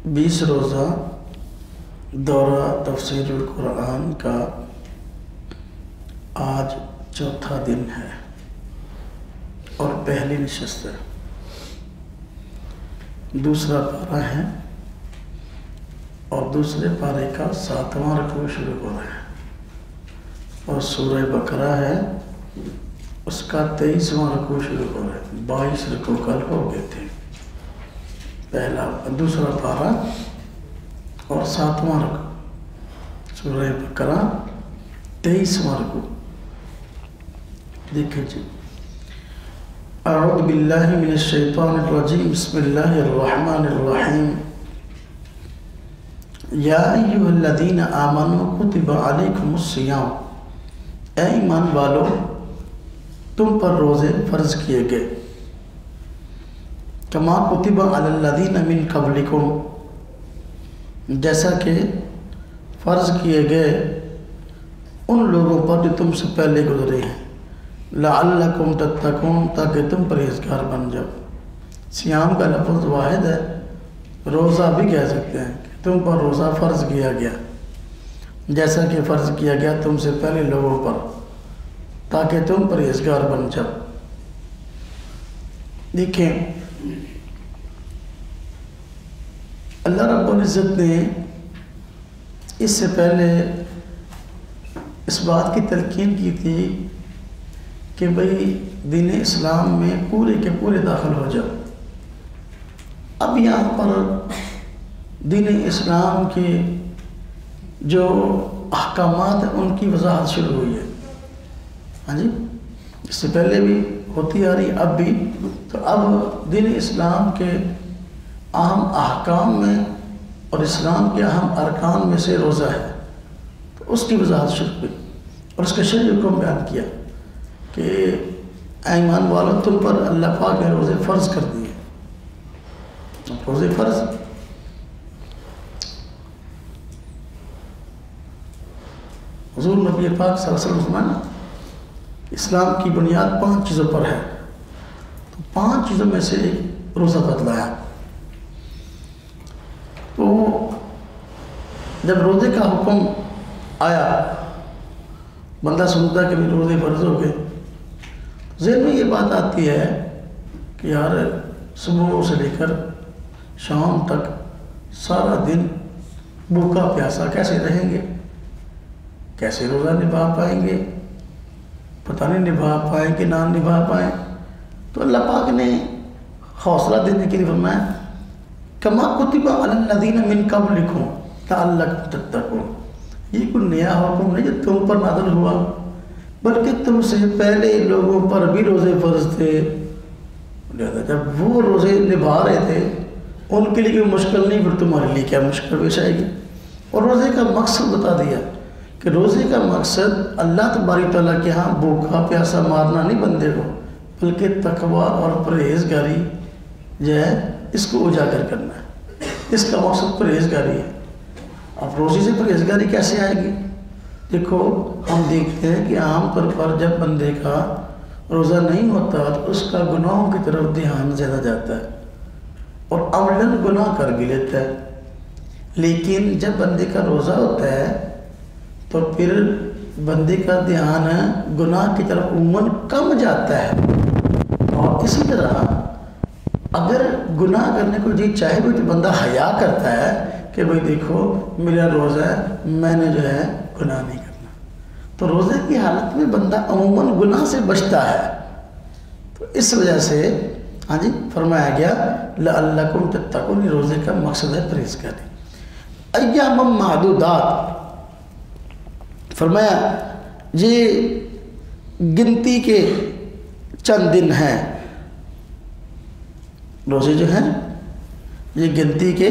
20 روزہ دورہ تفسیر القرآن کا آج چوتھا دن ہے اور پہلی نشست ہے۔ دوسرا پارہ ہے اور دوسرے پارے کا 7واں رکوع شروع ہو رہا ہے اور سورہ بقرہ ہے، اس کا 23واں رکوع شروع ہو رہا ہے۔ 22 رکوع کل ہو گئے تھے، دوسرا پارہ اور 7واں رکوع سورہ بقرہ 23واں رکوع۔ دیکھیں جی، اعوذ باللہ من الشیطان الرجیم، بسم اللہ الرحمن الرحیم۔ یا ایھا الذین آمنوا کتب علیکم الصیام، اے ایمان والو تم پر روزے فرض کیے گئے، کما کتب علی الذین من قبلکم، جیسا کہ فرض کیے گئے ان لوگوں پر جو تم سے پہلے گزرے ہیں، لعلکم تتقون، تاکہ تم پرہیزگار بن جاؤ۔ صیام کا لفظ واحد ہے، روزہ بھی کہہ سکتے ہیں کہ تم پر روزہ فرض کیا گیا جیسا کہ فرض کیا گیا تم سے پہلے لوگوں پر، تاکہ تم پرہیزگار بن جاؤ۔ دیکھیں، اللہ رب العزت نے اس سے پہلے اس بات کی تلقین کی تھی کہ بھئی دین اسلام میں پورے کے پورے داخل ہو جاؤ۔ اب یہاں پر دین اسلام کے جو احکامات ہیں ان کی وضاحت شروع ہوئی ہے۔ ہاں جی، اس سے پہلے بھی ہوتی آ رہی، اب بھی۔ تو اب دین اسلام کے اہم احکام میں اور اسلام کے اہم ارکان میں سے روزہ ہے، تو اس کی وضاحت شروع ہوئی اور اس کا شرعی حکم بیان کیا کہ اے ایمان والو تم پر اللہ پاک نے روزے فرض کر دیے۔ روزے فرض، حضور نبی پاک صلی اللہ علیہ وسلم اسلام کی بنیاد 5 چیزوں پر ہے، تو 5 چیزوں میں سے ایک روزہ بتلایا۔ تو جب روزے کا حکم آیا، بندہ سنتا کہ روزے فرض ہو گئے، ذہن میں یہ بات آتی ہے کہ یار صبح سے لے کر شام تک سارا دن بھوکا پیاسا کیسے رہیں گے، کیسے روزہ نبھا پائیں گے، پتہ نہیں نبھا پائیں کہ نہ نبھا پائیں۔ تو اللہ پاک نے حوصلہ دینے کے لیے فرمایا کما کتب علی الذین من قبلکم لعلکم تتقون، یہ کوئی نیا حکم نہیں جو تم پر نازل ہوا، بلکہ تم سے پہلے لوگوں پر بھی روزے فرض تھے، لہذا جب وہ روزے نبھا رہے تھے ان کے لیے کوئی مشکل نہیں، پھر تمہارے لیے کیا مشکل پیش آئے گی۔ اور روزے کا مقصد بتا دیا کہ روزے کا مقصد اللہ تبارک تعالیٰ کے ہاں بھوکا پیاسا مارنا نہیں بندے کو، بلکہ تقویٰ اور پرہیزگاری جو ہے اس کو اجاگر کرنا ہے، اس کا مقصد پرہیزگاری ہے۔ اب روزے سے پرہیزگاری کیسے آئے گی؟ دیکھو، ہم دیکھتے ہیں کہ عام طور پر جب بندے کا روزہ نہیں ہوتا تو اس کا گناہوں کی طرف دھیان زیادہ جاتا ہے اور عملاً گناہ کر بھی لیتا ہے، لیکن جب بندے کا روزہ ہوتا ہے تو پھر بندے کا دھیان گناہ کی طرف عموماً کم جاتا ہے۔ اور اسی طرح اگر گناہ کرنے کو جی چاہے بھی تو بندہ حیا کرتا ہے کہ بھئی دیکھو میرا روزہ ہے، میں نے جو ہے گناہ نہیں کرنا۔ تو روزے کی حالت میں بندہ عموماً گناہ سے بچتا ہے، تو اس وجہ سے ہاں جی فرمایا گیا لعلکم تتقون، روزے کا مقصد ہے پرہیزگاری۔ ایام معدودات، فرمایا یہ گنتی کے چند دن ہیں، روزے جو ہیں یہ گنتی کے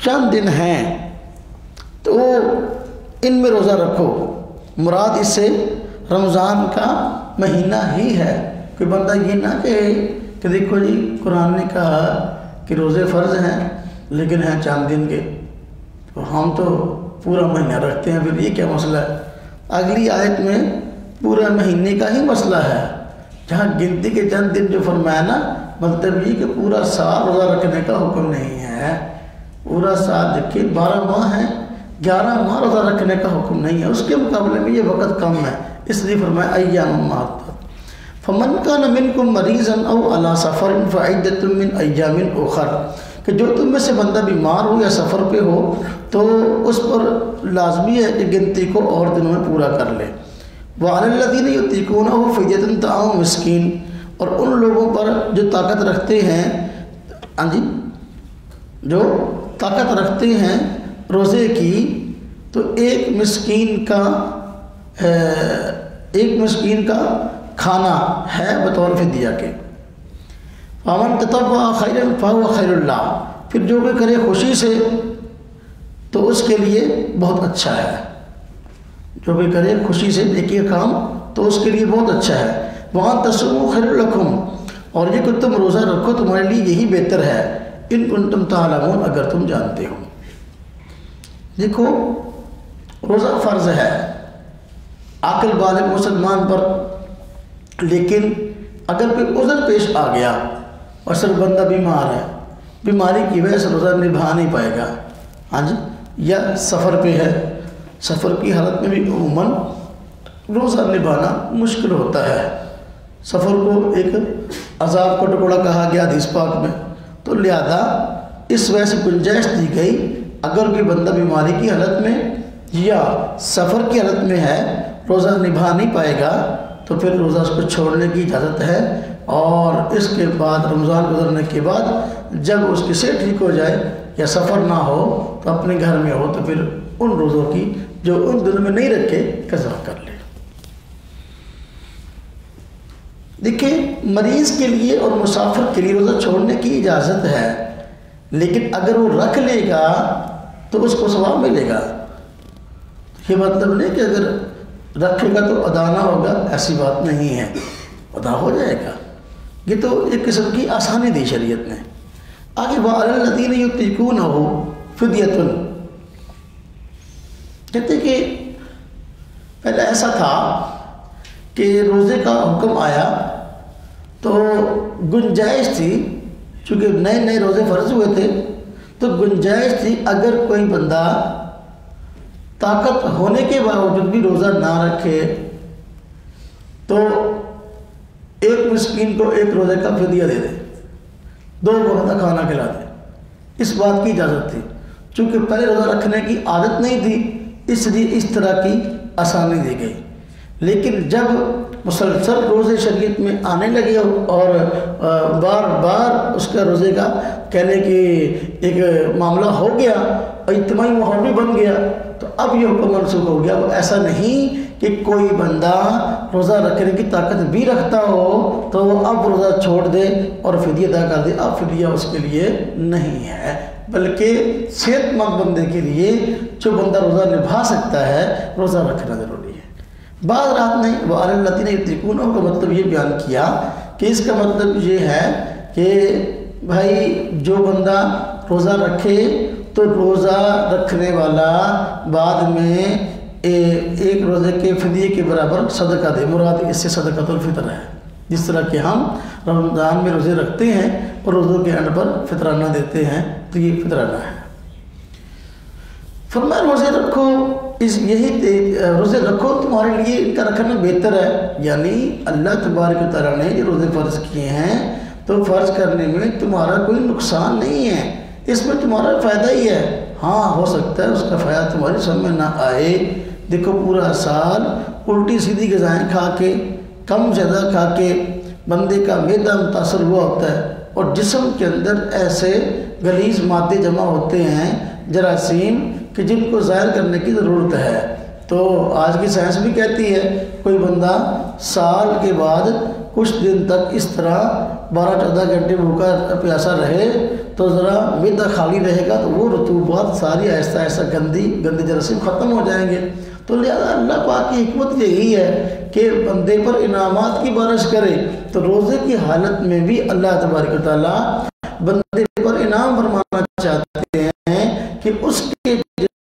چند دن ہیں، تو ان میں روزہ رکھو۔ مراد اس سے رمضان کا مہینہ ہی ہے، کوئی بندہ یہ نہ کہے کہ دیکھو جی قرآن نے کہا کہ روزے فرض ہیں لیکن ہیں چند دن کے، تو ہم تو پورا مہینہ رکھتے ہیں، پھر یہ کیا مسئلہ ہے؟ اگلی آیت میں پورا مہینے کا ہی مسئلہ ہے، جہاں گنتی کے چند دن جو فرمایا نا، مطلب یہ کہ پورا سال روزہ رکھنے کا حکم نہیں ہے، پورا سال دیکھیے 12 ماہ ہیں، 11 ماہ روزہ رکھنے کا حکم نہیں ہے، اس کے مقابلے میں یہ وقت کم ہے، اس لیے فرمایا ایام معدودات۔ فمن کان منکم مریضا او علی سفر فعدۃ من ایام اخر، کہ جو تم میں سے بندہ بیمار ہو یا سفر پہ ہو تو اس پر لازمی ہے کہ گنتی کو اور دنوں میں پورا کر لے۔ وعلی الذین یطیقونہ فدیۃ طعام مسکین، اور ان لوگوں پر جو طاقت رکھتے ہیں، ہاں جی، جو طاقت رکھتے ہیں روزے کی، تو ایک مسکین کا کھانا ہے بطور فدیہ کے۔ فمن تطوع خیرا فهو خیر اللہ، پھر جو کوئی کرے خوشی سے تو اس کے لیے بہت اچھا ہے، جو کوئی کرے خوشی سے نیکی کا کام تو اس کے لیے بہت اچھا ہے۔ وَأَن تَصُومُوا خَيْرٌ لَكُمْ، اور یہ کہ تم روزہ رکھو تمہارے لیے یہی بہتر ہے، ان کنتم تعلمون، اگر تم جانتے ہو۔ دیکھو روزہ فرض ہے عاقل بالغ مسلمان پر، لیکن اگر کوئی عذر پیش آ گیا اور صرف بندہ بیمار ہے، بیماری کی وجہ سے روزہ نبھا نہیں پائے گا، ہاں جی، یا سفر پہ ہے، سفر کی حالت میں بھی عموماً روزہ نبھانا مشکل ہوتا ہے۔ سفر کو ایک عذاب کا ٹکڑا کہا گیا حدیث پاک میں، تو لہذا اس وجہ سے گنجائش دی گئی اگر کوئی بندہ بیماری کی حالت میں یا سفر کی حالت میں ہے، روزہ نبھا نہیں پائے گا، تو پھر روزہ اس کو چھوڑنے کی اجازت ہے، اور اس کے بعد رمضان گزرنے کے بعد جب اس کی صحت ٹھیک ہو جائے یا سفر نہ ہو تو اپنے گھر میں ہو تو پھر ان روزوں کی جو ان دنوں میں نہیں رکھے قضا کر لے۔ دیکھیں مریض کے لیے اور مسافر کے لیے روزہ چھوڑنے کی اجازت ہے، لیکن اگر وہ رکھ لے گا تو اس کو ثواب ملے گا۔ یہ مطلب نہیں کہ اگر رکھے گا تو ادا نہ ہوگا، ایسی بات نہیں ہے، ادا ہو جائے گا۔ یہ تو ایک قسم کی آسانی دی شریعت نے۔ آگے وَعَلَى الَّذِينَ يُطِيقُونَهُ فِدْيَةٌ، کہتے ہیں کہ پہلے ایسا تھا کہ روزے کا حکم آیا تو گنجائش تھی، چونکہ نئے نئے روزے فرض ہوئے تھے تو گنجائش تھی اگر کوئی بندہ طاقت ہونے کے باوجود بھی روزہ نہ رکھے تو ایک مسکین کو ایک روزے کا فدیہ دے دے، 2 وقت کا کھانا کھلا دے، اس بات کی اجازت تھی۔ چونکہ پہلے روزہ رکھنے کی عادت نہیں تھی اس لیے اس طرح کی آسانی دی گئی، لیکن جب مسلسل روزے شریعت میں آنے لگے اور بار بار اس کا روزے کا کہنے کی ایک معاملہ ہو گیا اور اجتماعی ماحول بھی بن گیا تو اب یہ حکم منسوخ ہو گیا۔ وہ ایسا نہیں کہ کوئی بندہ روزہ رکھنے کی طاقت بھی رکھتا ہو تو وہ اب روزہ چھوڑ دے اور فدیہ ادا کر دے، اب فدیہ اس کے لیے نہیں ہے، بلکہ صحت مند بندے کے لیے جو بندہ روزہ نبھا سکتا ہے روزہ رکھنا ضروری ہے۔ بعض رات نے وَعَلَى الَّذِينَ يُطِيقُونَهُ کا مطلب یہ بیان کیا کہ اس کا مطلب یہ ہے کہ بھائی جو بندہ روزہ رکھے تو روزہ رکھنے والا بعد میں ایک روزے کے فدیے کے برابر صدقہ دے، مراد اس سے صدقۃ الفطر ہے، جس طرح کہ ہم رمضان میں روزے رکھتے ہیں اور روزوں کے اینڈ پر فطرانہ دیتے ہیں تو یہ فطرانہ ہے۔ فرمایا روزے رکھو، روزے رکھو تمہارے لیے ان کا رکھنا بہتر ہے، یعنی اللہ تبارک و تعالیٰ نے یہ روزے فرض کیے ہیں تو فرض کرنے میں تمہارا کوئی نقصان نہیں ہے، اس میں تمہارا فائدہ ہی ہے۔ ہاں ہو سکتا ہے اس کا فائدہ تمہاری سمجھ میں نہ آئے، دیکھو پورا سال الٹی سیدھی غذائیں کھا کے کم زیادہ کھا کے بندے کا معدہ متاثر ہوا ہوتا ہے اور جسم کے اندر ایسے غلیظ مادے جمع ہوتے ہیں جراثیم کہ جن کو ظاہر کرنے کی ضرورت ہے۔ تو آج کی سائنس بھی کہتی ہے کوئی بندہ سال کے بعد کچھ دن تک اس طرح 12-14 گھنٹے بھوکا پیاسا رہے تو ذرا معدہ خالی رہے گا تو وہ رطوبات ساری آہستہ آہستہ گندی جراثیم ختم ہو جائیں گے۔ تو لہذا اللہ پاک کی حکمت یہی ہے کہ بندے پر انعامات کی بارش کرے، تو روزے کی حالت میں بھی اللہ تبارک و تعالیٰ بندے پر انعام فرمانا چاہتے ہیں کہ اس کے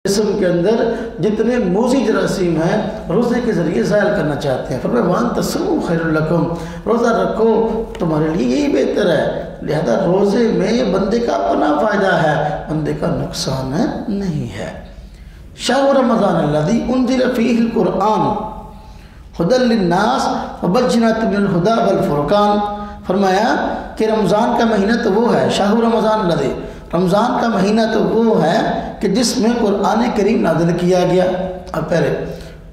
جسم کے اندر جتنے موذی جراثیم ہیں روزے کے ذریعے زائل کرنا چاہتے ہیں۔ فرمایا وَأَن تَصُومُوا خَيْرٌ لَكُمْ، روزہ رکھو تمہارے لیے یہی بہتر ہے۔ لہذا روزے میں بندے کا اپنا فائدہ ہے، بندے کا نقصان نہیں ہے۔ شہر رمضان الذی انزل فیہ القرآن ھدی للناس وبینات من الھدی والفرقان، فرمایا کہ رمضان کا مہینہ تو وہ ہے، شہر رمضان الذی، رمضان کا مہینہ تو وہ ہے کہ جس میں قرآن کریم نازل کیا گیا۔ اب پہلے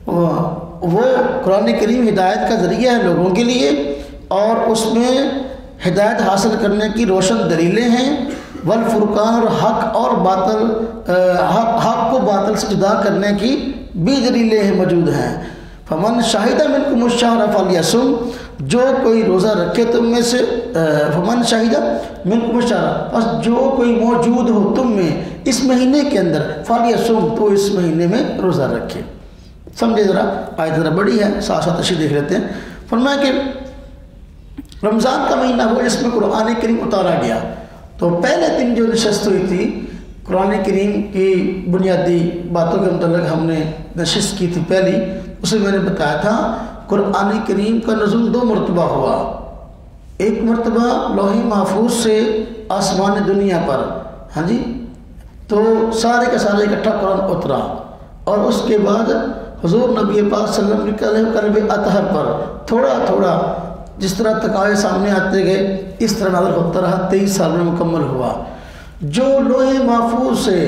وہ قرآن کریم ہدایت کا ذریعہ ہے لوگوں کے لیے، اور اس میں ہدایت حاصل کرنے کی روشن دلیلیں ہیں، والفرقان، اور حق اور باطل، حق کو باطل سے جدا کرنے کی بھی دلیلیں موجود ہیں۔ فمن شاہد منکم الشہر فلیصم، جو کوئی روزہ رکھے تم میں سے، فمن شاہد منکم الشہر، بس جو کوئی موجود ہو تم میں اس مہینے کے اندر، فلیصم، تو اس مہینے میں روزہ رکھے۔ سمجھے ذرا، آیت ذرا بڑی ہے، ساتھ ساتھ تشریح دیکھ لیتے ہیں۔ فرمایا کہ رمضان کا مہینہ وہ جس میں قرآن کریم اتارا گیا، تو پہلے دن جو نشست ہوئی تھی قرآن کریم کی بنیادی باتوں کے متعلق ہم نے نشست کی تھی پہلی، اسے میں نے بتایا تھا قرآن کریم کا نزول 2 مرتبہ ہوا۔ ایک مرتبہ لوح محفوظ سے آسمان دنیا پر، ہاں جی، تو سارے کا سارے اکٹھا قرآن اترا، اور اس کے بعد حضور نبی پاک صلی اللہ علیہ وسلم کے قلب اطہر پر تھوڑا تھوڑا جس طرح تقاضے سامنے آتے گئے اس طرح نازل ہوتا رہا، 23 سال میں مکمل ہوا۔ جو لوح محفوظ سے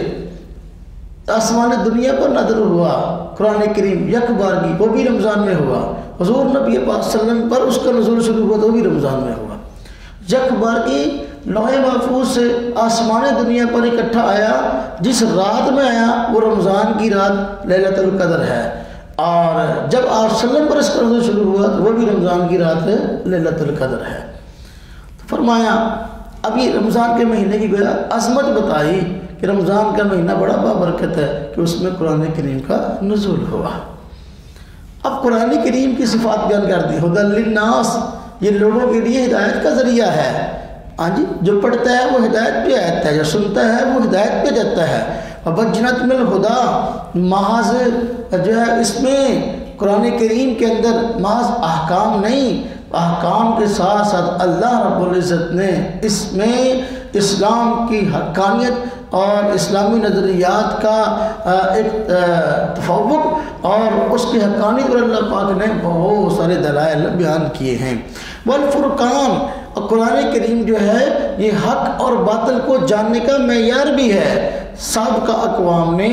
آسمان دنیا پر نازل ہوا قرآن کریم یک بارگی، وہ بھی رمضان میں ہوا۔ حضور نبی پاک صلی اللہ علیہ وسلم پر اس کا نزول شروع ہوا تو وہ بھی رمضان میں ہوا۔ یک بارگی لوح محفوظ سے آسمان دنیا پر اکٹھا آیا، جس رات میں آیا وہ رمضان کی رات لیلۃ القدر ہے، اور جب آپ صلی اللہ علیہ وسلم پر اس کا نزول شروع ہوا تو وہ بھی رمضان کی رات لیلۃ القدر ہے۔ فرمایا اب یہ رمضان کے مہینے کی گویا عظمت بتائی کہ رمضان کا مہینہ بڑا بابرکت ہے کہ اس میں قرآن کریم کا نزول ہوا۔ اب قرآن کریم کی صفات بیان کر دی، ھدی للناس، یہ لوگوں کے لیے ہدایت کا ذریعہ ہے۔ ہاں جی، جو پڑھتا ہے وہ ہدایت پہ آتا ہے، جو سنتا ہے وہ ہدایت پہ جاتا ہے۔ وبینات من الھدی، محض جو ہے اس میں قرآن کریم کے اندر محض احکام نہیں، احکام کے ساتھ ساتھ اللہ رب العزت نے اس میں اسلام کی حقانیت اور اسلامی نظریات کا ایک تفوق اور اس کی حقانیت پر اللہ پاک نے بہت سارے دلائل بیان کیے ہیں۔ والفرقان، اور قرآن کریم جو ہے یہ حق اور باطل کو جاننے کا معیار بھی ہے۔ سابقہ اقوام نے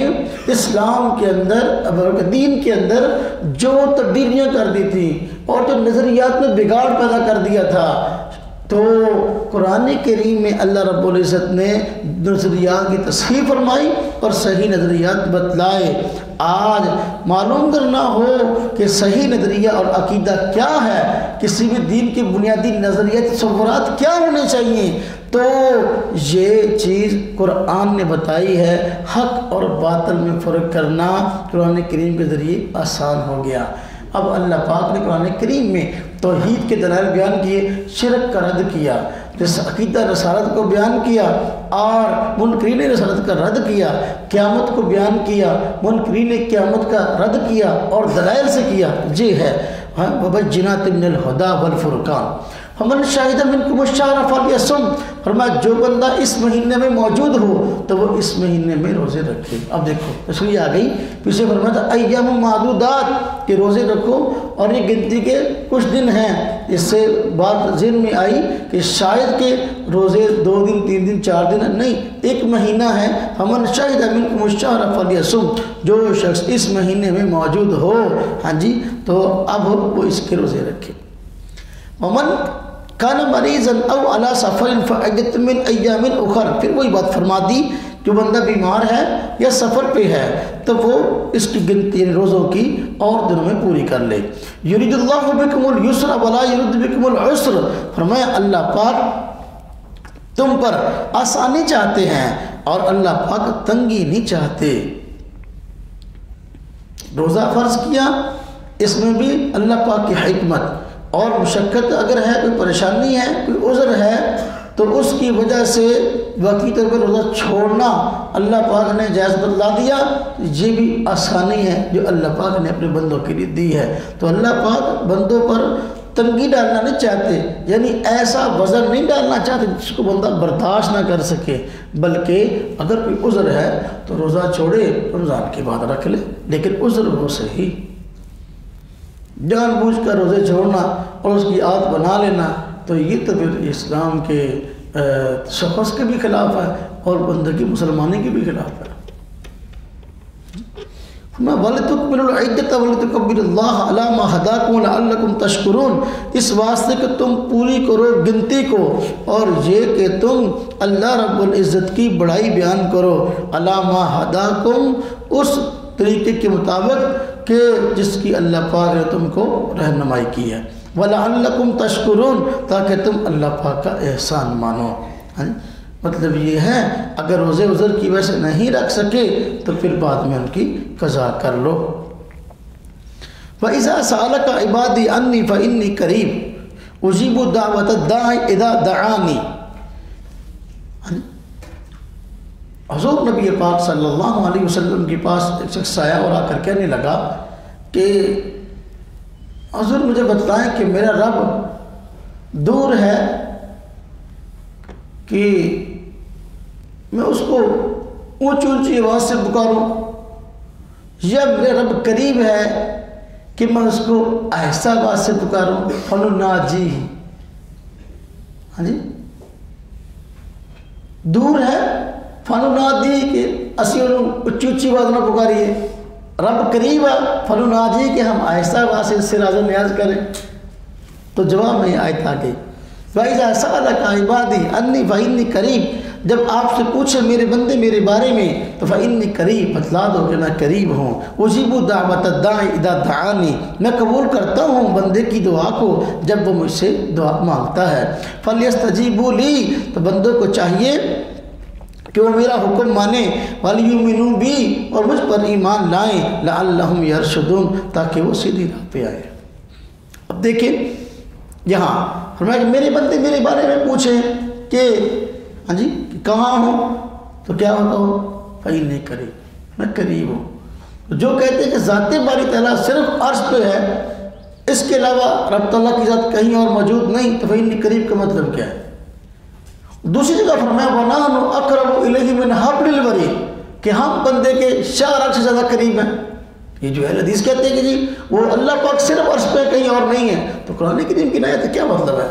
اسلام کے اندر، دین کے اندر جو تبدیلیاں کر دی تھی اور جو نظریات میں بگاڑ پیدا کر دیا تھا، تو قرآن کریم میں اللہ رب العزت نے نظریات کی تصحیح فرمائی اور صحیح نظریات بتلائے۔ آج معلوم کرنا ہو کہ صحیح نظریہ اور عقیدہ کیا ہے، کسی بھی دین کے بنیادی نظریات تصورات کیا ہونے چاہیے، تو یہ چیز قرآن نے بتائی ہے۔ حق اور باطل میں فرق کرنا قرآن کریم کے ذریعے آسان ہو گیا۔ اب اللہ پاک نے قرآن کریم میں توحید کے دلائل بیان کیے، شرک کا رد کیا، عقیدہ رسالت کو بیان کیا اور منکرین رسالت کا رد کیا، قیامت کو بیان کیا، منکرین قیامت کا رد کیا اور دلائل سے کیا۔ یہ ہے وبینات من الھدی والفرقان۔ فمن شاہد منکم الشہر فلیصم، فرمایا جو بندہ اس مہینے میں موجود ہو تو وہ اس مہینے میں روزے رکھے۔ اب دیکھو تشریح آ گئی، پیچھے فرمایا تھا ایام معدودات کہ روزے رکھو، اور یہ گنتی کے کچھ دن ہیں۔ اس سے بات ذہن میں آئی کہ شاید کہ روزے 2 دن 3 دن 4 دن نہیں، ایک مہینہ ہے۔ فمن شاہد منکم الشہر فلیصم، جو شخص اس مہینے میں موجود ہو، ہاں جی، تو اب وہ اس کے روزے رکھے۔ ومن کان مریضا او علی سفر فعدۃ من ایام اخر، پھر وہی بات فرما دی، جو بندہ بیمار ہے یا سفر پہ ہے تو وہ اس کی گنتی یعنی روزوں کی اور دنوں میں پوری کر لے۔ یرید اللہ بکم اليسر ولا یرید بکم العسر، فرمایا اللہ پاک تم پر آسانی چاہتے ہیں اور اللہ پاک تنگی نہیں چاہتے۔ روزہ فرض کیا، اس میں بھی اللہ پاک کی حکمت اور مشقت، اگر ہے کوئی پریشانی ہے کوئی عذر ہے تو تو اس کی وجہ سے واقعی طور پر روزہ چھوڑنا اللہ پاک نے جائز بتلا دیا. یہ بھی آسانی ہے جو اللہ پاک نے اپنے بندوں کے لیے دی ہے. تو اللہ پاک بندوں پر تنگی ڈالنا نہیں چاہتے، یعنی ایسا وزن نہیں ڈالنا چاہتے جس کو بندہ برداشت نہ کر سکے، بلکہ اگر کوئی عذر ہے تو روزہ چھوڑے، رمضان کے بعد رکھ لے، لیکن عذر وہ صحیح. جان بوجھ کر روزے چھوڑنا اور اس کی عادت بنا لینا تو یہ تو پھر اسلام کے شخص کے بھی خلاف ہے اور بندے کی مسلمانی کے بھی خلاف ہے. وَلِتُكْمِلُوا الْعِدَّةَ وَلِتُكَبِّرُوا اللَّهَ عَلَىٰ مَا هَدَاكُمْ وَلَعَلَّكُمْ تَشْكُرُونَ. اس واسطے کہ تم پوری کرو گنتی کو اور یہ کہ تم اللہ رب العزت کی بڑائی بیان کرو. عَلَىٰ مَا هَدَاكُمْ، اس طریقے کے مطابق کہ جس کی اللہ پاک نے تم کو رہنمائی کی ہے. وَلَعَلَّكُمْ تَشْكُرُونَ، تاکہ تم اللہ پاک کا احسان مانو. مطلب یہ ہے اگر روزے عذر کی وجہ سے نہیں رکھ سکے تو پھر بعد میں ان کی قضا کر لو. وَإِذَا سَأَلَكَ عِبَادِي عَنِّي فَإِنِّي قَرِيبٌ أُجِيبُ دَعْوَةَ الدَّاعِ إِذَا دَعَانِي. حضور نبی پاک صلی اللہ علیہ وسلم کے پاس ایک شخص آیا اور آ کر کہنے لگا کہ حضور مجھے بتلائیں کہ میرا رب دور ہے کہ میں اس کو اونچی اونچی آواز سے پکاروں، یا میرا رب قریب ہے کہ میں اس کو آہستہ آواز سے پکاروں. فَنُنَاجِيهِ، ہاں جی، دور ہے فَنُنَادِيهِ کہ اسی انہوں اونچی اونچی آواز نہ پکاریے. رب قریب ہے فَنُنَاجِيهِ کہ ہم آہستہ آواز سے اس سے راز و نیاز کریں. تو جواب میں آیت آ گئی وَإِذَا سَأَلَكَ عِبَادِي عَنِّي فَإِنِّي قَرِيبٌ. جب آپ سے پوچھے میرے بندے میرے بارے میں تو فَإِنِّي قَرِيبٌ، بتلا دو کہ میں قریب ہوں. أُجِيبُ دَعْوَةَ الدَّاعِ إِذَا دَعَانِي، میں قبول کرتا ہوں بندے کی دعا کو جب وہ مجھ سے دعا مانگتا ہے. فَلْيَسْتَجِيبُوا لِي، تو بندوں کو چاہیے کہ وہ میرا حکم مانیں. وَلْيُؤْمِنُوا بِي، اور مجھ پر ایمان لائیں. لَعَلَّهُمْ يَرْشُدُونَ، تاکہ وہ سیدھی راہ پہ آئے. اب دیکھیں یہاں فرمایا کہ میرے بندے میرے بارے میں پوچھیں کہ ہاں جی کہاں ہوں تو کیا ہوتا ہو، فَإِنِّي قَرِيبٌ، میں قریب ہوں. جو کہتے ہیں کہ ذات باری تعالیٰ صرف عرش پہ ہے، اس کے علاوہ رب تعالیٰ کی ذات کہیں اور موجود نہیں، تو فَإِنِّي قَرِيب کا مطلب کیا ہے؟ دوسری جگہ فرمایا وَنَحْنُ أَقْرَبُ إِلَيْهِ مِنْ حَبْلِ الْوَرِيدِ، کہ ہم بندے کے شاہ رگ سے زیادہ قریب ہیں. یہ جو اہل حدیث کہتے ہیں کہ جی وہ اللہ پاک صرف عرش پہ کہیں اور نہیں ہے، تو قرآن کریم کی آیت کیا مطلب ہے؟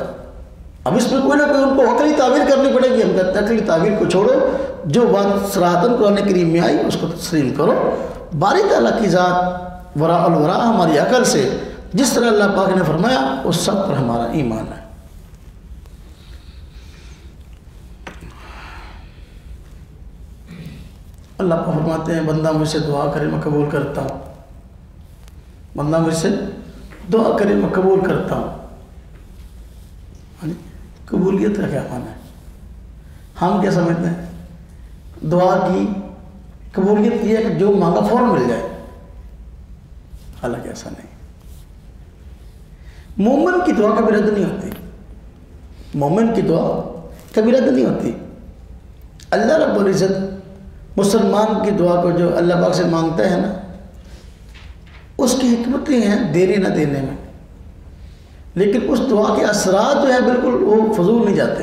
اب اس میں کوئی نہ کوئی ان کو عقلی تعبیر کرنی پڑے گی. ہم کہتے ہیں عقلی تعبیر کو چھوڑو، جو بات صراحتاً قرآن کریم میں آئی اس کو تسلیم کرو. باری تعالیٰ کی ذات وراء الورا ہماری عقل سے جس طرح اللہ پاک نے فرمایا اس سب پر ہمارا ایمان ہے. اللہ پاک فرماتے ہیں بندہ مجھ سے دعا کرے میں قبول کرتا ہوں. بندہ مجھ سے دعا کرے میں قبول کرتا ہوں. قبولیت کا کیا معنی ہے؟ ہم کیا سمجھتے ہیں دعا کی قبولیت یہ ہے کہ جو مانگا فوراً مل جائے، حالانکہ ایسا نہیں. مومن کی دعا کبھی رد نہیں ہوتی. مومن کی دعا کبھی رد نہیں ہوتی. اللہ رب العزت مسلمان کی دعا کو جو اللہ پاک سے مانگتا ہے نا، اس کی حکمتیں ہیں دینے نہ دینے میں، لیکن اس دعا کے اثرات جو ہے بالکل وہ فضول نہیں جاتے.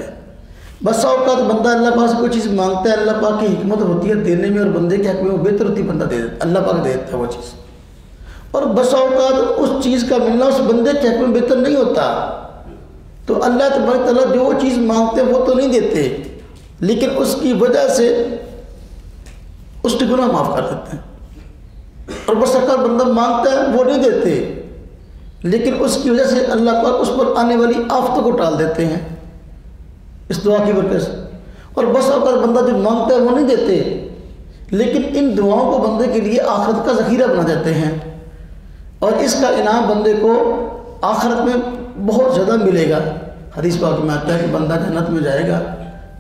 بس اوقات بندہ اللہ پاک سے کوئی چیز مانگتا ہے، اللہ پاک کی حکمت ہوتی ہے دینے میں اور بندے کے حق میں وہ بہتر ہوتی ہے، بندہ دے دیتا، اللہ پاک دے دیتا ہے وہ چیز. اور بس اوقات اس چیز کا ملنا اس بندے کے حق میں بہتر نہیں ہوتا، تو اللہ تبارک تعالیٰ جو چیز مانگتے ہیں وہ تو نہیں دیتے، لیکن اس کی وجہ سے اس کے گناہ معاف کر دیتے ہیں. اور بس اوقات بندہ مانگتا ہے وہ نہیں دیتے، لیکن اس کی وجہ سے اللہ پاک اس پر آنے والی آفتوں کو ٹال دیتے ہیں اس دعا کی برکت سے. اور بس اوقات بندہ جو مانگتا ہے وہ نہیں دیتے، لیکن ان دعاؤں کو بندے کے لیے آخرت کا ذخیرہ بنا دیتے ہیں، اور اس کا انعام بندے کو آخرت میں بہت زیادہ ملے گا. حدیث پاک میں آتا ہے کہ بندہ جنت میں جائے گا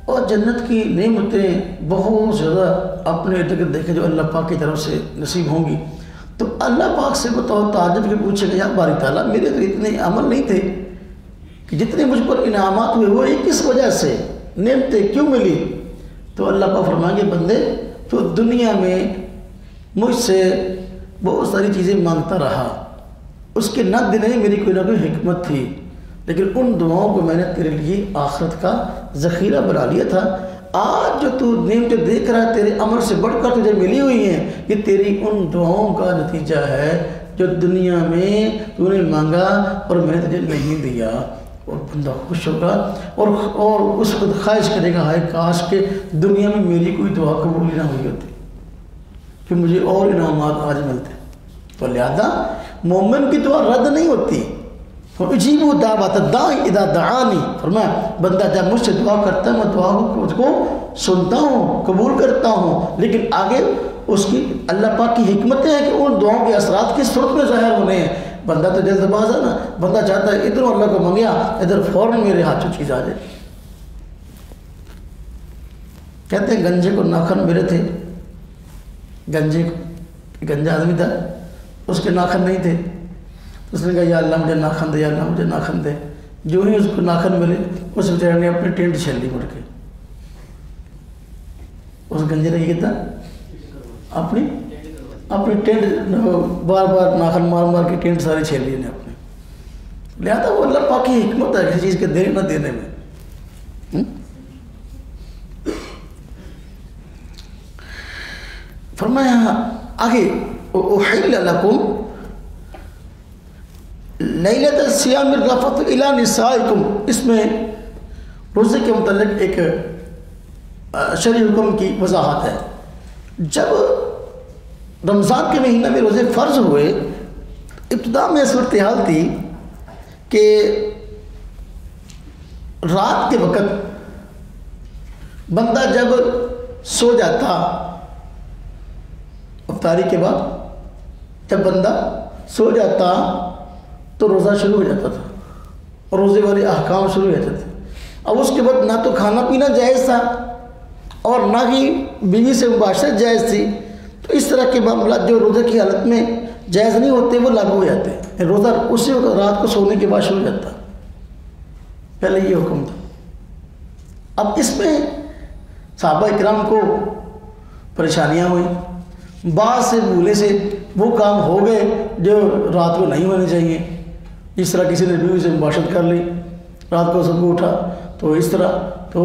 اور جنت کی نعمتیں بہت زیادہ اپنے ارد گرد دیکھے جو اللہ پاک کی طرف سے نصیب ہوں گی. تو اللہ پاک سے بطور تعجب کے پوچھے گا یا باری تعالیٰ میرے تو اتنے عمل نہیں تھے کہ جتنے مجھ پر انعامات ہوئے وہ کس وجہ سے؟ نعمتیں کیوں ملی؟ تو اللہ پاک فرمائیں گے بندے تو دنیا میں مجھ سے بہت ساری چیزیں مانگتا رہا، اس کے نہ دینے میں میری کوئی نہ کوئی حکمت تھی، لیکن ان دعاؤں کو میں نے تیرے لیے آخرت کا ذخیرہ بنا لیا تھا۔ آج جو تو نعمتیں دیکھ رہا ہے تیرے عمل سے بڑھ کر تجھے ملی ہوئی ہیں، یہ تیری ان دعاؤں کا نتیجہ ہے جو دنیا میں تو نے مانگا اور میں نے تجھے نہیں دیا۔ اور بندہ خوش ہوگا اور اس وقت خواہش کرے گا ہائے کاش کہ دنیا میں میری کوئی دعا قبول نہ ہوئی ہوتی کہ مجھے اور انعامات آج ملتے۔ تو لہذا مومن کی دعا رد نہیں ہوتی۔ اجیبوا دعوۃ الداعی اذا دعانی، فرمایا بندہ جب مجھ سے دعا کرتا ہے میں دعا کو سنتا ہوں، قبول کرتا ہوں، لیکن آگے اس کی اللہ پاک کی حکمتیں ہیں کہ ان دعاؤں کے اثرات کس صورت میں ظاہر ہونے ہیں۔ بندہ تو جلد باز ہے نا، بندہ چاہتا ہے ادھر اللہ کو منگیا ادھر فوراً میرے ہاتھ چو چیز آ جائے۔ کہتے ہیں گنجے کو ناخن ملے تھے، گنجا آدمی تھا، اس کے ناخن نہیں تھے، اس نے کہا یا اللہ مجھے ناخن دے، یا اللہ مجھے ناخن دے۔ جو ہی اس کو ناخن ملے اس بیچارے نے اپنی ٹینٹ چھیل لی مڑ کے۔ اس گنجے نے یہ کہتا اپنی ٹینٹ بار بار ناخن مار مار کے ٹینٹ ساری چھیل لی نے اپنے۔ لہذا وہ اللہ پاک کی حکمت ہے کسی چیز کے دینے نہ دینے میں۔ فرمایا آگے احل لکم لیلۃ الصیام الرفث الی نسائکم، اس میں روزے کے متعلق ایک شرعی حکم کی وضاحت ہے۔ جب رمضان کے مہینہ میں روزے فرض ہوئے، ابتدا میں صورتحال تھی کہ رات کے وقت بندہ جب سو جاتا، افطاری کے بعد جب بندہ سو جاتا تو روزہ شروع ہو جاتا تھا اور روزے والے احکام شروع ہو جاتے تھے۔ اب اس کے بعد نہ تو کھانا پینا جائز تھا اور نہ ہی بیوی سے مباشرت جائز تھی، تو اس طرح کے معاملات جو روزے کی حالت میں جائز نہیں ہوتے وہ لاگو ہو جاتے ہیں۔ روزہ اسی وقت رات کو سونے کے بعد شروع ہو جاتا، پہلے یہ حکم تھا۔ اب اس میں صحابہ اکرام کو پریشانیاں ہوئیں، بعض سے بھولے سے وہ کام ہو گئے جو رات کو نہیں ہونے چاہیے۔ اس طرح کسی نے بیوی سے مباشرت کر لی، رات کو سب کو اٹھا، تو اس طرح تو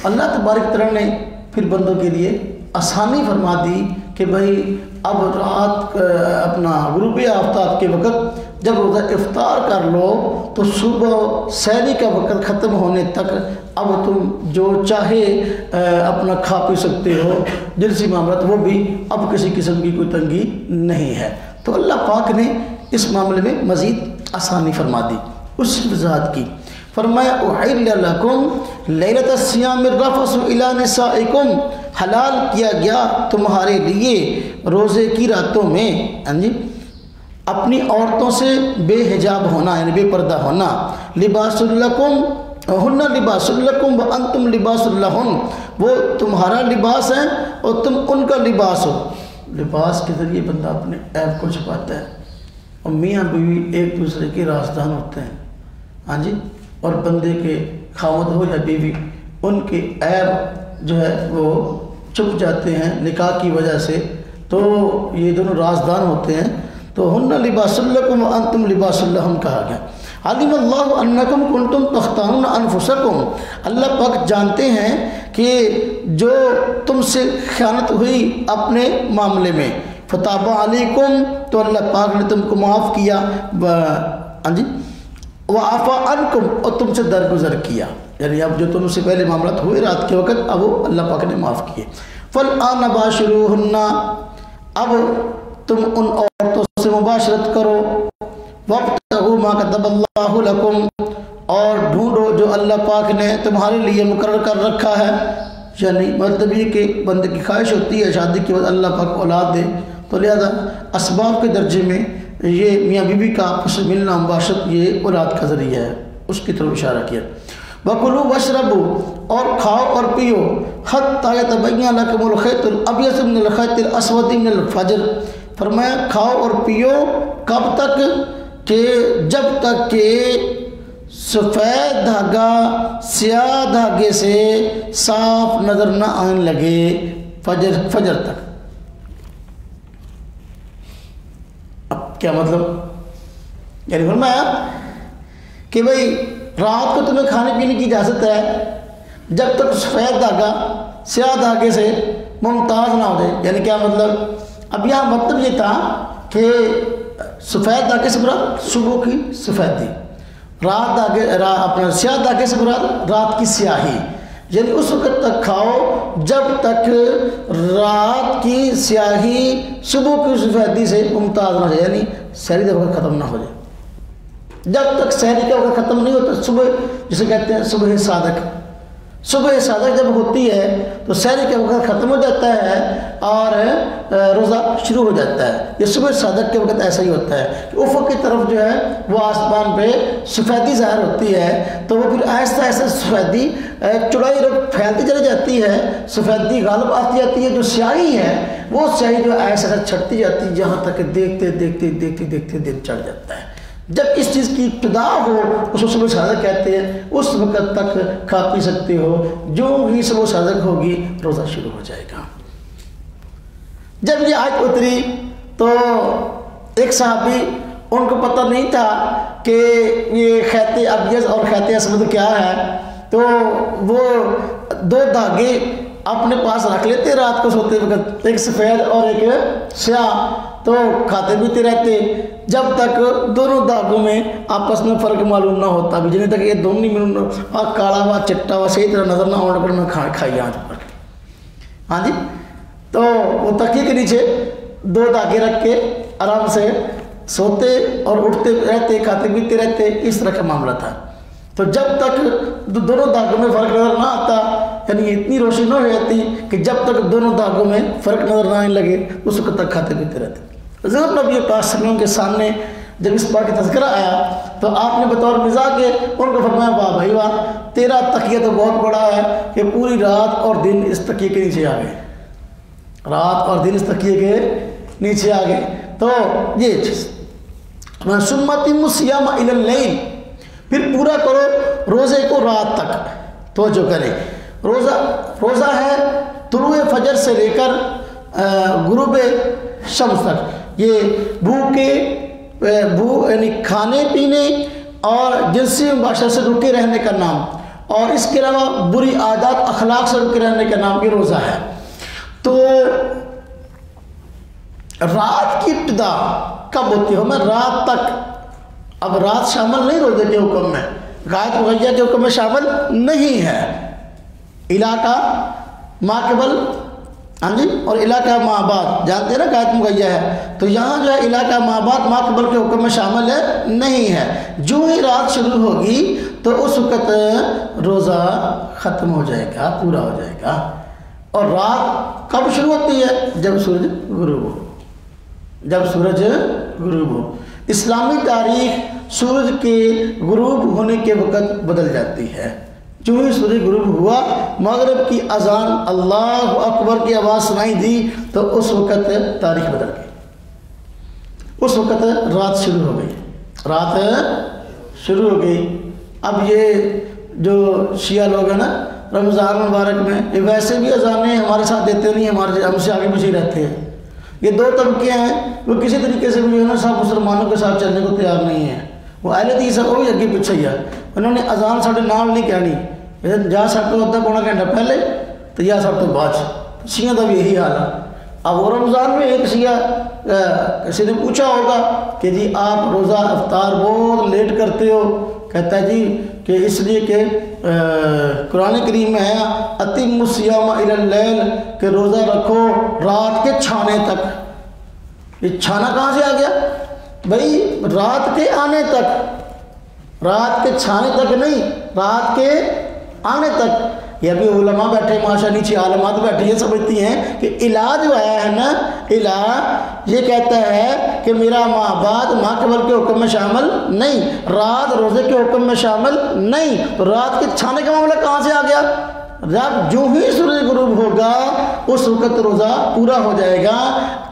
اللہ تبارک تعالیٰ نے پھر بندوں کے لیے آسانی فرما دی کہ بھائی اب رات اپنا غروب آفتاب کے وقت جب روزہ افطار کر لو تو صبح سحری کا وقت ختم ہونے تک اب تم جو چاہے اپنا کھا پی سکتے ہو، جنسی معاملات وہ بھی اب کسی قسم کی کوئی تنگی نہیں ہے۔ تو اللہ پاک نے اس معاملے میں مزید آسانی فرما دی، اس کی وضاحت کی۔ فرمایا احل لکم لیلۃ الصیام الرفث الی نسائکم، حلال کیا گیا تمہارے لیے روزے کی راتوں میں اپنی عورتوں سے بے حجاب ہونا، یعنی بے پردہ ہونا۔ لباس لکم ہن لباس لکم وانتم لباس لہن، وہ تمہارا لباس ہے اور تم ان کا لباس ہو۔ لباس کے ذریعے بندہ اپنے عیب کو چھپاتا ہے، اور میاں بیوی ایک دوسرے کے رازدان ہوتے ہیں، اور بندے کے خاوند ہو یا بیوی، ان کے عیب جو ہے وہ چھپ جاتے ہیں نکاح کی وجہ سے، تو یہ دونوں رازدان ہوتے ہیں۔ تو ہن لباس لکم وانتم لباس لہن کہا گیا۔ علم اللہ انکم کنتم تختانون انفسکم، اللہ پاک جانتے ہیں کہ جو تم سے خیانت ہوئی اپنے معاملے میں، فتاب علیکم، تو اللہ پاک نے تم کو معاف کیا، وعفا عنکم، اور تم سے درگزر کیا، یعنی اب جو تم سے پہلے معاملات ہوئے رات کے وقت اب وہ اللہ پاک نے معاف کیے۔ فالآن باشروہن، اب تم ان عورتوں سے مباشرت کرو، وابتغوا ما كتب اللہ لکم، اور ڈھونڈو جو اللہ پاک نے تمہارے لیے مقرر کر رکھا ہے، یعنی مطلب یہ کہ بندے کی خواہش ہوتی ہے شادی کے بعد اللہ پاک اولاد دے، تو لہذا اسباب کے درجے میں یہ میاں بیوی کا آپس میں ملنا مباشرت یہ اولاد کا ذریعہ ہے، اس کی طرف اشارہ کیا۔ وَكُلُوا وَاشْرَبُوا، اور کھاؤ اور پیو، حَتَّى يَتَبَيَّنَ لَكُمُ الْخَيْطُ الْأَبْيَضُ مِنَ الْخَيْطِ الْأَسْوَدِ مِنَ الْفَجْرِ، فرمایا کھاؤ اور پیو کب تک کہ جب تک کہ سفید دھاگا سیاہ دھاگے سے صاف نظر نہ آنے لگے فجر تک. اب کیا مطلب؟ یعنی فرمایا کہ بھئی رات کو تمہیں کھانے پینے کی اجازت ہے جب تک سفید دھاگا سیاہ دھاگے سے ممتاز نہ ہو جائے. یعنی کیا مطلب؟ اب یہاں مطلب یہ تھا کہ سفید دھاگے سے مراد صبح کی سفیدی، اپنا سیاہ دھاگے سے مراد رات کی سیاہی. یعنی اس وقت تک کھاؤ جب تک رات کی سیاہی صبح کی سفیدی سے ممتاز نہ ہو جائے، یعنی سحری کا وقت ختم نہ ہو جائے. جب تک سحری کا وقت ختم نہیں ہوتا، صبح جسے کہتے ہیں صبح صادق، صبح صادق جب ہوتی ہے تو سحری کا وقت ختم ہو جاتا ہے اور روزہ شروع ہو جاتا ہے. یہ صبح صادق کے وقت ایسا ہی ہوتا ہے کہ افق کی طرف جو ہے وہ آسمان پہ سفیدی ظاہر ہوتی ہے، تو وہ پھر آہستہ آہستہ سفیدی چڑائی رخ پھیلتی چلی جاتی ہے، سفیدی غالب آتی جاتی ہے. جو سیاہی ہے وہ سیاہی جو آہستہ آہستہ چھٹتی جاتی ہے جہاں تک دیکھتے دیکھتے دیکھتے دیکھتے دن چڑھ جاتا ہے. جب اس چیز کی ابتدا ہو اس کو صبح صادق کہتے ہیں. اس وقت تک کھا پی سکتے ہو، جو ہی صبح صادق ہوگی روزہ شروع ہو جائے گا. جب یہ آیت اتری تو ایک صحابی، ان کو پتہ نہیں تھا کہ یہ خیط ابیض اور خیط اسود کیا ہے، تو وہ دو دھاگے اپنے پاس رکھ لیتے رات کو سوتے وقت، ایک سفید اور ایک سیاہ، تو کھاتے پیتے رہتے جب تک دونوں دھاگوں میں آپس میں فرق معلوم نہ ہوتا بھی، جنہیں تک یہ دونوں نہیں کالا ہوا چٹا ہوا صحیح طرح نظر نہ ہونے پر میں کھائی آج پر. ہاں جی، تو وہ تکیے کے نیچے دو دھاگے رکھ کے آرام سے سوتے اور اٹھتے رہتے، کھاتے پیتے رہتے. اس طرح کا معاملہ تھا. تو جب تک دونوں دھاگوں میں فرق نظر نہ آتا، یعنی اتنی روشنی نہ ہو جاتی کہ جب تک دونوں دھاگوں میں فرق نظر نہ آنے لگے اس وقت تک کھاتے پیتے رہتے. حضرت نبی پاک صلی اللہ علیہ وسلم کے سامنے جب اس بات کا تذکرہ آیا تو آپ نے بطور مزاح کے ان کو فرمایا، واہ بھائی واہ، تیرا تکیہ تو بہت بڑا ہے کہ پوری رات اور دن اس تکیے کے نیچے آ گئے، رات اور دن اس تکیے کے نیچے آ گئے. تو یہ چیز ثم اتموا الصیام الی اللیل، پھر پورا کرو روزے کو رات تک. توجہ کریں، روزہ ہے طلوع فجر سے لے کر غروب شمس تک. یہ یعنی کھانے پینے اور جنسی مباشرت سے رکے رہنے کا نام، اور اس کے علاوہ بری عادات اخلاق سے رکے رہنے کا نام یہ روزہ ہے. تو رات کی ابتدا کب ہوتی ہے؟ میں رات تک. اب رات شامل نہیں روزے کے حکم میں، غایت مغیہ کے حکم میں شامل نہیں ہے. علاقہ ماقبل، ہاں جی، اور علاقہ مابعد جانتے ہیں نا غایت مغیہ ہے، تو یہاں جو ہے علاقہ مابعد ماقبل کے حکم میں شامل ہے نہیں ہے. جو ہی رات شروع ہوگی تو اس وقت روزہ ختم ہو جائے گا، پورا ہو جائے گا. اور رات کب شروع ہوتی ہے؟ جب سورج غروب ہو، جب سورج غروب ہو. اسلامی تاریخ سورج کے غروب ہونے کے وقت بدل جاتی ہے. جو ہی سورج غروب ہوا، مغرب کی اذان اللہ اکبر کی آواز سنائی دی تو اس وقت تاریخ بدل گئی. اس وقت رات شروع ہو گئی، رات شروع ہو گئی. اب یہ جو شیعہ لوگ ہیں نا رمضان مبارک میں، یہ ویسے بھی اذانیں ہمارے ساتھ دیتے نہیں، ہم سے آگے پیچھے رہتے ہیں. یہ دو طبقے ہیں، وہ کسی طریقے سے بھی جو ہے نا سب مسلمانوں کے ساتھ چلنے کو تیار نہیں ہیں. وہ اہل حدیث وہ بھی اگے پیچھے ہی ہے. انہوں نے اذان ساڑھے نال نہیں کہنی، جہاں سب تو ہوتا ہے پونا گھنٹہ پہلے تو یا سب تو بعد. شیعہ کا بھی یہی حال ہے. اب وہ رمضان میں ایک شیعہ کسی نے پوچھا ہوگا کہ جی آپ روزہ افطار بہت لیٹ کرتے ہو، کہتا ہے جی کہ اس لیے کہ قرآن کریم میں ہے اتموا الصیام الی اللیل، کہ روزہ رکھو رات کے چھانے تک. یہ چھانا کہاں سے آ گیا بھائی؟ رات کے آنے تک، رات کے چھانے تک نہیں، رات کے آنے تک. یہ ابھی علماء بیٹھے ماشاء نیچے عالمات بیٹھے یہ سمجھتی ہیں کہ الہ جو آیا ہے نا، الہ یہ کہتا ہے کہ میرا ماں بعد ماں قبل کے حکم میں شامل نہیں، رات روزے کے حکم میں شامل نہیں. تو رات کے چھانے کا معاملہ کہاں سے آ گیا؟ جب جو ہی سورج غروب ہوگا اس وقت روزہ پورا ہو جائے گا،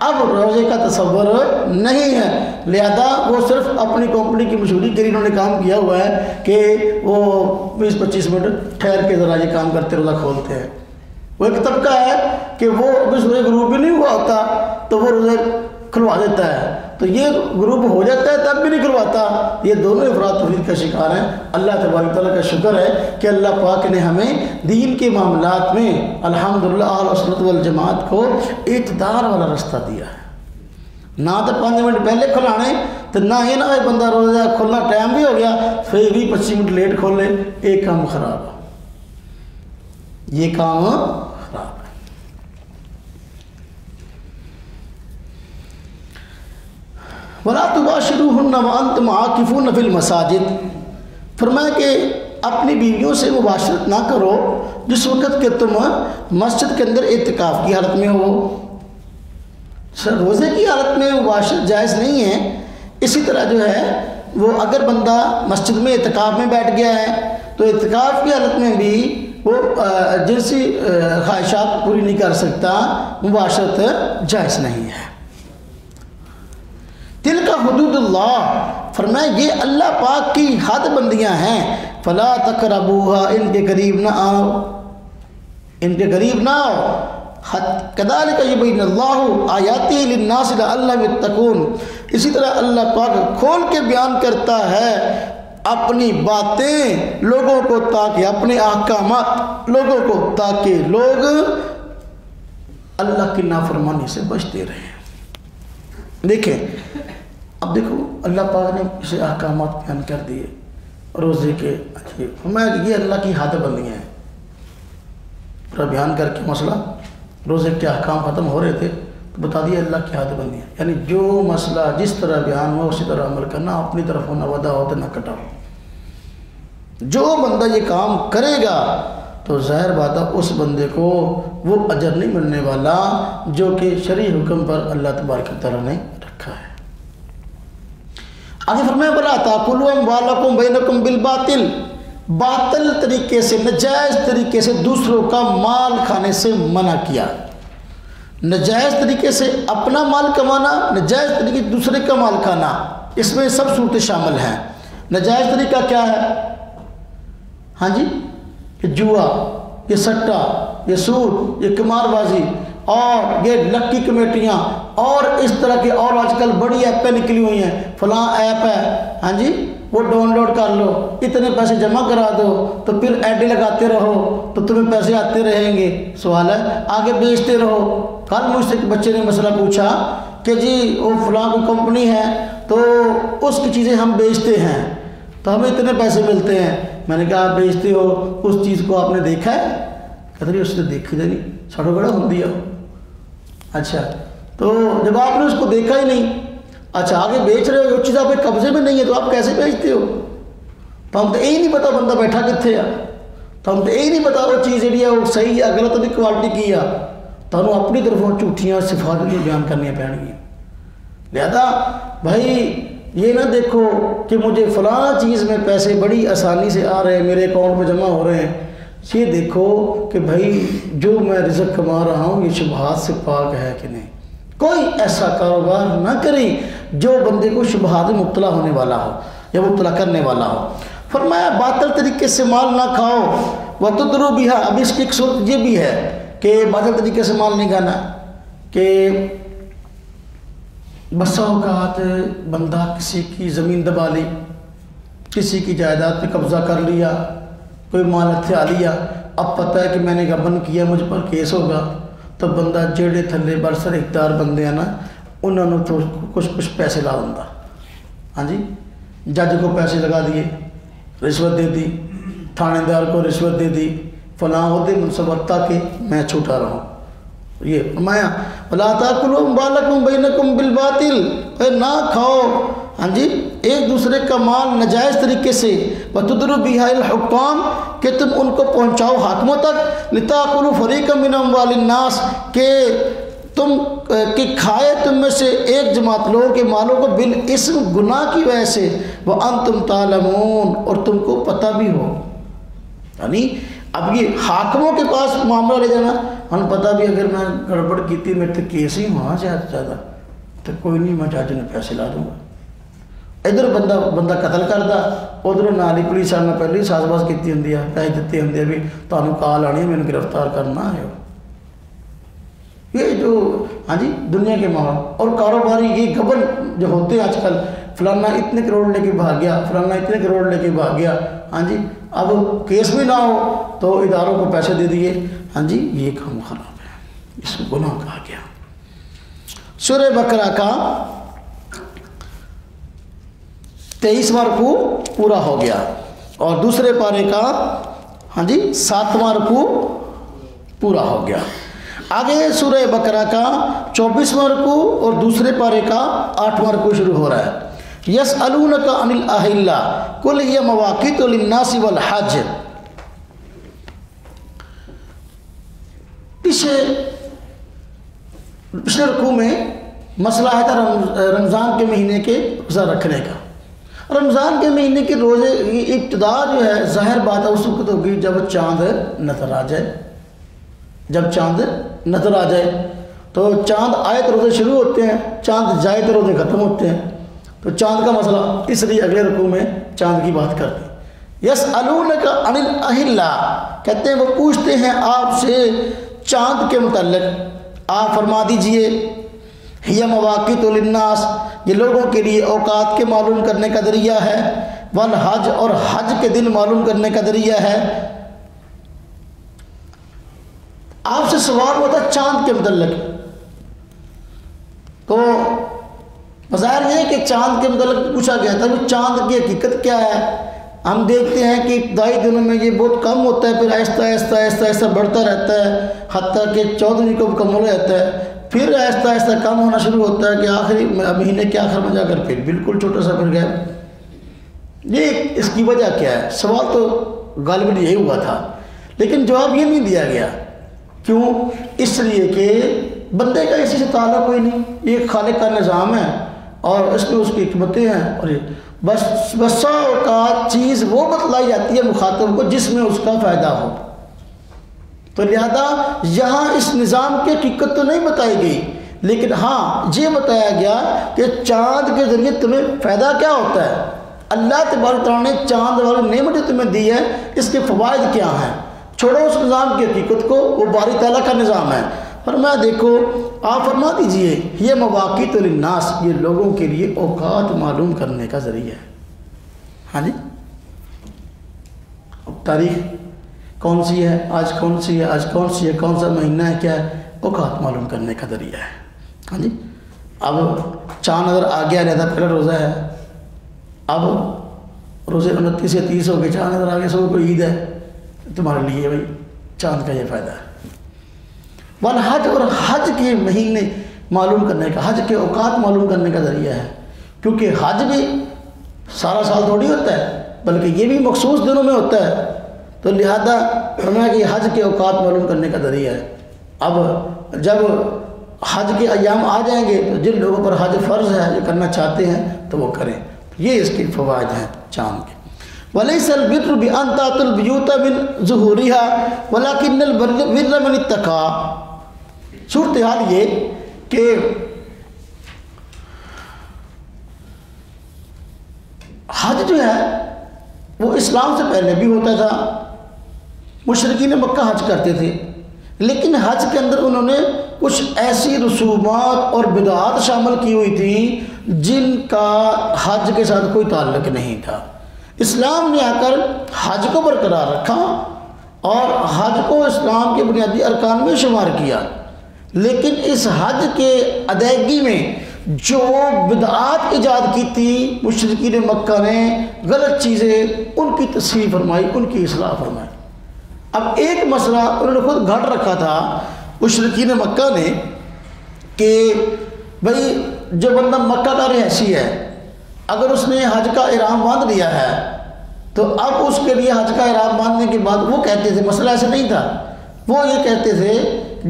اب روزے کا تصور نہیں ہے۔ لہذا وہ صرف اپنی کمپنی کی مشہوری کے لیے انہوں نے کام کیا ہوا ہے کہ وہ 20-25 منٹ ٹھہر کے ذرا یہ کام کرتے روزہ کھولتے ہیں۔ وہ ایک طبقہ ہے کہ وہ ابھی سورج غروب بھی نہیں ہوا ہوتا تو وہ روزے کھلوا دیتا ہے، تو یہ غروب ہو جاتا ہے تب بھی نہیں کھلواتا۔ یہ دونوں افراد توحید کا شکار ہیں۔ اللہ تبارک تعالیٰ کا شکر ہے کہ اللہ پاک نے ہمیں دین کے معاملات میں الحمدللہ اہل سنت والجماعت کو اعتدال والا رستہ دیا ہے۔ نہ تو 5 منٹ پہلے کھلانے تو نہ یہ نہ بندہ روزہ کھولنا ٹائم بھی ہو گیا پھر بھی 25 منٹ لیٹ کھول لے، ایک کام خراب ہے، یہ کام خراب ہے۔ وَلَا تُبَاشِرُوهُنَّ وَأَنْتُمْ عَاكِفُونَ فِي الْمَسَاجِدِ، فرمایا کہ اپنی بیویوں سے مباشرت نہ کرو جس وقت کہ تم مسجد کے اندر اعتکاف کی حالت میں ہو۔ روزے کی حالت میں مباشرت جائز نہیں ہے۔ اسی طرح جو ہے وہ اگر بندہ مسجد میں اعتکاف میں بیٹھ گیا ہے تو اعتکاف کی حالت میں بھی وہ جنسی خواہشات پوری نہیں کر سکتا، مباشرت جائز نہیں ہے۔ دل کا حدود اللہ، فرمایا یہ اللہ پاک کی حد بندیاں ہیں، فلا تقربوها، ان کے قریب نہ آؤ، ان کے قریب نہ آؤ۔ کذالک یبین اللہ آیاتہ للناس لعلہم یتقون، اسی طرح اللہ پاک کھول کے بیان کرتا ہے اپنی باتیں لوگوں کو تاکہ اپنے احکامات لوگوں کو تاکہ لوگ اللہ کی نافرمانی سے بچتے رہیں۔ دیکھیں اب دیکھو اللہ پاک نے اسے احکامات بیان کر دیے روزے کے، میں یہ اللہ کی حد بندیاں ہیں، پورا بیان کر کے مسئلہ روزے کے احکام ختم ہو رہے تھے تو بتا دیا اللہ کی حد بندیاں، یعنی جو مسئلہ جس طرح بیان ہوا اسی طرح عمل کرنا، اپنی طرف ہونا وعدہ ہوتا نہ کٹا ہو۔ جو بندہ یہ کام کرے گا تو ظاہر بات ہے اس بندے کو وہ اجر نہیں ملنے والا جو کہ شرعی حکم پر اللہ تبارک و تعالیٰ نے رکھا ہے۔ آگے فرمایا بلا تاکلوا اموالکم بینکم بالباطل، باطل طریقے سے ناجائز طریقے سے دوسروں کا مال کھانے سے منع کیا۔ ناجائز طریقے سے اپنا مال کمانا، ناجائز طریقے سے دوسرے کا مال کھانا، اس میں سب صورتیں شامل ہیں۔ ناجائز طریقہ کیا ہے؟ ہاں جی، یہ جوا، یہ سٹا، یہ سود، یہ قمار بازی اور یہ لکی کمیٹیاں اور اس طرح کی اور آج کل بڑی ایپیں نکلی ہوئی ہیں، فلاں ایپ ہے، ہاں جی وہ ڈاؤن لوڈ کر لو، اتنے پیسے جمع کرا دو تو پھر ایڈیں لگاتے رہو تو تمہیں پیسے آتے رہیں گے۔ سوال ہے آگے بیچتے رہو۔ کل مجھ سے ایک بچے نے مسئلہ پوچھا کہ جی وہ فلاں کوئی کمپنی ہے تو اس کی چیزیں ہم بیچتے ہیں تو ہمیں اتنے پیسے ملتے ہیں۔ میں نے کہا آپ بیچتے ہو اس چیز کو آپ نے دیکھا ہے؟ کہتے نہیں اس نے دیکھی تھی نہیں، ساڑھو بڑا ہوں دیا۔ اچھا تو جب آپ نے اس کو دیکھا ہی نہیں، اچھا آگے بیچ رہے ہو، جو چیز آپ کے قبضے میں نہیں ہے تو آپ کیسے بیچتے ہو؟ تو ہم تو یہی نہیں پتا بندہ بیٹھا کتنے ہے، تو ہم تو یہی نہیں پتا وہ چیز جی ہے وہ صحیح ہے غلط بھی کوالٹی کی ہے، تو ہم اپنی طرف وہ جھوٹیاں صفات بھی بیان کرنی پڑیں گی۔ لہذا بھائی یہ نہ دیکھو کہ مجھے فلاں چیز میں پیسے بڑی آسانی سے آ رہے ہیں، میرے اکاؤنٹ میں جمع ہو رہے ہیں، یہ دیکھو کہ بھائی جو میں رزق کما رہا ہوں یہ شبہات سے پاک ہے کہ نہیں۔ کوئی ایسا کاروبار نہ کریں جو بندے کو شبہات میں مبتلا ہونے والا ہو یا مبتلا کرنے والا ہو۔ فرمایا باطل طریقے سے مال نہ کھاؤ وَتُدْرُوا بِهَا، اب اس کی ایک صورت یہ بھی ہے کہ باطل طریقے سے مال نہیں کھانا کہ بسا اوقات بندہ کسی کی زمین دبا لی، کسی کی جائیداد پہ قبضہ کر لیا، کوئی مال ہتھیا لیا، اب پتہ ہے کہ میں نے غبن کیا مجھ پر کیس ہوگا، تو بندہ جیڑے تھلے برسر اقتدار بندے ہیں نا انہوں نے تو کچھ پیسے لا دوں، ہاں جی جج کو پیسے لگا دیے، رشوت دے دی، تھانے دار کو رشوت دے دی، فلاں عہدے منصب تاکہ میں چھوٹا رہوں۔ یہ فرمایا وَلَا تَأْكُلُوا أَمْوَالَكُمْ بَيْنَكُمْ بِالْبَاطِلِ، نہ کھاؤ ہاں جی ایک دوسرے کا مال ناجائز طریقے سے، وَتُدْرُوا بِهَا الْحُكَّامَ، کہ تم ان کو پہنچاؤ حاکموں تک، لِتَأْكُلُوا فَرِيقًا مِنْ أَمْوَالِ النَّاسِ، کہ تم کہ کھائے تم میں سے ایک جماعت لوگوں کے مالوں کو بالاسم گناہ کی وجہ سے، وَأَنْتُمْ تَعْلَمُونَ، اور تم کو پتہ بھی ہو۔ یعنی اب یہ حاکموں کے پاس معاملہ لے جانا، ہمیں پتہ بھی اگر میں گڑبڑ کی تھی میرے تک کیس ہی وہاں سے زیادہ تو کوئی نہیں، میں جج نے پیسے لا دوں گا۔ ادھر بندہ قتل کرتا، ادھر نال ہی پولیس والے نے پہلے ہی ساز باز کی ہوں، پیسے دیتے ہوں بھی تمہیں کال آنی ہے مجھے گرفتار کرنا ہے۔ یہ جو ہاں جی دنیا کے ماحول اور کاروباری یہ گبن جو ہوتے ہیں آج کل، فلانا اتنے کروڑ لے کے بھاگ گیا، فلانا اتنے کروڑ لے کے بھاگ گیا، ہاں جی اب کیس بھی نہ ہو تو اداروں کو پیسے دے دیے، ہاں جی یہ کام خراب ہے، اس کو گناہ کہا گیا۔ سورہ بقرہ کا 23واں رکوع پورا ہو گیا اور دوسرے پارے کا ہاں جی 7واں رکوع پورا ہو گیا۔ آگے سورہ بقرہ کا 24واں رکوع اور دوسرے پارے کا 8واں رکوع شروع ہو رہا ہے۔ یسألونک عن الاہلہ قل ہی مواقیت للناس والحج۔ پچھلے رکوع میں مسئلہ ہے تھا رمضان کے مہینے کے روزہ رکھنے کا۔ رمضان کے مہینے کے روزے کی ابتدا جو ہے ظاہر بات ہے اس وقت ہوگی جب چاند نظر آ جائے، جب چاند نظر آ جائے تو چاند آئے تو روزے شروع ہوتے ہیں، چاند جائے تو روزے ختم ہوتے ہیں۔ تو چاند کا مسئلہ اس لیے اگلے رکوع میں چاند کی بات کرتے ہیں۔ یسألونک عن الاہلہ، کہتے ہیں وہ پوچھتے ہیں آپ سے چاند کے متعلق، آپ فرما دیجئے ہی مواقیت للناس، یہ لوگوں کے لیے اوقات کے معلوم کرنے کا ذریعہ ہے، والحج اور حج کے دن معلوم کرنے کا ذریعہ ہے۔ آپ سے سوال ہوتا ہے چاند کے متعلق، تو بظاہر یہ ہے کہ چاند کے متعلق پوچھا گیا تھا کہ چاند کی حقیقت کیا ہے۔ ہم دیکھتے ہیں کہ ابتدائی دنوں میں یہ بہت کم ہوتا ہے، پھر آہستہ آہستہ آہستہ آہستہ بڑھتا رہتا ہے، حتیٰ کہ 14ویں کو مکمل ہو جاتا ہے، پھر آہستہ آہستہ کم ہونا شروع ہوتا ہے کہ آخری مہینے کے آخر میں جا کر پھر بالکل چھوٹا سا پھر گیا۔ یہ اس کی وجہ کیا ہے؟ سوال تو غالباً یہی ہوا تھا، لیکن جواب یہ نہیں دیا گیا۔ کیوں؟ اس لیے کہ بندے کا اسی سے تعلق کوئی نہیں، یہ خالق کا نظام ہے اور اس میں اس کی حکمتیں ہیں، اور بس بسا اوقات چیز وہ بتلائی جاتی ہے مخاطب کو جس میں اس کا فائدہ ہو۔ تو لہذا یہاں اس نظام کی حقیقت تو نہیں بتائی گئی، لیکن ہاں یہ بتایا گیا کہ چاند کے ذریعے تمہیں فائدہ کیا ہوتا ہے، اللہ تبارک تعالیٰ نے چاند والی نعمت تمہیں دی ہے، اس کے فوائد کیا ہیں۔ چھوڑو اس نظام کی حقیقت کو، وہ باری تعالیٰ کا نظام ہے۔ فرمایا دیکھو آپ فرما دیجئے یہ مواقیت للناس، یہ لوگوں کے لیے اوقات معلوم کرنے کا ذریعہ ہے۔ ہاں جی تاریخ کون سی ہے، آج کون سی ہے، آج کون سی ہے، کون سا مہینہ ہے، کیا ہے، اوقات معلوم کرنے کا ذریعہ ہے۔ ہاں جی اب چاند اگر آ گیا رہتا پہلا روزہ ہے، اب روزے 29 سے 30 ہو گئے، چاند اگر آ گیا سب کو عید ہے، تمہارے لیے بھائی چاند کا یہ فائدہ ہے۔ والحج اور حج کے مہینے معلوم کرنے کا، حج کے اوقات معلوم کرنے کا ذریعہ ہے، کیونکہ حج بھی سارا سال تھوڑی ہوتا ہے بلکہ یہ بھی مخصوص دنوں میں ہوتا ہے، تو لہذا فرمایا کہ حج کے اوقات معلوم کرنے کا ذریعہ ہے۔ اب جب حج کے ایام آ جائیں گے تو جن لوگوں پر حج فرض ہے، جو کرنا چاہتے ہیں تو وہ کریں، یہ اس کے فوائد ہیں چاند کے۔ وَلَيْسَ الْبِرُّ بِأَن تَأْتُوا الْبُيُوتَ مِن ظُهُورِهَا وَلَكِنَّ الْبِرَّ مَنِ اتَّقَىٰ۔ صورتحال یہ کہ حج جو ہے وہ اسلام سے پہلے بھی ہوتا تھا، مشرکین مکہ حج کرتے تھے، لیکن حج کے اندر انہوں نے کچھ ایسی رسومات اور بدعات شامل کی ہوئی تھیں جن کا حج کے ساتھ کوئی تعلق نہیں تھا۔ اسلام نے آ کر حج کو برقرار رکھا اور حج کو اسلام کے بنیادی ارکان میں شمار کیا، لیکن اس حج کے ادائیگی میں جو بدعات ایجاد کی تھی مشرکین مکہ نے، غلط چیزیں، ان کی تصحیح فرمائی، ان کی اصلاح فرمائی۔ اب ایک مسئلہ انہوں نے خود گھڑ رکھا تھا مشرکین مکہ نے کہ بھئی جو بندہ مکہ کا رہائشی ہے اگر اس نے حج کا احرام باندھ لیا ہے تو اب اس کے لیے حج کا احرام باندھنے کے بعد وہ کہتے تھے، مسئلہ ایسے نہیں تھا، وہ یہ کہتے تھے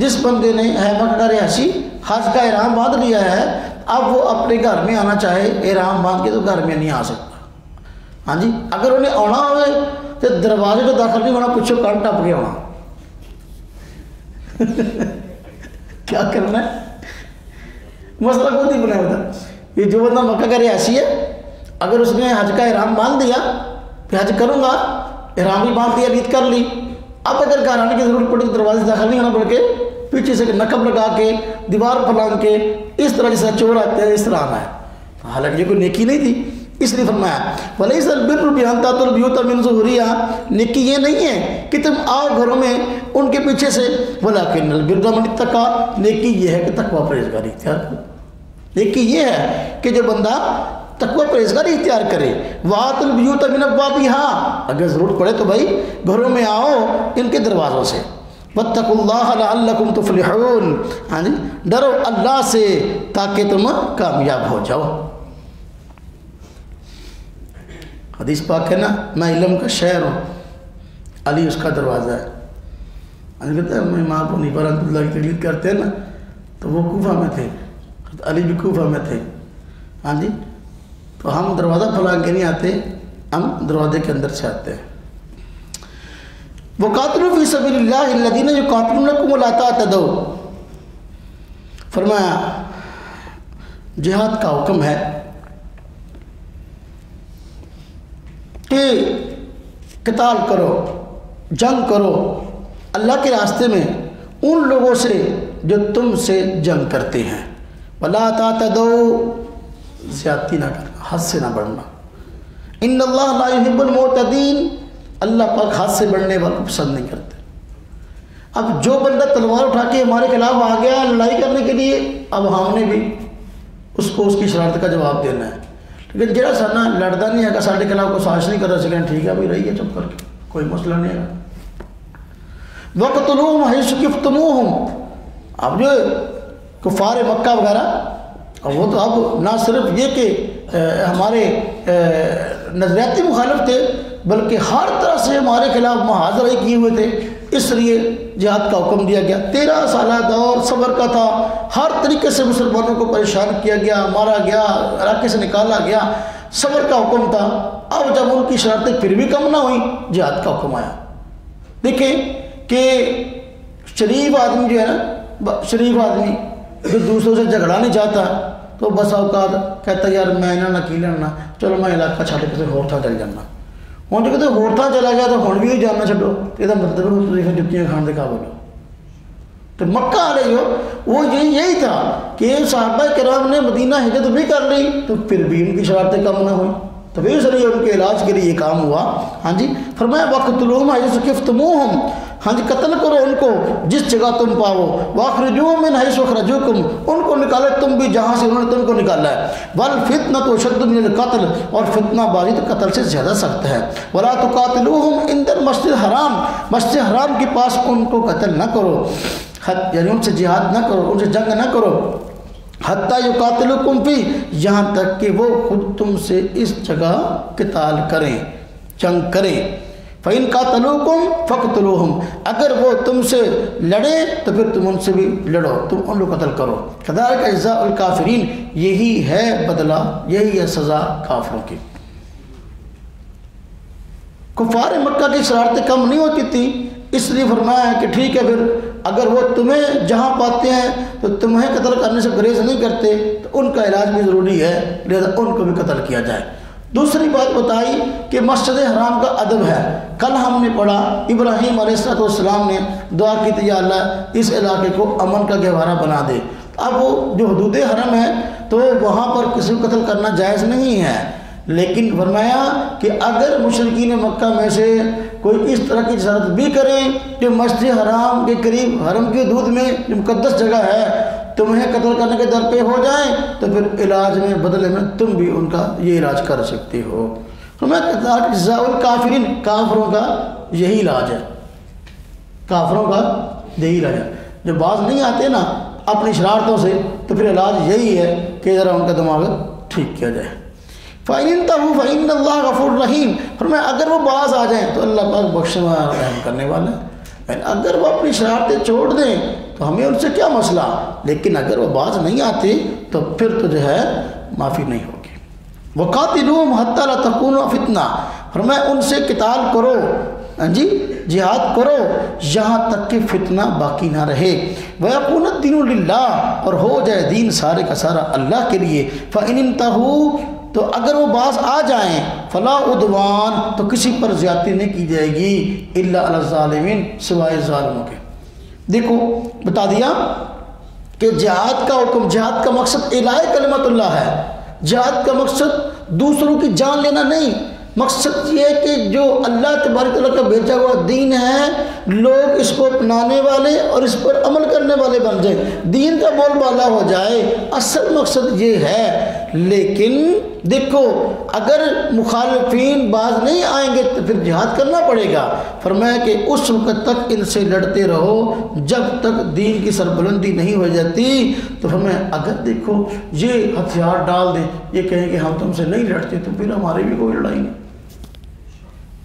جس بندے نے مکہ کا رہائشی حج کا احرام باندھ لیا ہے اب وہ اپنے گھر میں آنا چاہے احرام باندھ کے تو گھر میں نہیں آ سکتا۔ ہاں جی اگر انہیں آنا ہوئے تو دروازے کو داخل نہیں ہونا، پچھو کان ٹپ گیا ہونا کیا کرنا ہے؟ مسئلہ خود ہی بنا ہوتا. یہ جو بندہ مکہ کا رہائشی ہے، اگر اس نے حج کا احرام باندھ دیا کہ حج کروں گا، احرام بھی باندھ دیا، نیت کر لی، اب اگر گھر آنے کی ضرورت پڑے تو دروازے سے داخل نہیں ہونا، بلکہ پیچھے سے نقب لگا کے دیوار پھلانگ کے اس طرح جیسا چور آتے ہیں اس طرح آنا ہے. حالانکہ یہ کوئی نیکی نہیں تھی، اس لیے فرمایا وَلَيْسَ الْبِرُّ بِأَن تَأْتُوا الْبُيُوتَ مِنْ ظُهُورِهَا، نیکی یہ نہیں ہے کہ تم آؤ گھروں میں ان کے پیچھے سے، وَلَكِنَّ الْبِرَّ مَنِ اتَّقَىٰ، نیکی یہ ہے کہ تقوی پرہیزگاری اختیار کرو. نیکی یہ ہے کہ جو بندہ تقوی پرہیزگاری اختیار کرے. وَآتُوا الْبُيُوتَ مِنْ أَبْوَابِهَا، اگر ضرورت پڑے تو بھائی گھروں میں آؤ ان کے دروازوں سے. وَاتَّقُوا اللَّهَ لَعَلَّكُمْ تُفْلِحُونَ، ہاں جی ڈرو اللہ سے تاکہ تم کامیاب ہو جاؤ. حدیث پاک ہے نا، میں علم کا شہر ہوں، علی اس کا دروازہ ہے. کہتے ہیں میں امام ابو حنیفہ رحمۃ اللہ کی تقلید کرتے ہیں نا، تو وہ کوفہ میں تھے، علی بھی کوفہ میں تھے. ہاں جی تو ہم دروازہ پھلانگ کے نہیں آتے، ہم دروازے کے اندر سے آتے ہیں. وَقَاتِلُوا فِي سَبِيلِ اللَّهِ الَّذِينَ يُقَاتِلُونَكُمْ وَلَا تَعْتَدُوا، فرمایا جہاد کا حکم ہے کہ قتال کرو، جنگ کرو اللہ کے راستے میں ان لوگوں سے جو تم سے جنگ کرتے ہیں. وَلَا تَعْتَدُوا، زیادتی نہ کرنا، حد سے نہ بڑھنا. إِنَّ اللَّهَ لَا يُحِبُّ الْمُعْتَدِينَ، اللہ پاک حد سے بڑھنے والوں کو پسند نہیں کرتے. اب جو بندہ تلوار اٹھا کے ہمارے خلاف آ گیا لڑائی کرنے کے لیے، اب ہم نے بھی اس کو اس کی شرارت کا جواب دینا ہے. لیکن جڑا سارا لڑتا نہیں ہے، سارے خلاف کو سازش نہیں کر رہا، سکیں ٹھیک ہے بھائی رہیے چپ کر کے، کوئی مسئلہ نہیں ہے. وَقْتُلُوهُمْ حَيْثُ ثَقَفْتُمُوهُمْ، اب جو کفار مکہ وغیرہ، وہ تو اب نہ صرف یہ کہ ہمارے نظریاتی مخالف تھے، بلکہ ہر طرح سے ہمارے خلاف محاذرے کیے ہوئے تھے. اس لیے جہاد کا حکم دیا گیا. 13 سالہ دور صبر کا تھا، ہر طریقے سے مسلمانوں کو پریشان کیا گیا، مارا گیا، علاقے سے نکالا گیا، صبر کا حکم تھا. اب جب ان کی شرارتیں پھر بھی کم نہ ہوئیں، جہاد کا حکم آیا. دیکھیں کہ شریف آدمی جو ہے نا، شریف آدمی جو دوسروں سے جھگڑا نہیں چاہتا، تو بس اوقات کہتا یار میں نہ لڑنا، چلو میں علاقہ چھڈ کے ہور تھاں چل جانا. ہوں جو کہتے ہور تھاں چلا گیا تو ہوں بھی جاننا چھڈو، یہ مطلب جتیاں کھان دے قابل ہو. تو مکہ والے جو وہ یہی تھا کہ صحابہ کرام نے مدینہ ہجرت بھی کر لی تو پھر بھی ان کی شرارتیں کم نہ ہوئیں، تو پھر اس لیے ان کے علاج کے لیے یہ کام ہوا. ہاں جی فرمایا وَقْتُلُوهُمْ حَيْثُ ثَقَفْتُمُوهُمْ، ہاں جی قتل کرو ان کو جس جگہ تم پاؤ. وَأَخْرِجُوهُمْ مِنْ حَيْثُ أَخْرَجُوكُمْ، ان کو نکالے تم بھی جہاں سے انہوں نے تم کو نکالا ہے. وَالْفِتْنَةُ أَشَدُّ مِنَ الْقَتْلِ، اور فتنہ بازی تو قتل سے زیادہ سخت ہے. وَلَا تُقَاتِلُوهُمْ عِنْدَ الْمَسْجِدِ الْحَرَامِ، مسجد حرام کے پاس ان کو قتل نہ کرو، یعنی ان سے جہاد نہ کرو، ان سے جنگ نہ کرو. حتیٰ یقاتلوکم فی، یہاں تک کہ وہ خود تم سے اس جگہ قتال کریں، جنگ کریں. فَإِنْ قَاتَلُوكُمْ فَاقْتُلُوهُمْ، اگر وہ تم سے لڑیں تو پھر تم ان سے بھی لڑو، تم ان کو قتل کرو. كَذَلِكَ جَزَاءُ الْكَافِرِينَ، یہی ہے بدلہ، یہی ہے سزا کافروں کی. کفار مکہ کی شرارتیں کم نہیں ہوتی تھیں، اس لیے فرمایا کہ ٹھیک ہے پھر اگر وہ تمہیں جہاں پاتے ہیں تو تمہیں قتل کرنے سے گریز نہیں کرتے تو ان کا علاج بھی ضروری ہے، لہذا ان کو بھی قتل کیا جائے. دوسری بات بتائی کہ مسجد حرام کا ادب ہے. کل ہم نے پڑھا ابراہیم علیہ السلام نے دعا کی تھی یا اللہ اس علاقے کو امن کا گہوارہ بنا دے. اب وہ جو حدود حرم ہے تو وہاں پر کسی کو قتل کرنا جائز نہیں ہے، لیکن فرمایا کہ اگر مشرکین مکہ میں سے کوئی اس طرح کی جسارت بھی کریں کہ مسجد حرام کے قریب حرم کی حدود میں جو مقدس جگہ ہے تمہیں قتل کرنے کے در پہ ہو جائیں تو پھر علاج میں بدلے میں تم بھی ان کا یہ علاج کر سکتے ہو. جزاء الکافرین، کافروں کا یہی علاج ہے، کافروں کا یہی علاج ہے. جو باز نہیں آتے نا اپنی شرارتوں سے تو پھر علاج یہی ہے کہ ذرا ان کا دماغ ٹھیک کیا جائے. فَإِنْ انْتَهُوا فَإِنَّ اللَّهَ غَفُورٌ رَحِيمٌ، فرمایا اگر وہ باز آ جائیں تو اللہ پاک بخشنے والا رحم کرنے والا ہے. اگر وہ اپنی شرارتیں چھوڑ دیں تو ہمیں ان سے کیا مسئلہ، لیکن اگر وہ باز نہیں آتے تو پھر تو جو ہے معافی نہیں ہوگی. وَقَاتِلُوهُمْ حَتَّى لَا تَكُونَ فِتْنَةٌ، فرمایا ان سے قتال کرو، جی جہاد کرو یہاں تک کہ فتنہ باقی نہ رہے، وَيَكُونَ الدِّينُ لِلَّهِ، اور ہو جائے دین سارے کا سارا اللہ کے لیے، فَإِنِ انْتَهُوا، تو اگر وہ باز آ جائیں، فَلَا عُدْوَانَ، تو کسی پر زیادتی نہیں کی جائے گی، إِلَّا عَلَى الظَّالِمِينَ، سوائے ظالموں کے۔ دیکھو بتا دیا کہ جہاد کا حکم، جہاد کا مقصد اعلاء کلمت اللہ ہے، جہاد کا مقصد دوسروں کی جان لینا نہیں، مقصد یہ ہے کہ جو اللہ تبارک تعالیٰ کا بھیجا ہوا دین ہے لوگ اس کو اپنانے والے اور اس پر عمل کرنے والے بن جائیں، دین کا بول بالا ہو جائے، اصل مقصد یہ ہے۔ لیکن دیکھو اگر مخالفین باز نہیں آئیں گے تو پھر جہاد کرنا پڑے گا، فرمایا کہ اس وقت تک ان سے لڑتے رہو جب تک دین کی سربلندی نہیں ہو جاتی۔ تو فرمایا اگر دیکھو یہ ہتھیار ڈال دیں، یہ کہیں کہ ہم تم سے نہیں لڑتے، تو پھر ہماری بھی کوئی لڑائی نہیں۔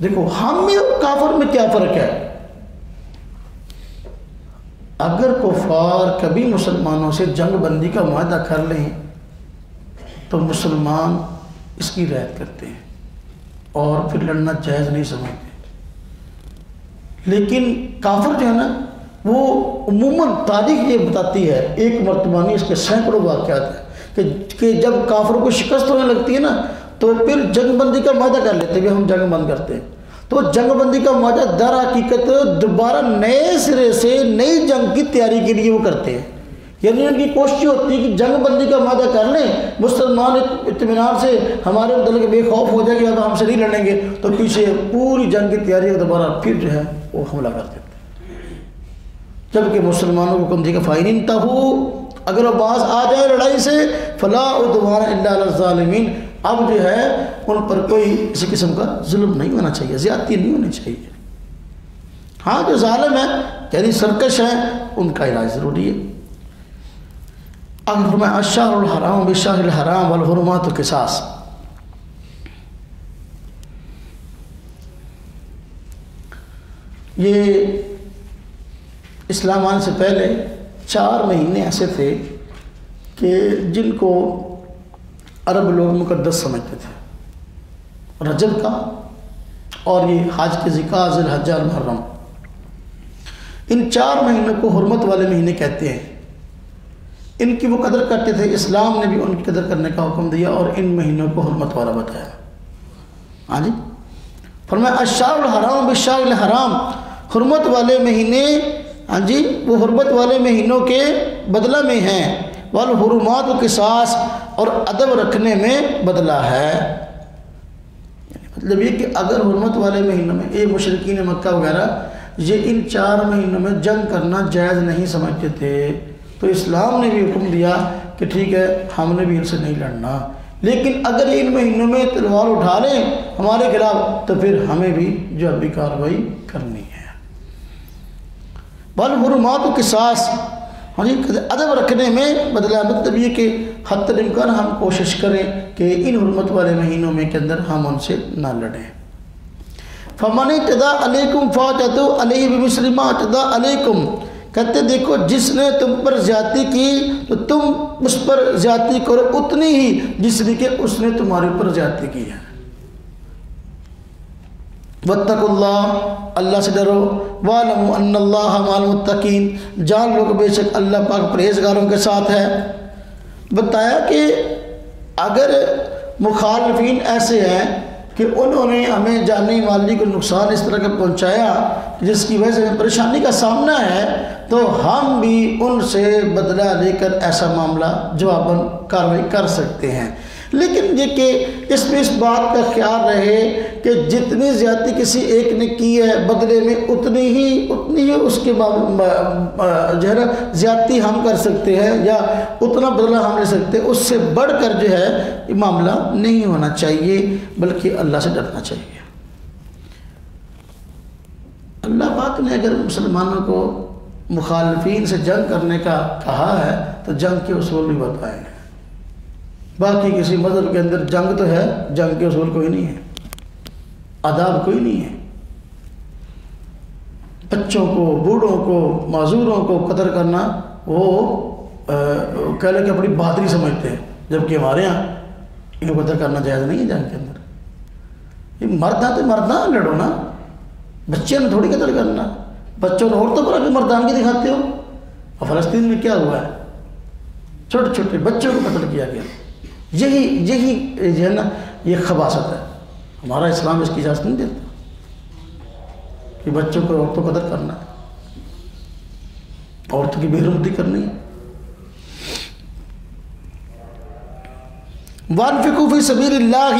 دیکھو ہم میں اور کافر میں کیا فرق ہے؟ اگر کفار کبھی مسلمانوں سے جنگ بندی کا معاہدہ کر لیں تو مسلمان اس کی رعایت کرتے ہیں اور پھر لڑنا جائز نہیں سمجھتے، لیکن کافر جو ہے نا وہ عموماً تاریخ یہ بتاتی ہے، ایک مرتبہ نہیں اس کے سینکڑوں واقعات ہیں کہ جب کافروں کو شکست ہونے لگتی ہے نا تو پھر جنگ بندی کا معاہدہ کر لیتے ہیں، ہم جنگ بند کرتے ہیں۔ تو جنگ بندی کا معاہدہ در حقیقت دوبارہ نئے سرے سے نئی جنگ کی تیاری کے لیے وہ کرتے ہیں، یعنی ان کی کوشش ہوتی ہے کہ جنگ بندی کا معاہدہ کر لیں، مسلمان اطمینان سے ہمارے متعلق بے خوف ہو جائے گا اب ہم سے نہیں لڑیں گے، تو پیچھے پوری جنگ کی تیاری دوبارہ پھر جو ہے وہ حملہ کر دیتے ہیں۔ جبکہ مسلمانوں کو حکم دیا کہ فَإِنِ انْتَهُوا، اگر وہ باز آ جائے لڑائی سے، فَلَا عُدْوَانَ إِلَّا عَلَى الظَّالِمِينَ، اب جو ہے ان پر کوئی کسی قسم کا ظلم نہیں ہونا چاہیے، زیادتی نہیں ہونی چاہیے۔ ہاں جو ظالم ہے یعنی سرکش ہیں ان کا علاج ضروری ہے۔ آگے فرمایا الشہر الحرام بالشہر الحرام والحرمات قصاص، یہ اسلام آنے سے پہلے 4 مہینے ایسے تھے کہ جن کو عرب لوگ مقدس سمجھتے تھے، رجب کا اور یہ حج کے ذکر ذی الحجہ المحرم، ان 4 مہینوں کو حرمت والے مہینے کہتے ہیں، ان کی وہ قدر کرتے تھے، اسلام نے بھی ان کی قدر کرنے کا حکم دیا اور ان مہینوں کو حرمت والا بتایا۔ ہاں جی فرمایا الشہر الحرام بالشہر الحرام، حرمت والے مہینے، ہاں جی وہ حرمت والے مہینوں کے بدلہ میں ہیں، والحرمات قصاص، اور ادب رکھنے میں بدلہ ہے۔ مطلب یہ کہ اگر حرمت والے مہینوں میں یہ مشرکین مکہ وغیرہ یہ ان 4 مہینوں میں جنگ کرنا جائز نہیں سمجھتے تھے، تو اسلام نے بھی حکم دیا کہ ٹھیک ہے ہم نے بھی ان سے نہیں لڑنا، لیکن اگر ان مہینوں میں تلوار اٹھا لیں ہمارے خلاف تو پھر ہمیں بھی جو ابھی کارروائی کرنی ہے۔ والحرمات قصاص، ہاں جی ادب رکھنے میں بدلہ، مطلب یہ کہ حتی الامکان ہم کوشش کریں کہ ان حرمت والے مہینوں میں کے اندر ہم ان سے نہ لڑیں۔ فَمَنِ اعْتَدَىٰ عَلَيْكُمْ فَاعْتَدُوا عَلَيْهِ بِمِثْلِ مَا اعْتَدَىٰ عَلَيْكُمْ، کہتے دیکھو جس نے تم پر زیادتی کی تو تم اس پر زیادتی کرو اتنی ہی جس نے کہ اس نے تمہارے اوپر زیادتی کی ہے۔ وَاتَّقُوا اللَّهَ، اللہ سے ڈرو، وَاعْلَمُوا أَنَّ اللَّهَ مَعَ الْمُتَّقِينَ، جان لو کہ بے شک اللہ پاک پرہیزگاروں کے ساتھ ہے۔ بتایا کہ اگر مخالفین ایسے ہیں کہ انہوں نے ہمیں جانی مالی کو نقصان اس طرح کا پہنچایا جس کی وجہ سے ہمیں پریشانی کا سامنا ہے، تو ہم بھی ان سے بدلہ لے کر ایسا معاملہ جواباً کارروائی کر سکتے ہیں، لیکن یہ کہ اس میں اس بات کا خیال رہے کہ جتنی زیادتی کسی ایک نے کی ہے بدلے میں اتنی ہی اس کے جو ہے نا زیادتی ہم کر سکتے ہیں یا اتنا بدلہ ہم لے سکتے ہیں، اس سے بڑھ کر جو ہے یہ معاملہ نہیں ہونا چاہیے، بلکہ اللہ سے ڈرنا چاہیے۔ اللہ پاک نے اگر مسلمانوں کو مخالفین سے جنگ کرنے کا کہا ہے تو جنگ کے اصول بھی بتائے ہیں، باقی کسی مذہب کے اندر جنگ تو ہے، جنگ کے اصول کوئی نہیں ہے، آداب کوئی نہیں ہے۔ بچوں کو، بوڑھوں کو، معذوروں کو قدر کرنا وہ کہہ لیں کہ اپنی بہادری سمجھتے ہیں، جبکہ ہمارے ہاں ان کو قتل کرنا جائز نہیں ہے جنگ کے اندر. یہ مرد ہے تو مرداں لڑو نا, بچے نے تھوڑی قتل کرنا. بچوں نے عورتوں پر ابھی مردانگی دکھاتے ہو. اور فلسطین میں کیا ہوا ہے, چھوٹے چھوٹے بچوں کو قتل کیا گیا. یہی جو ہے نا یہ خباثت ہے. ہمارا اسلام اس کی اجازت نہیں دیتا کہ بچوں کو عورتوں کو قتل کرنا ہے, عورتوں کی بے حرمتی کرنی ہے. وَانفِقُوا فِي سَبِيلِ اللَّهِ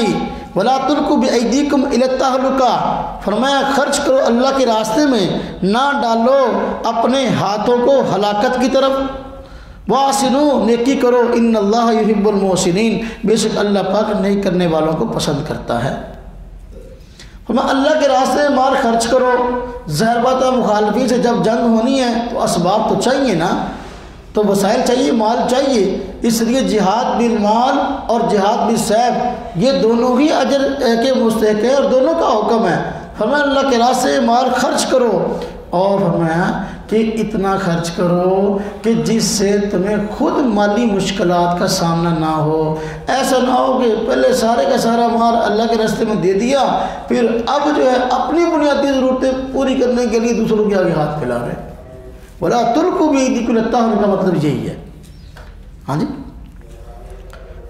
وَلَا تُلْقُوا بِأَيْدِيكُمْ إِلَى التَّهْلُكَةِ. فرمایا خرچ کرو اللہ کے راستے میں, نہ ڈالو اپنے ہاتھوں کو ہلاکت کی طرف. وَأَحْسِنُوا, نیکی کرو, إِنَّ اللَّهَ يُحِبُّ الْمُحْسِنِينَ, بے شک اللہ پاک نیک کرنے والوں کو پسند کرتا ہے. فرمایا اللہ کے راستے میں مال خرچ کرو. ظاہر بات ہے مخالفین سے جب جنگ ہونی ہے تو اسباب تو چاہیے نا, تو وسائل چاہیے, مال چاہیے. اس لیے جہاد بالمال اور جہاد بالسیف یہ دونوں ہی اجر کے مستحق ہے اور دونوں کا حکم ہے. فرمایا اللہ کے راستے میں مال خرچ کرو, اور فرمایا کہ اتنا خرچ کرو کہ جس سے تمہیں خود مالی مشکلات کا سامنا نہ ہو. ایسا نہ ہو کہ پہلے سارے کا سارا مال اللہ کے راستے میں دے دیا, پھر اب جو ہے اپنی بنیادی ضرورتیں پوری کرنے کے لیے دوسروں کے آگے ہاتھ پھیلا رہے. وَلَا تُلْقُوا بِأَيْدِيكُمْ إِلَى التَّهْلُكَةِ کا مطلب یہی ہے. ہاں جی,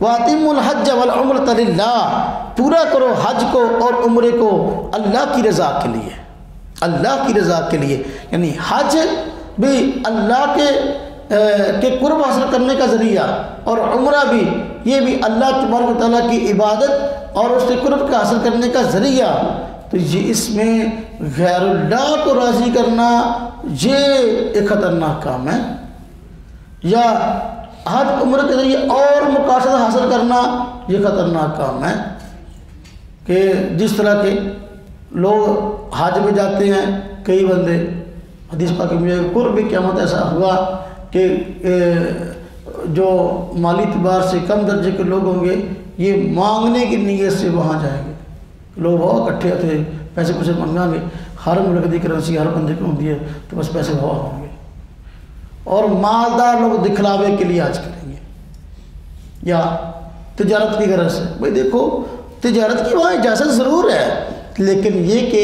وَأَتِمُّوا الْحَجَّ وَالْعُمْرَةَ لِلَّهِ, پورا کرو حج کو اور عمرے کو اللہ کی رضا کے لیے. اللہ کی رضا کے لیے یعنی حج بھی اللہ کے قرب حاصل کرنے کا ذریعہ, اور عمرہ بھی یہ بھی اللہ تبارک و تعالیٰ کی عبادت اور اس کے قرب کا حاصل کرنے کا ذریعہ. تو یہ اس میں غیر اللہ کو راضی کرنا یہ ایک خطرناک کام ہے, یا حج عمرہ کے ذریعے اور مقاصد حاصل کرنا یہ خطرناک کام ہے. کہ جس طرح کے لوگ حج میں جاتے ہیں کئی بندے, حدیث پاک میں قرب قیامت ایسا ہوا کہ جو مالی اعتبار سے کم درجے کے لوگ ہوں گے یہ مانگنے کی نیت سے وہاں جائیں گے. لوگ بہت اکٹھے ہوتے ہیں, پیسے پوسے منگائیں گے, ہر ملک کی کرنسی ہر بندے کو ہوتی ہے تو بس پیسے ہوا ہوں گے, اور مالدار لوگ دکھلاوے کے لیے حج کریں گے یا تجارت کی غرض سے. بھائی دیکھو تجارت کی وہاں اجازت ضرور ہے, لیکن یہ کہ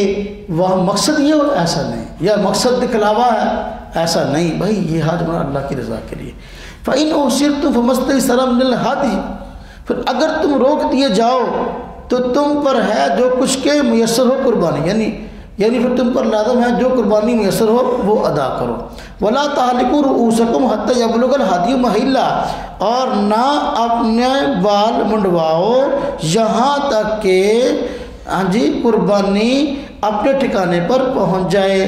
وہاں مقصد یہ ایسا نہیں, یا مقصد دکھلاوا ہے ایسا نہیں. بھائی یہ حج ہمارا اللہ کی رضا کے لیے. فَإِنْ أُحْصِرْتُمْ فَمَا اسْتَيْسَرَ مِنَ الْهَدْيِ, پھر اگر تم روک دیے جاؤ تو تم پر ہے جو کچھ کے میسر ہو قربانی, یعنی پھر تم پر لازم ہے جو قربانی میسر ہو وہ ادا کرو. وَلَا تَحْلِقُوا رُؤُوسَكُمْ حَتَّى يَبْلُغَ الْهَدْيُ مَحِلَّهُ, اور نہ اپنے بال منڈواؤ یہاں تک کہ ہاں جی قربانی اپنے ٹھکانے پر پہنچ جائے.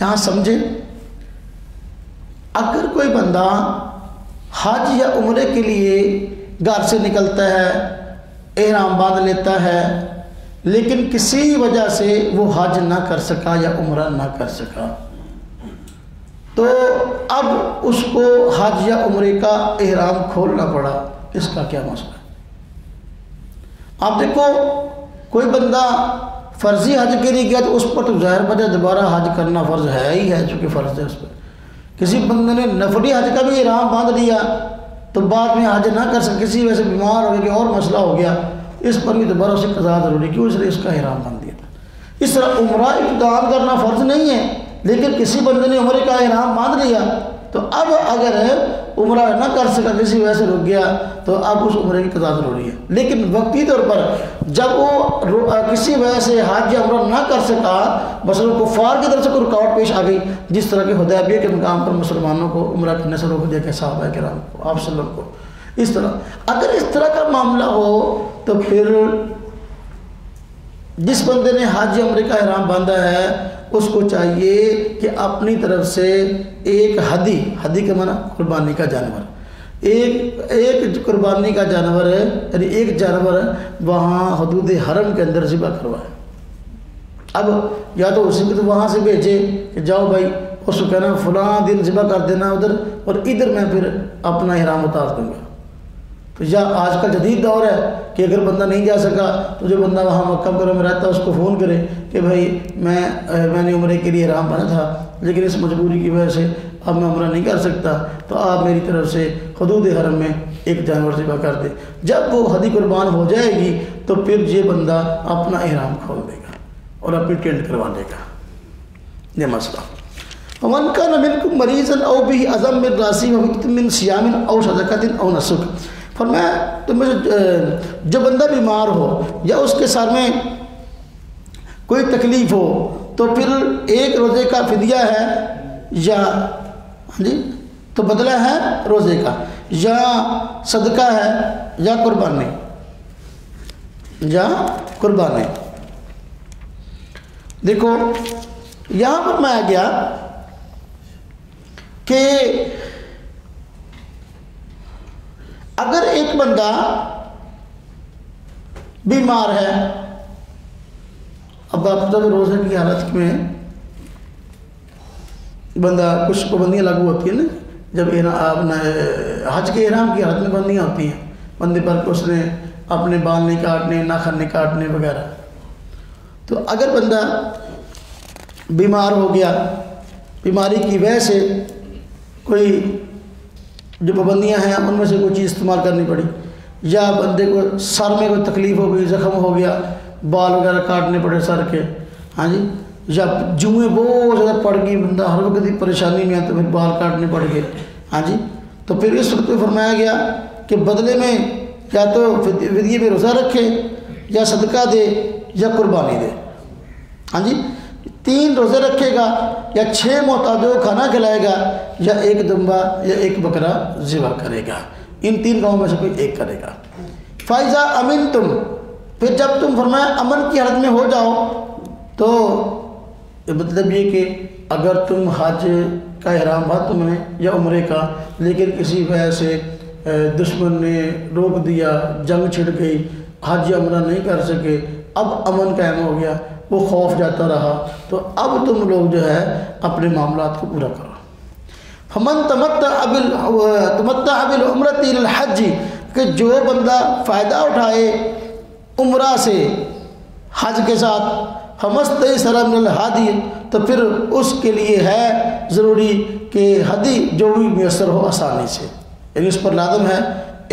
یہاں سمجھے, اگر کوئی بندہ حج یا عمرے کے لیے گھر سے نکلتا ہے, احرام باندھ لیتا ہے, لیکن کسی وجہ سے وہ حج نہ کر سکا یا عمرہ نہ کر سکا, تو اب اس کو حج یا عمرے کا احرام کھولنا پڑا. اس کا کیا مسئلہ ہے؟ آپ دیکھو کوئی بندہ فرضی حج کے لیے گیا تو اس پر تو ظاہر وجہ دوبارہ حج کرنا فرض ہے ہی ہے, چونکہ فرض ہے اس پر. کسی بندے نے نفلی حج کا بھی احرام باندھ لیا تو بعد میں حج نہ کر سکے, کسی وجہ سے بیمار ہو گیا کہ اور مسئلہ ہو گیا, اس پر بھی دوبارہ اسے قضا ضروری, کیوں؟ اس لیے اس کا احرام باندھ دیا تھا. اس طرح عمرہ اقدام کرنا فرض نہیں ہے, لیکن کسی بندے نے عمرے کا احرام باندھ لیا تو اب اگر عمرہ نہ کر سکا, کسی وجہ سے رک گیا, تو اب اس عمرے کی قضا ضروری ہے. لیکن وقتی طور پر جب وہ کسی وجہ سے حج یا عمرہ نہ کر سکا, مثلا کفار کی طرف سے کوئی رکاوٹ پیش آ گئی, جس طرح کہ حدیبیہ کے مقام پر مسلمانوں کو عمرہ کرنے سے روک دیا کہ صحابہ کرام کو, آپ صلی اللہ علیہ وسلم کو, اس طرح اگر اس طرح کا معاملہ ہو تو پھر جس بندے نے حج یا عمرے کا احرام باندھا ہے اس کو چاہیے کہ اپنی طرف سے ایک ہدی کا معنی قربانی کا جانور, ایک قربانی کا جانور ہے, یعنی ایک جانور وہاں حدود حرم کے اندر ذبح کروائے. اب یا تو اسی کو تو وہاں سے بھیجے کہ جاؤ بھائی, اس کو کہنا فلاں دن ذبح کر دینا ادھر, اور ادھر میں پھر اپنا احرام اتار دوں گا. تو یا آج کل جدید دور ہے کہ اگر بندہ نہیں جا سکا تو جو بندہ وہاں مکہ مکرمہ میں رہتا ہے اس کو فون کرے کہ بھائی میں نے عمرے کے لیے احرام بنا تھا لیکن اس مجبوری کی وجہ سے اب میں عمرہ نہیں کر سکتا، تو آپ میری طرف سے حدود حرم میں ایک جانور ذبح کر دے۔ جب وہ ہدی قربان ہو جائے گی تو پھر یہ بندہ اپنا احرام کھول دے گا اور اپنی ٹینٹ کروا دے گا۔ یہ مسئلہ ومن کان منکم مریضا او به اذى من راسه وفدیۃ من صیام او صدقۃ او نسک، فرمایا تم میں سے جو بندہ بیمار ہو یا اس کے سر میں کوئی تکلیف ہو تو پھر ایک روزے کا فدیہ ہے یا تو بدلہ ہے روزے کا، یا صدقہ ہے یا قربانی، یا قربانی۔ دیکھو یہاں پر میں آ گیا کہ اگر ایک بندہ بیمار ہے، اب آپ جب روزے کی حالت میں بندہ کچھ پابندیاں لاگو ہوتی ہیں نا، جب حج کے احرام کی حالت میں پابندیاں ہوتی ہیں بندے پر، اس نے اپنے بال نہیں کاٹنے، ناخن نہیں کاٹنے وغیرہ، تو اگر بندہ بیمار ہو گیا، بیماری کی وجہ سے کوئی جو پابندیاں ہیں ان میں سے کوئی چیز استعمال کرنی پڑی، یا بندے کو سر میں کوئی تکلیف ہو گئی، زخم ہو گیا، بال وغیرہ کاٹنے پڑے سر کے، ہاں جی، یا جوئیں بہت زیادہ پڑ گئی، بندہ ہر وقت پریشانی میں ہے تو پھر بال کاٹنے پڑ گئے، ہاں جی، تو پھر اس وقت فرمایا گیا کہ بدلے میں یا تو فدیے میں روزہ رکھے، یا صدقہ دے، یا قربانی دے، ہاں جی، 3 روزے رکھے گا، یا 6 محتاجوں کو کھانا کھلائے گا، یا ایک دمبا یا ایک بکرا ذبح کرے گا، ان 3 کاموں میں سے کوئی ایک کرے گا۔ فَإِذَا أَمِنْتُمْ، پھر جب تم فرمایا امن کی حالت میں ہو جاؤ، تو مطلب یہ کہ اگر تم حج کا احرام بات تمہیں یا عمرے کا، لیکن کسی وجہ سے دشمن نے روک دیا، جنگ چھڑ گئی، حج یا عمرہ نہیں کر سکے، اب امن قائم ہو گیا، وہ خوف جاتا رہا، تو اب تم لوگ جو ہے اپنے معاملات کو پورا کرو۔ فمن تمتع بالعمرۃ الی الحج، کہ جو بندہ فائدہ اٹھائے عمرہ سے حج کے ساتھ، فمستیسر من الہدی، تو پھر اس کے لیے ہے ضروری کہ ہدی جو بھی میسر ہو آسانی سے، یعنی اس پر لازم ہے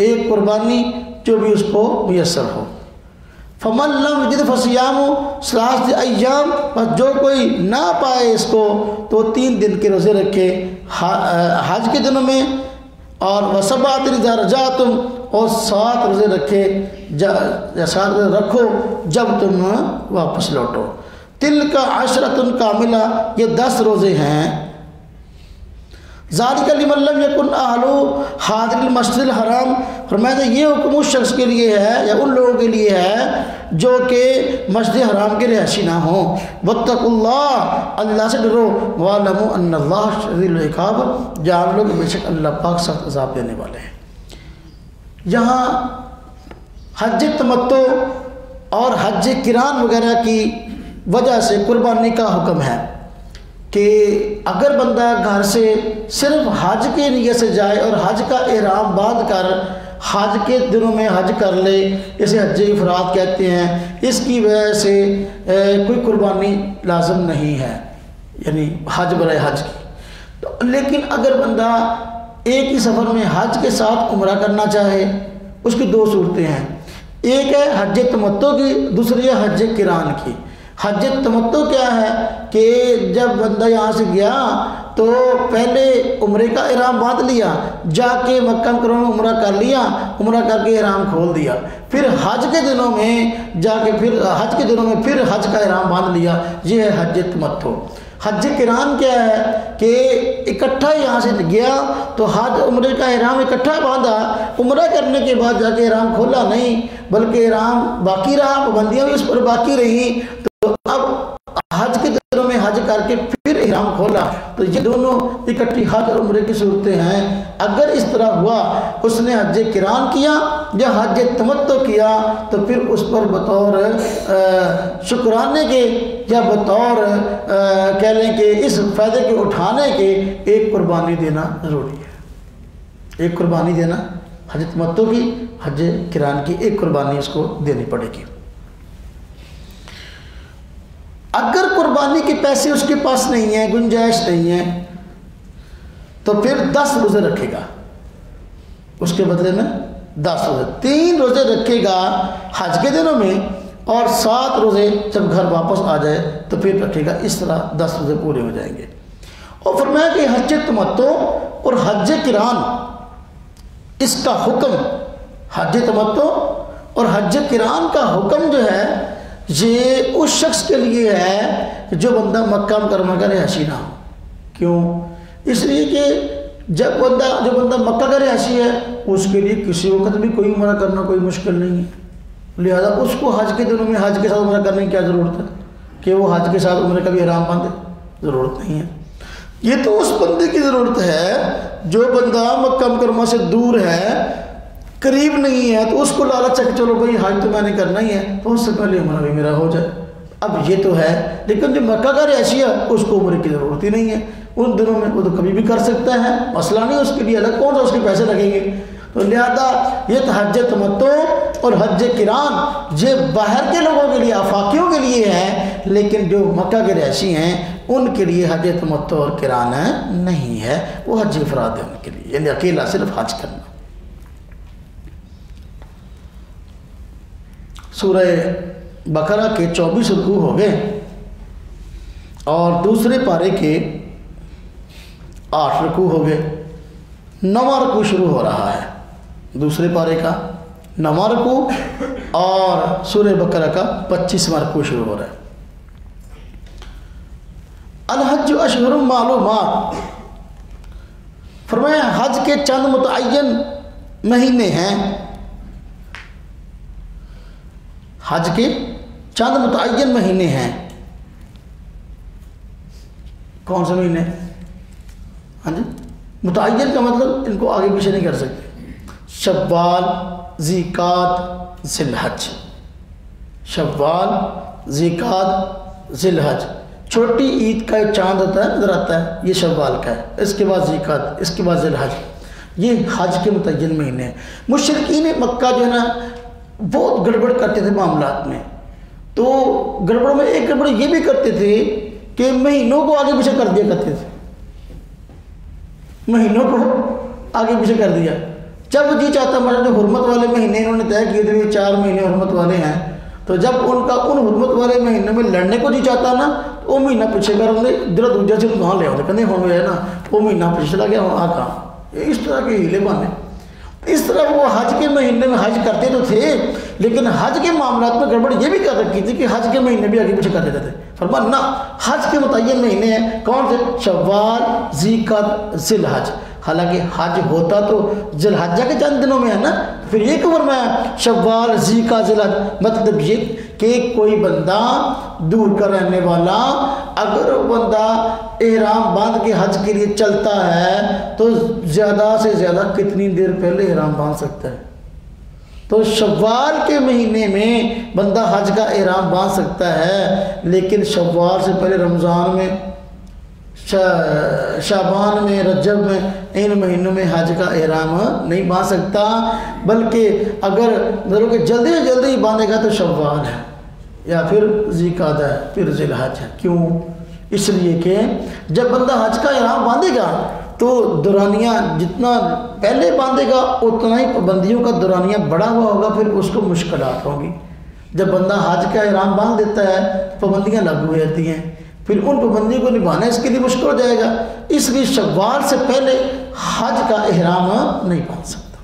ایک قربانی جو بھی اس کو میسر ہو۔ فمن لم یجد فصیام ثلاثۃ ایام، بس جو کوئی نہ پائے اس کو تو 3 دن کے روزے رکھے حج کے دنوں میں، اور وسبعۃ اذا رجعتم، اور 7 روزے رکھے یا 7 روزے رکھو جب تم واپس لوٹو۔ تلک عشرۃ کاملہ، یہ 10 روزے ہیں۔ ذالک لمن لم یکن اہل حاضر المسجد الحرام، فرمایا یہ حکم اس شخص کے لیے ہے یا ان لوگوں کے لیے ہے جو کہ مسجد حرام کے رہائشی نہ ہوں۔ واتقوا اللہ، اللہ سے ڈرو، واعلموا ان اللہ شدید العقاب، جان لو کہ بے شک اللہ پاک سخت عذاب دینے والے ہیں۔ یہاں حج تمتع اور حج قران وغیرہ کی وجہ سے قربانی کا حکم ہے کہ اگر بندہ گھر سے صرف حج کے نیت سے جائے اور حج کا احرام باندھ کر حج کے دنوں میں حج کر لے، اسے حج افراد کہتے ہیں، اس کی وجہ سے کوئی قربانی لازم نہیں ہے، یعنی حج برائے حج کی۔ لیکن اگر بندہ ایک ہی سفر میں حج کے ساتھ عمرہ کرنا چاہے، اس کی 2 صورتیں ہیں، ایک ہے حج تمتع کی، دوسری ہے حج قران کی۔ حج تمتع کیا ہے کہ جب بندہ یہاں سے گیا تو پہلے عمرے کا احرام باندھ لیا، جا کے مکہ مکرمہ میں عمرہ کر لیا، عمرہ کر کے احرام کھول دیا، پھر حج کے دنوں میں جا کے پھر حج کا احرام باندھ لیا، یہ ہے حج تمتع۔ حج قران کیا ہے کہ اکٹھا یہاں سے گیا تو حج عمرے کا احرام اکٹھا باندھا، عمرہ کرنے کے بعد جا کے احرام کھولا نہیں، بلکہ احرام باقی رہا، پابندیاں بھی اس پر باقی رہی، تو اب حج کے دنوں میں حج کر کے پھر احرام کھولا، تو یہ دونوں اکٹھی حج اور عمرے کی صورتیں ہیں۔ اگر اس طرح ہوا اس نے حج قران کیا یا حج تمتع کیا تو پھر اس پر بطور شکرانے کے یا بطور کہہ لیں کہ اس فائدے کے اٹھانے کے ایک قربانی دینا ضروری ہے، ایک قربانی دینا حج تمتع کی، حج قران کی ایک قربانی اس کو دینی پڑے گی۔ اگر قربانی کے پیسے اس کے پاس نہیں ہیں، گنجائش نہیں ہے، تو پھر 10 روزے رکھے گا، اس کے بدلے میں 10 روزے، 3 روزے رکھے گا حج کے دنوں میں، اور 7 روزے جب گھر واپس آ جائے تو پھر رکھے گا۔ اس طرح 10 روزے پورے ہو جائیں گے۔ اور فرمایا کہ حج تمتع اور حج قران، اس کا حکم، حج تمتع اور حج قران کا حکم جو ہے یہ اس شخص کے لیے ہے جو بندہ مکہ مکرمہ کا رہائشی نہ ہو۔ کیوں؟ اس لیے کہ جو بندہ مکہ کا رہائشی ہے اس کے لیے کسی وقت بھی کوئی عمرہ کرنا کوئی مشکل نہیں ہے، لہذا اس کو حج کے دنوں میں حج کے ساتھ عمرہ کرنے کی کیا ضرورت ہے کہ وہ حج کے ساتھ عمرے کا بھی احرام باندھے؟ ضرورت نہیں ہے۔ یہ تو اس بندے کی ضرورت ہے جو بندہ مکہ مکرمہ سے دور ہے، قریب نہیں ہے، تو اس کو لالچ ہے کہ چلو بھائی حج تو میں نے کرنا ہی ہے تو اس سے پہلے عمرہ بھی میرا ہو جائے۔ اب یہ تو ہے، لیکن جو مکہ کا رہائشی ہے اس کو عمرے کی ضرورت ہی نہیں ہے، ان دنوں میں وہ تو کبھی بھی کر سکتا ہے، مسئلہ نہیں اس کے لیے، الگ کون سا اس کے پیسے لگیں گے۔ تو لہذا یہ حج تمتع اور حج قران یہ باہر کے لوگوں کے لیے، آفاقیوں کے لیے ہے، لیکن جو مکہ کے رہائشی ہیں ان کے لیے حج تمتع اور قران نہیں ہے، وہ حج افراد ہے ان کے لیے، یعنی اکیلا صرف حج کرنا۔ سورہ بقرہ کے 24 رکوع ہو گئے اور دوسرے پارے کے 8 رکوع ہو گئے، 9واں رکوع شروع ہو رہا ہے، دوسرے پارے کا 9واں رکوع اور سورہ بقرہ کا 25واں رکوع شروع ہو رہا ہے۔ الحج اشہر معلومات، فرمایا حج کے چند متعین مہینے ہیں، حج کے چند متعین مہینے ہیں۔ کون سے مہینے؟ ہاں جی، متعین کا مطلب ان کو آگے پیچھے نہیں کر سکتے۔ شوال، ذیقعد، ذی الحج، شوال، ذیقعد، ذی الحج۔ چھوٹی عید کا ایک چاند ہوتا ہے، نظر آتا ہے، یہ شوال کا ہے، اس کے بعد ذیقعد، اس کے بعد ذی الحج، یہ حج کے متعین مہینے ہیں۔ مشرکین مکہ جو ہے نا بہت گڑبڑ کرتے تھے معاملات میں، تو گڑبڑ میں ایک گڑبڑ یہ بھی کرتے تھے کہ مہینوں کو آگے پیچھے کر دیا کرتے تھے، مہینوں کو آگے پیچھے کر دیا۔ جب جی چاہتا ہمارے جو حرمت والے مہینے انہوں نے طے کیے تھے، یہ 4 مہینے حرمت والے ہیں، تو جب ان کا ان حرمت والے مہینوں میں لڑنے کو جی چاہتا نا، وہ مہینہ پیچھے کر ہوں گے، ادھر دوجا سے کہاں لے آتے، کہنے ہوں گے نا وہ مہینہ پیچھے چلا گیا، آ کہاں، اس طرح کے ہیلے بانے۔ اس طرح وہ حج کے مہینے میں حج کرتے تو تھے، لیکن حج کے معاملات میں گڑبڑ یہ بھی کر رکھی تھی کہ حج کے مہینے بھی آگے پیچھے کر دیتے تھے۔ فرمایا نہ، حج کے متعین مہینے ہیں، کون سے؟ شوال، ذیقعد، ذی الحج۔ حالانکہ حج ہوتا تو ذی الحجہ کے چند دنوں میں ہے نا، پھر یہ کیوں فرمایا شوال، ذیقعد، ذی الحج؟ مطلب یہ کہ کوئی بندہ دور کا رہنے والا اگر بندہ احرام باندھ کے حج کے لیے چلتا ہے تو زیادہ سے زیادہ کتنی دیر پہلے احرام باندھ سکتا ہے؟ تو شوال کے مہینے میں بندہ حج کا احرام باندھ سکتا ہے، لیکن شوال سے پہلے رمضان میں، شعبان میں، رجب میں، ان مہینوں میں حج کا احرام نہیں باندھ سکتا، بلکہ اگر ضرور کہ جلدی سے جلدی باندھے گا تو شوال ہے یا پھر ذیقعد ہے، پھر ذی الحج ہے۔ کیوں؟ اس لیے کہ جب بندہ حج کا احرام باندھے گا تو دورانیہ جتنا پہلے باندھے گا اتنا ہی پابندیوں کا دورانیہ بڑا ہوا ہوگا، پھر اس کو مشکلات ہوں گی۔ جب بندہ حج کا احرام باندھ دیتا ہے پابندیاں لاگو ہو جاتی ہیں، پھر ان پابندیوں کو نبھانا اس کے لیے مشکل ہو جائے گا، اس لیے شوال سے پہلے حج کا احرام نہیں باندھ سکتا۔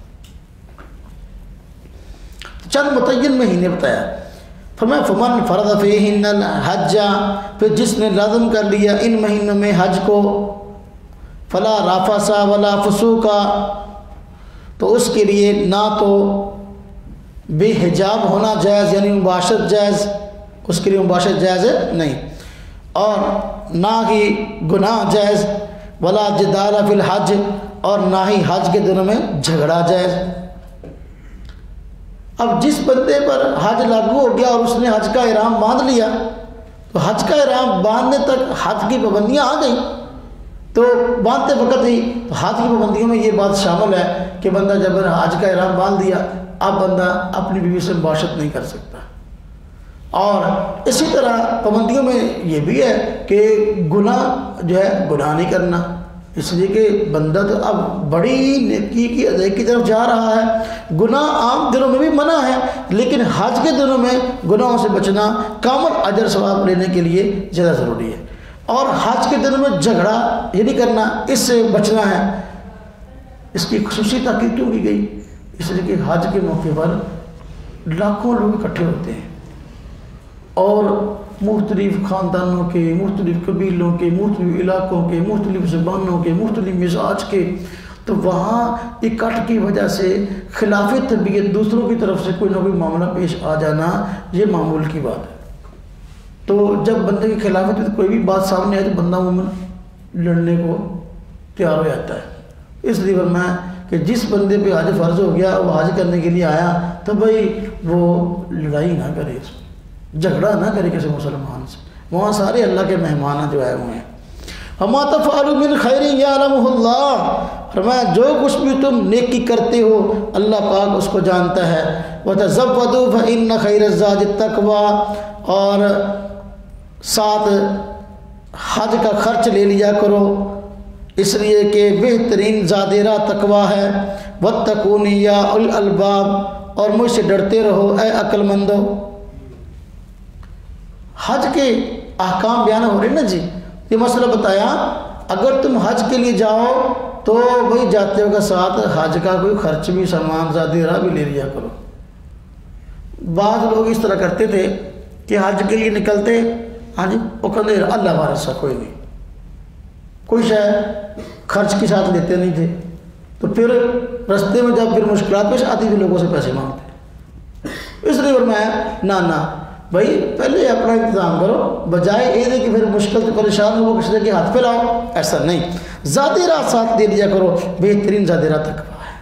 چند متعین مہینے بتایا، فرمایا فمن فرض فیہن الحج، پھر جس نے لازم کر لیا ان مہینوں میں حج کو، فلا رافث ولا فسوق، تو اس کے لیے نہ تو بے حجاب ہونا جائز یعنی مباشرت جائز، اس کے لیے مباشرت جائز نہیں، اور نہ ہی گناہ جائز، ولا جدال فی الحج، اور نہ ہی حج کے دنوں میں جھگڑا جائز۔ اب جس بندے پر حج لاگو ہو گیا اور اس نے حج کا احرام باندھ لیا تو حج کا احرام باندھنے تک حج کی پابندیاں آ گئیں، تو باندھتے وقت ہی حج کی پابندیوں میں یہ بات شامل ہے کہ بندہ جب حج کا احرام باندھ دیا اب بندہ اپنی بیوی سے مباشرت نہیں کر سکتا. اور اسی طرح پابندیوں میں یہ بھی ہے کہ گناہ جو ہے گناہ نہیں کرنا، اس لیے کہ بندہ تو اب بڑی نیکی کی ادائیگی کی طرف جا رہا ہے. گناہ عام دنوں میں بھی منع ہے لیکن حج کے دنوں میں گناہوں سے بچنا کامل اجر ثواب لینے کے لیے زیادہ ضروری ہے. اور حج کے دنوں میں جھگڑا یہ نہیں کرنا، اس سے بچنا ہے. اس کی خصوصی تاکید کیوں کی گئی؟ اس لیے کہ حج کے موقع پر لاکھوں لوگ اکٹھے ہوتے ہیں اور مختلف خاندانوں کے، مختلف قبیلوں کے، مختلف علاقوں کے، مختلف زبانوں کے، مختلف مزاج کے، تو وہاں اکٹھ کی وجہ سے خلاف طبیعت دوسروں کی طرف سے کوئی نہ کوئی معاملہ پیش آ جانا یہ معمول کی بات ہے. تو جب بندے کی خلاف کوئی بھی بات سامنے آئے تو بندہ عموماً لڑنے کو تیار ہو جاتا ہے. اس لیے فرمایا کہ جس بندے پہ حج فرض ہو گیا وہ حج کرنے کے لیے آیا تو بھائی وہ لڑائی نہ کرے، جھگڑا نہ کرے کسی مسلمان سے. وہاں سارے اللہ کے مہمان جو آئے ہوئے ہیں. وَمَا تَفْعَلُوا مِنْ خَيْرٍ يَعْلَمُهُ اللَّهُ، فرمایا جو کچھ بھی تم نیکی کرتے ہو اللہ پاک اس کو جانتا ہے. وَتَزَوَّدُوا فَإِنَّ خَيْرَ الزَّادِ التَّقْوَىٰ، اور ساتھ حج کا خرچ لے لیا کرو اس لیے کہ بہترین زاد راہ تقویٰ ہے. وَاتَّقُونِ يَا أُولِي الْأَلْبَابِ، اور مجھ سے ڈرتے رہو اے عقل مندو. حج کے احکام بیان ہو رہے نا جی، یہ مسئلہ بتایا اگر تم حج کے لیے جاؤ تو وہی جاتے ہو کے ساتھ حج کا کوئی خرچ بھی سامان زیادہ راہ بھی لے لیا کرو. بعض لوگ اس طرح کرتے تھے کہ حج کے لیے نکلتے، ہاں جی وہ کہتے اللہ وارثہ کوئی نہیں، کوئی شاید خرچ کے ساتھ لیتے نہیں تھے، تو پھر رستے میں جب پھر مشکلات پیش آتی تھی لوگوں سے پیسے مانگتے. اس لیے فرمایا نہ بھائی پہلے اپنا انتظام کرو، بجائے یہ دے کہ پھر مشکل سے پریشان ہو کسی کے ہاتھ پہ لاؤ، ایسا نہیں. ذاتی راہ ساتھ دے دیا کرو، بہترین ذاتی راہ تقویٰ ہے.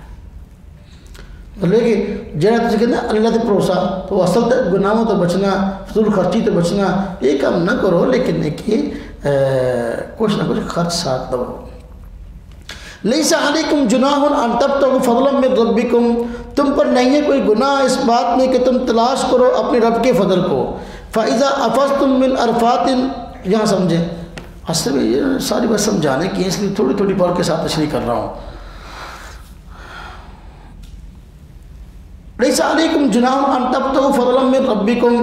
لیکن جہاں تجھے کہنا اللہ سے بھروسہ تو اصل تک گناہوں تو بچنا، فضول خرچی تو بچنا، یہ کام نہ کرو لیکن کہ کچھ نہ کچھ خرچ ساتھ دو. لیس علیکم جناح ان تبتغوا فضلا من ربکم، تم پر نہیں ہے کوئی گناہ اس بات میں کہ تم تلاش کرو اپنے رب کے فضل کو. فاذا افضتم من عرفات، یہاں سمجھیں اصل میں یہ ساری بات سمجھانے کی اس لیے تھوڑی تھوڑی بار کے ساتھ تشریح کر رہا ہوں. لیس علیکم جناح ان تبتغوا فضلا من ربکم،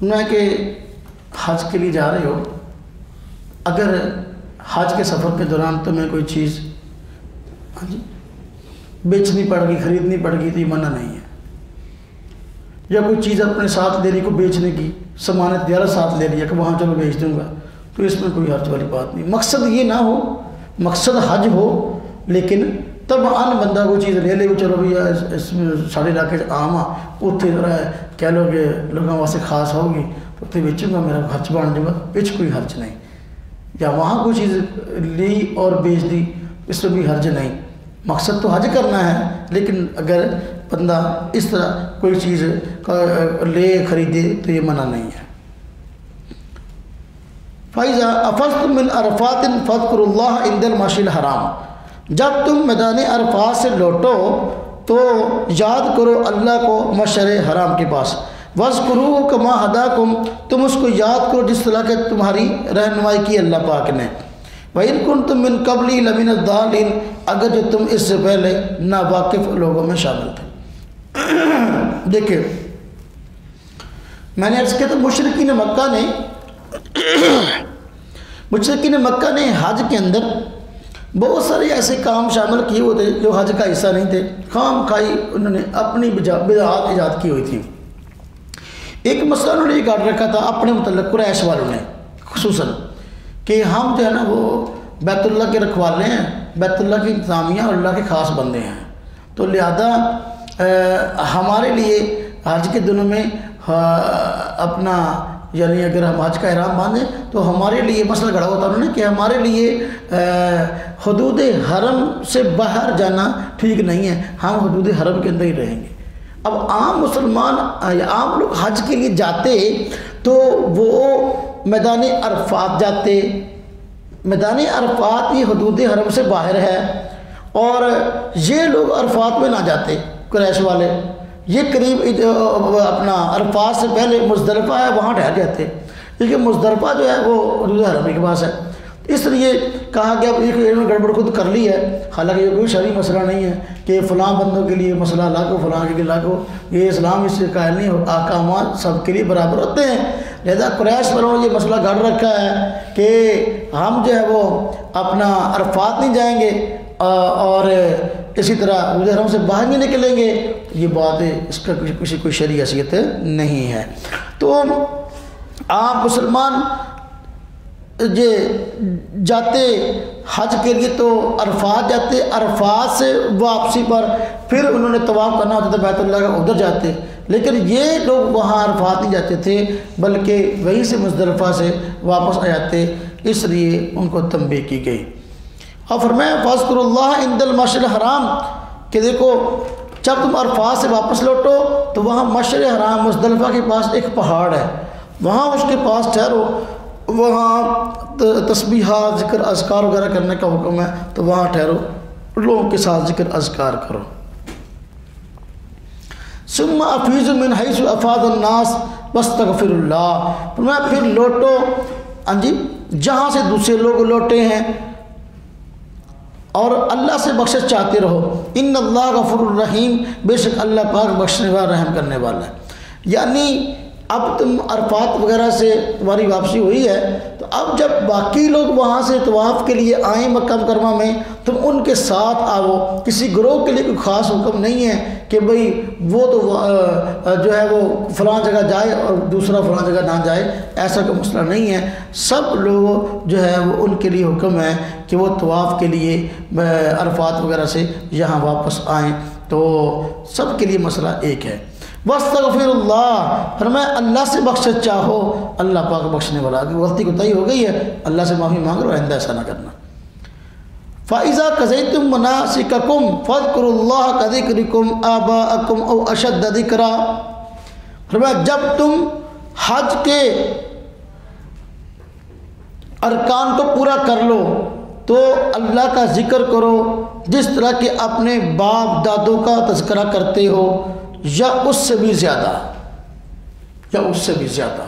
نہ کہ حج کے لیے جا رہے ہو، اگر حج کے سفر کے دوران تمہیں کوئی چیز بیچنی پڑ گئی، خریدنی پڑ گئی تو یہ منع نہیں ہے. یا کوئی چیز اپنے ساتھ لینے کو بیچنے کی سامان تجارت ساتھ لے لیا کہ وہاں چلو بیچ دوں گا، تو اس میں کوئی حرج والی بات نہیں. مقصد یہ نہ ہو، مقصد حج ہو لیکن تب ان بندہ کوئی چیز لے لے چلو بھیا اس میں سارے علاقے عام آ اتنے ذرا کہہ لو کہ لوگوں واسطے خاص ہوگی تو اتنے بیچوں گا، میرا خرچ بن جائے گا، بچ کوئی حرج نہیں. یا وہاں کوئی چیز لی اور بیچ دی اس میں بھی حرج نہیں. مقصد تو حج کرنا ہے لیکن اگر بندہ اس طرح کوئی چیز لے خریدے تو یہ منع نہیں ہے. فَإِذَا أَفَضْتُم مِّنْ عَرَفَاتٍ فَاذْكُرُوا اللَّهَ عِندَ الْمَشْعَرِ الْحَرَامِ، جب تم میدان عرفات سے لوٹو تو یاد کرو اللہ کو مشعر حرام کے پاس. وَاذْكُرُوهُ كَمَا هَدَاكُمْ، تم اس کو یاد کرو جس طرح کہ تمہاری رہنمائی کی اللہ پاک نے. وَإِن كُنتُم مِّن قَبْلِ لَمِنَ الضَّالِّينَ، اگر جو تم اس سے پہلے ناواقف لوگوں میں شامل تھے. دیکھیں میں نے عرض کیا تھا مشرکین مکہ نے حج کے اندر بہت سارے ایسے کام شامل کیے ہوئے تھے جو حج کا حصہ نہیں تھے. خام کھائی انہوں نے اپنی بدعات ایجاد کی ہوئی تھی. ایک مسئلہ انہوں نے یہ کاٹ رکھا تھا اپنے متعلق قریش والوں نے خصوصاً کہ ہم جو ہے نا وہ بیت اللہ کے رکھوالے ہیں، بیت اللہ کی انتظامیہ اور اللہ کے خاص بندے ہیں، تو لہذا ہمارے لیے حج کے دنوں میں اپنا یعنی اگر ہم حج کا احرام باندھیں تو ہمارے لیے مسئلہ گڑھا ہوتا انہوں نے کہ ہمارے لیے حدود حرم سے باہر جانا ٹھیک نہیں ہے، ہم حدود حرم کے اندر ہی رہیں گے. اب عام مسلمان یا عام لوگ حج کے لیے جاتے تو وہ میدان عرفات جاتے، میدان عرفات یہ حدود حرم سے باہر ہے، اور یہ لوگ عرفات میں نہ جاتے، قریش والے یہ قریب اپنا عرفات سے پہلے مزدلفہ ہے وہاں ٹھہر جاتے، کیونکہ مزدلفہ جو ہے وہ حدود حرم کے پاس ہے۔ اس لیے کہا کہ اب ایک انہوں نے گڑبڑ خود کر لی ہے، حالانکہ یہ کوئی شرعی مسئلہ نہیں ہے کہ فلاں بندوں کے لیے مسئلہ الگ ہو فلاں کے لیے الگ ہو، یہ اسلام اس سے قائل نہیں ہو، احکامات سب کے لیے برابر ہوتے ہیں۔ لہذا قریش والوں نے یہ مسئلہ گھڑ رکھا ہے کہ ہم جو ہے وہ اپنا عرفات نہیں جائیں گے اور اسی طرح حدود حرم سے باہر نہیں نکلیں گے، یہ بات ہے، اس کا کسی کوئی شرعی حیثیت نہیں ہے۔ تو آپ مسلمان جاتے حج کے لیے تو عرفات جاتے، عرفات سے واپسی پر پھر انہوں نے طواف کرنا ہوتا تھا بیت اللہ کا، ادھر جاتے، لیکن یہ لوگ وہاں عرفات نہیں جاتے تھے بلکہ وہیں سے مزدلفہ سے واپس آ جاتے، اس لیے ان کو تنبیہ کی گئی۔ اور فرمایا فاذکروا اللہ عند المشعر الحرام، کہ دیکھو جب تم عرفات سے واپس لوٹو تو وہاں مشعر حرام مزدلفہ کے پاس ایک پہاڑ ہے، وہاں اس کے پاس ٹھہرو، وہاں تسبیحات ذکر اذکار وغیرہ کرنے کا حکم ہے، تو وہاں ٹھہرو، لوگوں کے ساتھ ذکر اذکار کرو۔ ثم افیضوا من حیث افاض الناس واستغفروا اللہ، فرمایا پھر لوٹو جہاں سے دوسرے لوگ لوٹے ہیں اور اللہ سے بخشش چاہتے رہو، ان اللہ غفور الرحیم، بے شک اللہ پاک بخشنے والا رحم کرنے والا ہے۔ یعنی اب تم عرفات وغیرہ سے تمہاری واپسی ہوئی ہے، تو اب جب باقی لوگ وہاں سے طواف کے لیے آئیں مکہ مکرمہ میں، تم ان کے ساتھ آؤ، کسی گروہ کے لیے کوئی خاص حکم نہیں ہے کہ بھئی وہ تو جو ہے وہ فلاں جگہ جائے اور دوسرا فلاں جگہ نہ جائے، ایسا کوئی مسئلہ نہیں ہے، سب لوگ جو ہے وہ ان کے لیے حکم ہے کہ وہ طواف کے لیے عرفات وغیرہ سے یہاں واپس آئیں، تو سب کے لیے مسئلہ ایک ہے۔ واستغفر اللہ، فرمایا اللہ سے بخشش چاہو، اللہ پاک بخشنے والا، کہ غلطی کوتاہی ہو گئی ہے اللہ سے معافی مانگ لو، آئندہ ایسا نہ کرنا۔ فَإِذَا قَضَيْتُم مَنَاسِكَكُمْ فَاذْكُرُوا اللَّهَ كَذِكْرِكُمْ آبَاءَكُمْ أَوْ أَشَدَّ ذِكْرًا، فرمایا جب تم حج کے ارکان کو پورا کر لو تو اللہ کا ذکر کرو جس طرح کہ اپنے باپ دادوں کا تذکرہ کرتے ہو، یا اس سے بھی زیادہ، یا اس سے بھی زیادہ۔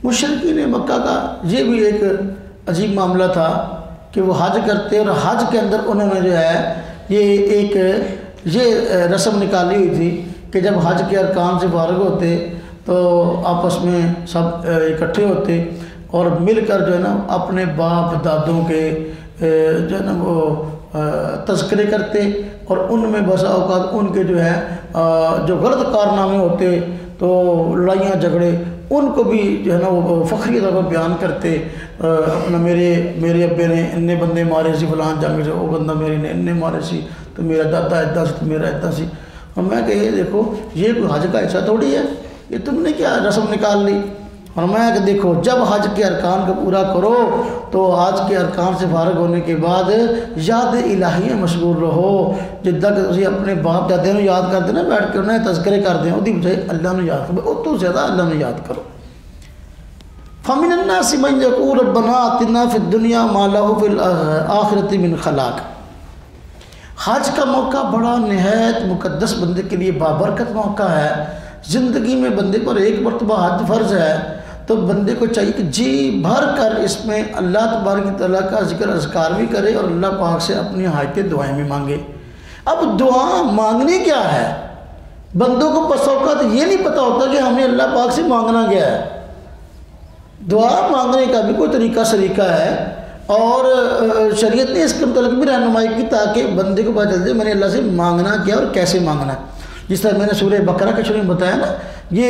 مشرکین مکہ کا یہ بھی ایک عجیب معاملہ تھا کہ وہ حج کرتے، اور حج کے اندر انہوں نے جو ہے یہ رسم نکالی ہوئی تھی کہ جب حج کے ارکان سے فارغ ہوتے تو آپس میں سب اکٹھے ہوتے اور مل کر جو ہے نا اپنے باپ دادوں کے جو ہے نا وہ تذکرے کرتے، اور ان میں بسا اوقات ان کے جو ہے جو غلط کارنامے ہوتے تو لڑائیاں جھگڑے ان کو بھی جو ہے نا وہ فخری طور پر بیان کرتے، اپنا میرے ابے نے اتنے بندے مارے سی فلاں جنگ سے، وہ بندہ میرے نے اتنے مارے سی، تو میرا دادا ایدا سی تو میرا ایدا سی۔ اور میں کہ یہ دیکھو یہ کوئی حج کا حصہ تھوڑی ہے، یہ تم نے کیا رسم نکال لی۔ اور میں کہ دیکھو جب حج کے ارکان کو پورا کرو تو حج کے ارکان سے فارغ ہونے کے بعد یاد الہی میں مشغول رہو، جدہ کہ تسی اپنے باپ دادے نو یاد کر دینا، بیٹھ کے انہیں تذکرے کر دیں، وہ بجائے اللہ نے یاد کرو، وہ تو زیادہ اللہ نے یاد کرو۔ فَمِنَ النَّاسِ مَنْ يَقُولُ رَبَّنَا آتِنَا فِي الدُّنْيَا مَا لَهُ فِي الْآخِرَةِ مِنْ خَلَاقٍ۔ حج کا موقع بڑا نہایت مقدس بندے کے لیے بابرکت موقع ہے، زندگی میں بندے پر ایک مرتبہ حج فرض ہے، تو بندے کو چاہیے کہ جی بھر کر اس میں اللہ تبارک تعالیٰ کا ذکر اذکار بھی کرے اور اللہ پاک سے اپنی حاجتیں دعائیں بھی مانگے۔ اب دعا مانگنی کیا ہے؟ بندوں کو بس اوقات یہ نہیں پتہ ہوتا کہ ہمیں اللہ پاک سے مانگنا کیا ہے۔ دعا مانگنے کا بھی کوئی طریقہ سلیقہ ہے، اور شریعت نے اس کے متعلق بھی رہنمائی کی تاکہ بندے کو پتہ چل جائے میں نے اللہ سے مانگنا کیا اور کیسے مانگنا ہے۔ جس طرح میں نے سورہ بقرہ کے شروع میں بتایا نا، یہ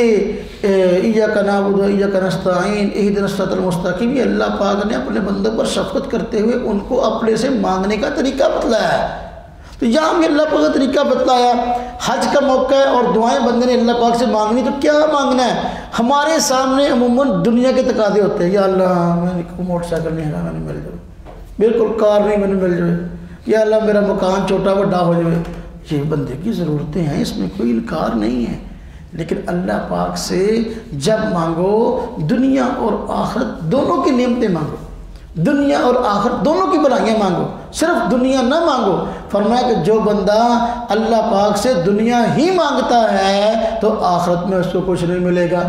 ایاک نعبد و ایاک نستعین اہدنا الصراط المستقیم، یہ اللہ پاک نے اپنے بندوں پر شفقت کرتے ہوئے ان کو اپنے سے مانگنے کا طریقہ بتلایا ہے۔ تو یہاں ہمیں اللہ پاک کا طریقہ بتلایا، حج کا موقع ہے اور دعائیں بندے نے اللہ پاک سے مانگنی، تو کیا مانگنا ہے؟ ہمارے سامنے عموماً دنیا کے تقاضے ہوتے ہیں، یا اللہ میں موٹر سائیکل نہیں ہے میں مل جائے، بالکل کار نہیں میں مل جائے، یا اللہ میرا مکان چھوٹا بڑا ہو جائے۔ یہ بندے کی ضرورتیں ہیں، اس میں کوئی انکار نہیں ہے، لیکن اللہ پاک سے جب مانگو دنیا اور آخرت دونوں کی نعمتیں مانگو، دنیا اور آخرت دونوں کی بھلائیاں مانگو، صرف دنیا نہ مانگو۔ فرمایا کہ جو بندہ اللہ پاک سے دنیا ہی مانگتا ہے تو آخرت میں اس کو کچھ نہیں ملے گا،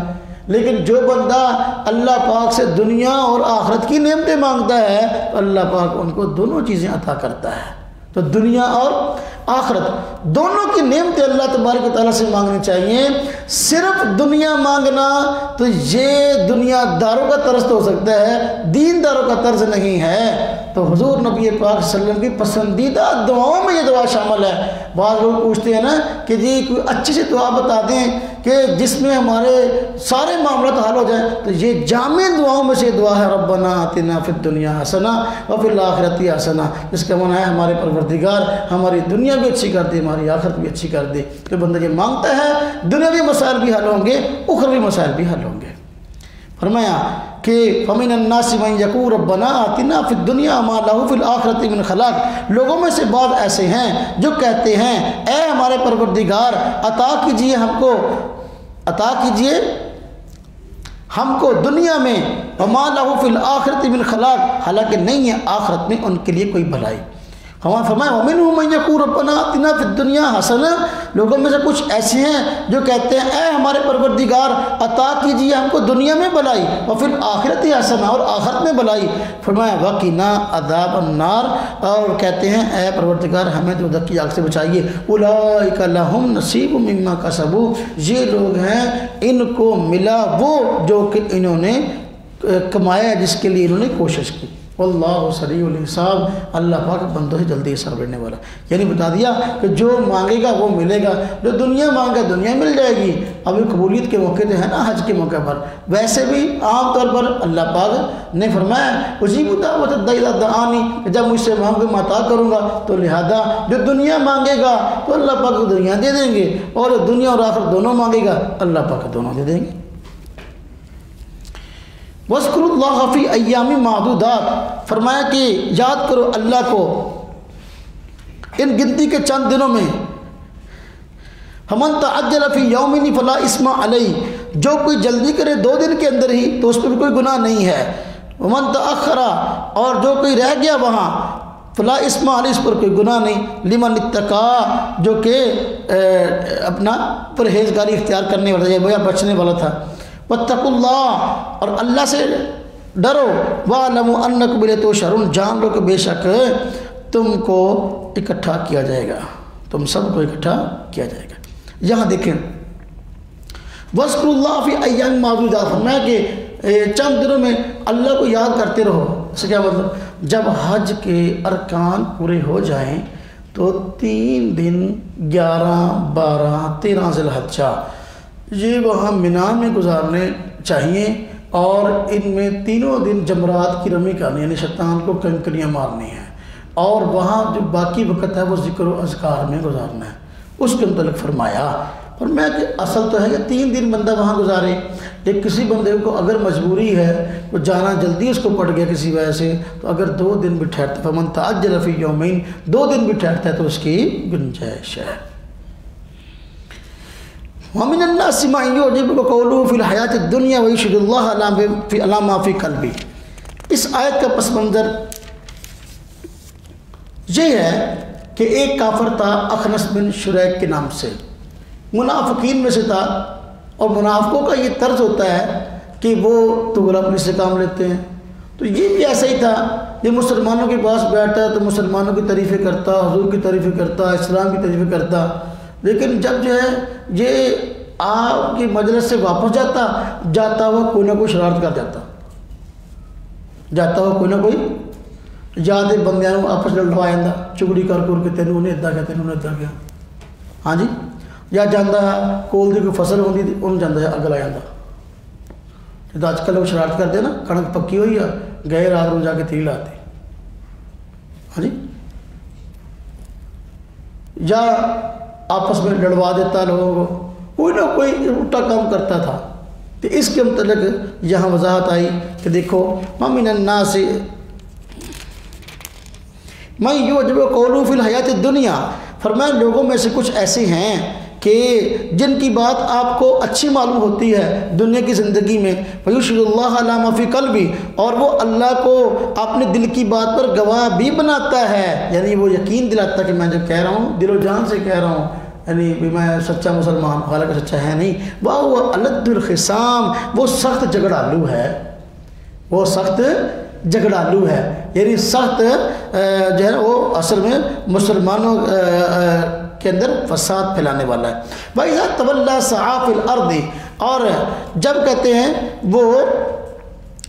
لیکن جو بندہ اللہ پاک سے دنیا اور آخرت کی نعمتیں مانگتا ہے تو اللہ پاک ان کو دونوں چیزیں عطا کرتا ہے۔ تو دنیا اور آخرت دونوں کی نعمتیں اللہ تبارک و تعالیٰ سے مانگنی چاہیے۔ صرف دنیا مانگنا تو یہ دنیا داروں کا طرز تو ہو سکتا ہے، دین داروں کا طرز نہیں ہے۔ تو حضور نبی پاک صلی اللہ علیہ وسلم کی پسندیدہ دعاؤں میں یہ دعا شامل ہے۔ بعض لوگ پوچھتے ہیں نا کہ جی کوئی اچھی سی دعا بتا دیں کہ جس میں ہمارے سارے معاملات حل ہو جائیں، تو یہ جامع دعاؤں میں سے دعا ہے ربنا آتنا فی الدنیا حسنہ وفی الآخرۃ حسنہ، جس کا معنی ہے ہمارے پروردگار ہماری دنیا بھی اچھی کر دے، ہماری آخرت بھی اچھی کر دے۔ تو بندہ یہ مانگتا ہے دنیاوی مسائل بھی حل ہوں گے، اخروی مسائل بھی حل ہوں گے۔ فرمایا کہ فَمِنَ النَّاسِ مَن يَقُولُ رَبَّنَا آتِنَا فِي الدُّنْيَا مَا لَهُ فِي الْآخِرَةِ مِنْ خَلَاقٍ، لوگوں میں سے بعض ایسے ہیں جو کہتے ہیں اے ہمارے پروردگار عطا کیجئے ہم کو دنیا میں وَمَا لَهُ فِي الْآخِرَةِ مِنْ خَلَاقٍ، حالانکہ نہیں ہے آخرت میں ان کے لیے کوئی بھلائی۔ فرمایا وَمِنْهُم مَن يَقُولُ رَبَّنَا آتِنَا فِي الدُّنْيَا حَسَنَةً، لوگوں میں سے کچھ ایسے ہیں جو کہتے ہیں اے ہمارے پروردگار عطا کیجئے ہم کو دنیا میں بھلائی، وفی الآخرۃ حسنہ، اور آخرت میں بھلائی۔ فرمایا وَقِنَا عَذَابَ النَّارِ، اور کہتے ہیں اے پروردگار ہمیں دوزخ کی آگ سے بچائیے۔ اولئک لہم نصیب مما کسبوا، یہ لوگ ہیں ان کو ملا وہ جو کہ انہوں نے کمایا جس کے لیے انہوں نے کوشش کی۔ واللہ سریع الحساب، اللہ پاک بندوں سے جلدی حساب لینے والا۔ یعنی بتا دیا کہ جو مانگے گا وہ ملے گا، جو دنیا مانگے دنیا مل جائے گی۔ ابھی قبولیت کے موقع تو ہے نا حج کے موقع پر، ویسے بھی عام طور پر اللہ پاک نے فرمایا اجیب دعوت الداعی اذا دعانی، کہ جب مجھ سے مانگو میں عطا کروں گا، تو لہذا جو دنیا مانگے گا تو اللہ پاک کو دنیا دے دیں گے، اور دنیا اور آخرت دونوں مانگے گا اللہ پاک دونوں دے دیں گے۔ وَاذْكُرُوا اللَّهَ فِي أَيَّامٍ مَّعْدُودَاتٍ، فرمایا کہ یاد کرو اللہ کو ان گنتی کے چند دنوں میں۔ فَمَن تَعَجَّلَ فِي يَوْمَيْنِ فَلَا إِثْمَ عَلَيْهِ، جو کوئی جلدی کرے 2 دن کے اندر ہی تو اس پر کوئی گناہ نہیں ہے۔ وَمَن تَأَخَّرَ، اور جو کوئی رہ گیا وہاں، فَلَا إِثْمَ عَلَيْهِ، اس پر کوئی گناہ نہیں۔ لِمَنِ اتَّقَىٰ، جو کہ اپنا پرہیزگاری اختیار کرنے والا ہے، وہ بچنے والا تھا۔ وَاتَّقُوا اللَّهَ، اور اللہ سے ڈرو۔ وَاعْلَمُوا أَنَّكُمْ إِلَيْهِ تُحْشَرُونَ، جان لو کہ بے شک تم کو اکٹھا کیا جائے گا، تم سب کو اکٹھا کیا جائے گا۔ یہاں دیکھیں وَاذْكُرُوا اللَّهَ فِي أَيَّامٍ مَّعْدُودَاتٍ، فرمایا کہ چند دنوں میں اللہ کو یاد کرتے رہو۔ اس سے کیا مطلب، جب حج کے ارکان پورے ہو جائیں تو 3 دن 11، 12، 13 ذی الحجہ یہ وہاں منی میں گزارنے چاہیے، اور ان میں تینوں دن جمرات کی رمی کرنی، یعنی شیطان کو کنکریاں مارنی ہیں، اور وہاں جو باقی وقت ہے وہ ذکر و اذکار میں گزارنا ہے۔ اس کے متعلق فرمایا کہ اصل تو ہے کہ 3 دن بندہ وہاں گزارے، لیکن کسی بندے کو اگر مجبوری ہے وہ جانا جلدی اس کو پڑ گیا کسی وجہ سے، تو اگر 2 دن بھی ٹھہرتا، فمن تعجل فی یومین، 2 دن بھی ٹھہرتا ہے تو اس کی گنجائش ہے۔ وَمِنَ النَّاسِ مَن يُعْجِبُكَ قَوْلُهُ فِي الْحَيَاةِ الدُّنْيَا وَيُشْهِدُ اللَّهَ عَلَىٰ مَا فِي قَلْبِهِ۔ اس آیت کا پس منظر یہ ہے کہ ایک کافر تھا اخنس بن شریک کے نام سے، منافقین میں سے تھا، اور منافقوں کا یہ طرز ہوتا ہے کہ وہ تو اپنے سے کام لیتے ہیں۔ تو یہ بھی ایسا ہی تھا، یہ مسلمانوں کے پاس بیٹھتا ہے تو مسلمانوں کی تعریفیں کرتا، حضور کی تعریفیں کرتا، اسلام کی تعریفیں کرتا، لیکن جب جو ہے یہ آپ کی مجلس سے واپس جاتا ہوا کوئی نہ کوئی شرارت کر جاتا ہوا کوئی نہ کوئی یاد بندیاں آپس لڑوا آتا، چگڑی کر کے تینوں انہیں ادا کیا، تینوں انہیں ادا کیا، ہاں جی، یا جانا کول دی کوئی فصل ہوتی تھی انہوں جانا اگ لا جاتا۔ جب اج کل وہ شرارت کرتے نا، کنک پکی ہوئی ہے گئے رات کو جا کے تھی لاتے، ہاں جی، یا آپس میں لڑوا دیتا لوگوں کو، کوئی نہ کوئی الٹا کام کرتا تھا۔ تو اس کے متعلق یہاں وضاحت آئی کہ دیکھو مَن النَّاسِ مَن يُعْجِبُكَ قَوْلُهُ فِي الْحَيَاةِ الدُّنْيَا، فرمایا لوگوں میں سے کچھ ایسے ہیں کہ جن کی بات آپ کو اچھی معلوم ہوتی ہے دنیا کی زندگی میں، فیشہد اللہ علی ما فی قلبی، اور وہ اللہ کو اپنے دل کی بات پر گواہ بھی بناتا ہے، یعنی وہ یقین دلاتا کہ میں جو کہہ رہا ہوں دل و جان سے کہہ رہا ہوں، یعنی بھی میں سچا مسلمان، حالانکہ سچا ہے نہیں، وہ الد الخصام، وہ سخت جھگڑالو ہے، وہ سخت جھگڑالو ہے، یعنی سخت جو ہے وہ اصل میں مسلمانوں کے اندر فساد پھیلانے والا ہے۔ وَإِذَا تَوَلَّى سَعَىٰ فِي الْأَرْضِ، اور جب کہتے ہیں وہ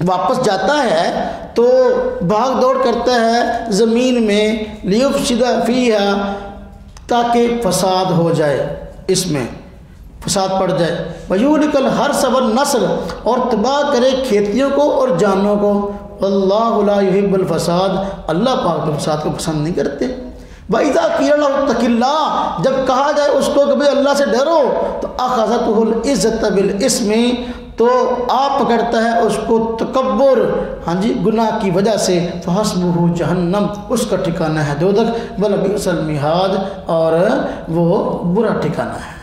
واپس جاتا ہے تو بھاگ دوڑ کرتا ہے زمین میں، لِيُفْسِدَ فِيهَا، تاکہ فساد ہو جائے، اس میں فساد پڑ جائے، وَيُهْلِكَ الْحَرْثَ وَالنَّسْلَ، اور تباہ کرے کھیتیوں کو اور جانوں کو، وَاللَّهُ لَا يُحِبُّ الْفَسَاد، اللہ پاک تو فساد کو پسند نہیں کرتے۔ وَإِذَا قِيلَ لَهُ اتَّقِ اللَّهَ، جب کہا جائے اس کو کہ بھئی اللہ سے ڈرو، تو أَخَذَتْهُ الْعِزَّةُ بِالْإِثْمِ، تو آپ پکڑتا ہے اس کو تکبر، ہاں جی، گناہ کی وجہ سے، فَحَسْبُهُ جَهَنَّمْ، اس کا ٹھکانہ ہے دوزخ، وَلَبِئْسَ الْمِہَادُ، اور وہ برا ٹھکانہ ہے۔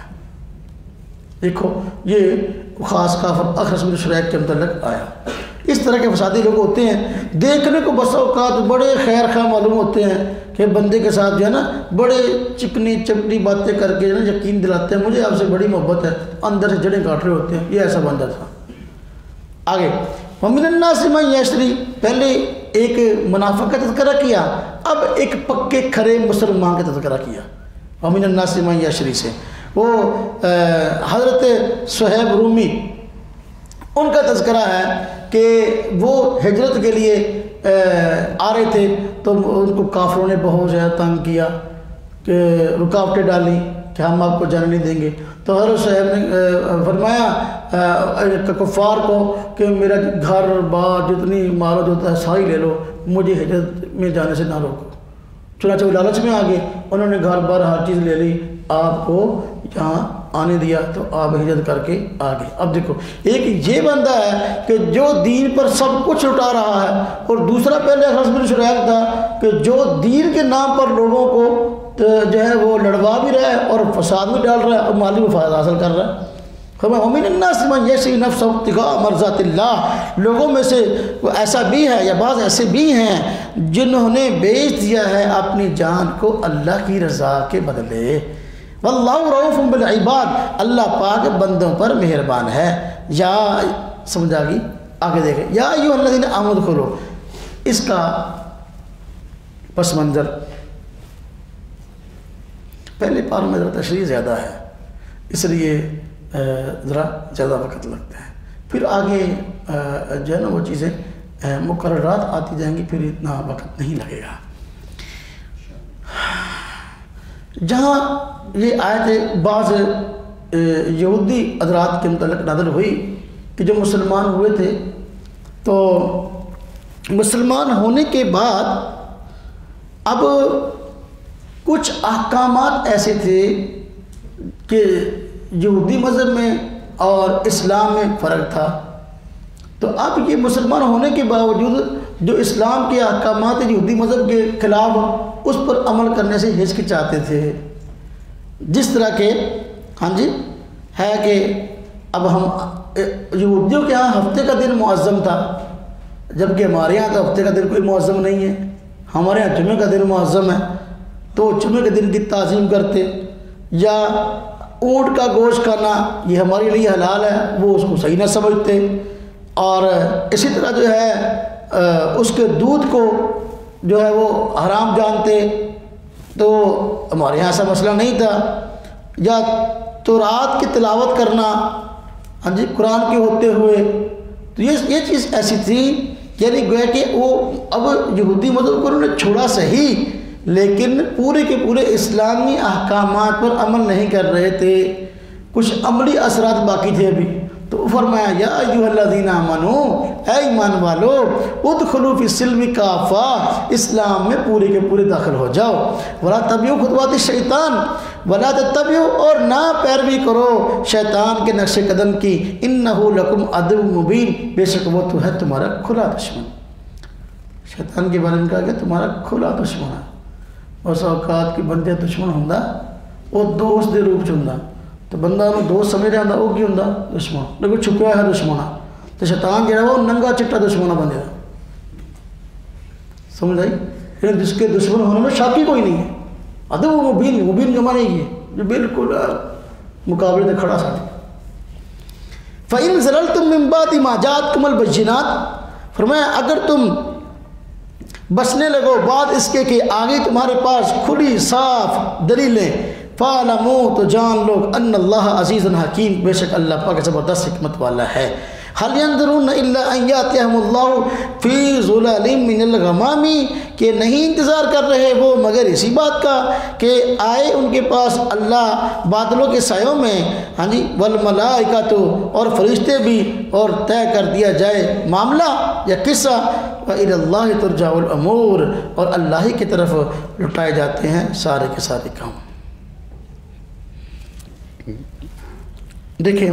دیکھو یہ خاص کافر اخرس بن شریک کے متعلق آیا۔ اس طرح کے فسادی لوگ ہوتے ہیں، دیکھنے کو بس اوقات بڑے خیر خواہ معلوم ہوتے ہیں کہ بندے کے ساتھ جو ہے نا بڑے چکنی چپٹی باتیں کر کے جو ہے نا یقین دلاتے ہیں مجھے آپ سے بڑی محبت ہے، اندر سے جڑیں کاٹ رہے ہوتے ہیں، یہ ایسا بندہ تھا۔ آگے وَمِنَ النَّاسِ مَن یشری، پہلے ایک منافق کا تذکرہ کیا، اب ایک پکے کھرے مسلمان کا تذکرہ کیا۔ وَمِنَ النَّاسِ مَن یشری سے وہ حضرت صہیب رومی ان کا تذکرہ ہے کہ وہ ہجرت کے لیے آ رہے تھے تو ان کو کافروں نے بہت زیادہ تنگ کیا کہ رکاوٹیں ڈالیں کہ ہم آپ کو جانے نہیں دیں گے، تو حضرت صاحب نے فرمایا کفار کو کہ میرا گھر بار جتنی مال ہوتا ہے ساری لے لو، مجھے ہجرت میں جانے سے نہ روکو۔ چنانچہ وہ لالچ میں آگے انہوں نے گھر بار ہر چیز لے لی، آپ کو یہاں آنے دیا تو آپ ہجرت کر کے آگے۔ اب دیکھو ایک یہ بندہ ہے کہ جو دین پر سب کچھ لٹا رہا ہے، اور دوسرا پہلے اخرس بن شریک تھا کہ جو دین کے نام پر لوگوں کو جو ہے وہ لڑوا بھی رہا ہے اور فساد بھی ڈال رہا ہے اور مالی مفاد حاصل کر رہا ہے۔ وَمِنَ النَّاسِ مَن یشری نَفْسَهُ ابْتِغَاءَ مَرْضَاتِ اللَّهِ، لوگوں میں سے ایسا بھی ہے یا بعض ایسے بھی ہیں جنہوں نے بیچ دیا ہے اپنی جان کو اللہ کی رضا کے بدلے۔ وَاللَّهُ رَءُوفٌ بِالْعِبَادِ، اللہ پاک بندوں پر مہربان ہے۔ یا سمجھا گی؟ آگے دیکھیں، یا ایھا الذین آمنوا ادخلوا، اس کا پس منظر پہلے پار میں ذرا تشریح زیادہ ہے، اس لیے ذرا زیادہ وقت لگتا ہے، پھر آگے جو ہے نا وہ چیزیں مقررات آتی جائیں گی، پھر اتنا وقت نہیں لگے گا۔ جہاں یہ آیت بعض یہودی حضرات کے متعلق نازل ہوئی کہ جو مسلمان ہوئے تھے تو مسلمان ہونے کے بعد اب کچھ احکامات ایسے تھے کہ یہودی مذہب میں اور اسلام میں فرق تھا، تو اب یہ مسلمان ہونے کے باوجود جو اسلام کے احکامات یہودی مذہب کے خلاف اس پر عمل کرنے سے ہچکچاتے تھے، جس طرح کے ہاں جی ہے کہ اب ہم یہودیوں کے ہاں ہفتے کا دن معظم تھا، جبکہ ہمارے یہاں تو ہفتے کا دن کوئی معظم نہیں ہے، ہمارے یہاں جمعہ کا دن معظم ہے، تو جمعے کے دن کی تعظیم کرتے، یا اونٹ کا گوشت کھانا یہ ہمارے لیے حلال ہے وہ اس کو صحیح نہ سمجھتے، اور اسی طرح جو ہے اس کے دودھ کو جو ہے وہ حرام جانتے، تو ہمارے یہاں ایسا مسئلہ نہیں تھا، یا تورات کی تلاوت کرنا ہاں جی قرآن کے ہوتے ہوئے، تو یہ چیز ایسی تھی، یعنی گویا کہ وہ اب یہودی مذہب کو انہوں نے چھوڑا صحیح لیکن پورے کے پورے اسلامی احکامات پر عمل نہیں کر رہے تھے، کچھ عملی اثرات باقی تھے ابھی، تو فرمایا یا ایھا الذین آمنوا، اے ایمان والو، ادخلوا فی السلم کافہ، اسلام میں پورے کے پورے داخل ہو جاؤ، ولا تتبعوا خطوات الشیطان، ولا تتبعوا، اور نہ پیروی کرو شیطان کے نقش قدم کی، انہ لکم عدو مبین، بے شک وہ تو ہے تمہارا کھلا دشمن۔ شیطان کے بارے میں کہا کہ تمہارا کھلا دشمن ہے، اس اوقات کی بندے دشمن ہوں وہ دوست دے روپ چ ہوں، تو بندہ انہوں دوست سمجھ رہا ہوں وہ کی ہوں دشمن، لیکن چھپیا ہے دشمن، تو شیطان جڑا وہ ننگا چٹا دشمن بن جائے، سمجھ آئی؟ لیکن جس کے دشمن ہونے میں شاکی کوئی نہیں ہے، ادھر وہ مبین کا معنی یہ جو بالکل مقابلے سے کھڑا ساتھ۔ فَإِن زَلَلْتُم مِّن بَعْدِ مَا جَاءَتْكُمُ الْبَيِّنَاتُ، فرمایا اگر تم بسنے لگو بعد اس کے کہ آگے تمہارے پاس کھلی صاف دلیلیں، فَعْلَمُوا، تو جان لو ان اللہ عزیز حکیم، بے شک اللہ پاک زبردست حکمت والا ہے۔ هَلْ يَنظُرُونَ إِلَّا أَن يَأْتِيَهُمُ اللَّهُ فِي ظُلَالٍ مِّنَ الْغَمَامِ، کہ نہیں انتظار کر رہے وہ مگر اسی بات کا کہ آئے ان کے پاس اللہ بادلوں کے سایوں میں، ہاں جی، وَالْمَلَائِكَةُ، اور فرشتے بھی، اور طے کر دیا جائے معاملہ یا قصہ، وَإِلَى اللَّهِ تُرْجَعُ الْأُمُورُ، اور اللہ ہی کی طرف لٹائے جاتے ہیں سارے کے سارے کام۔ دیکھیں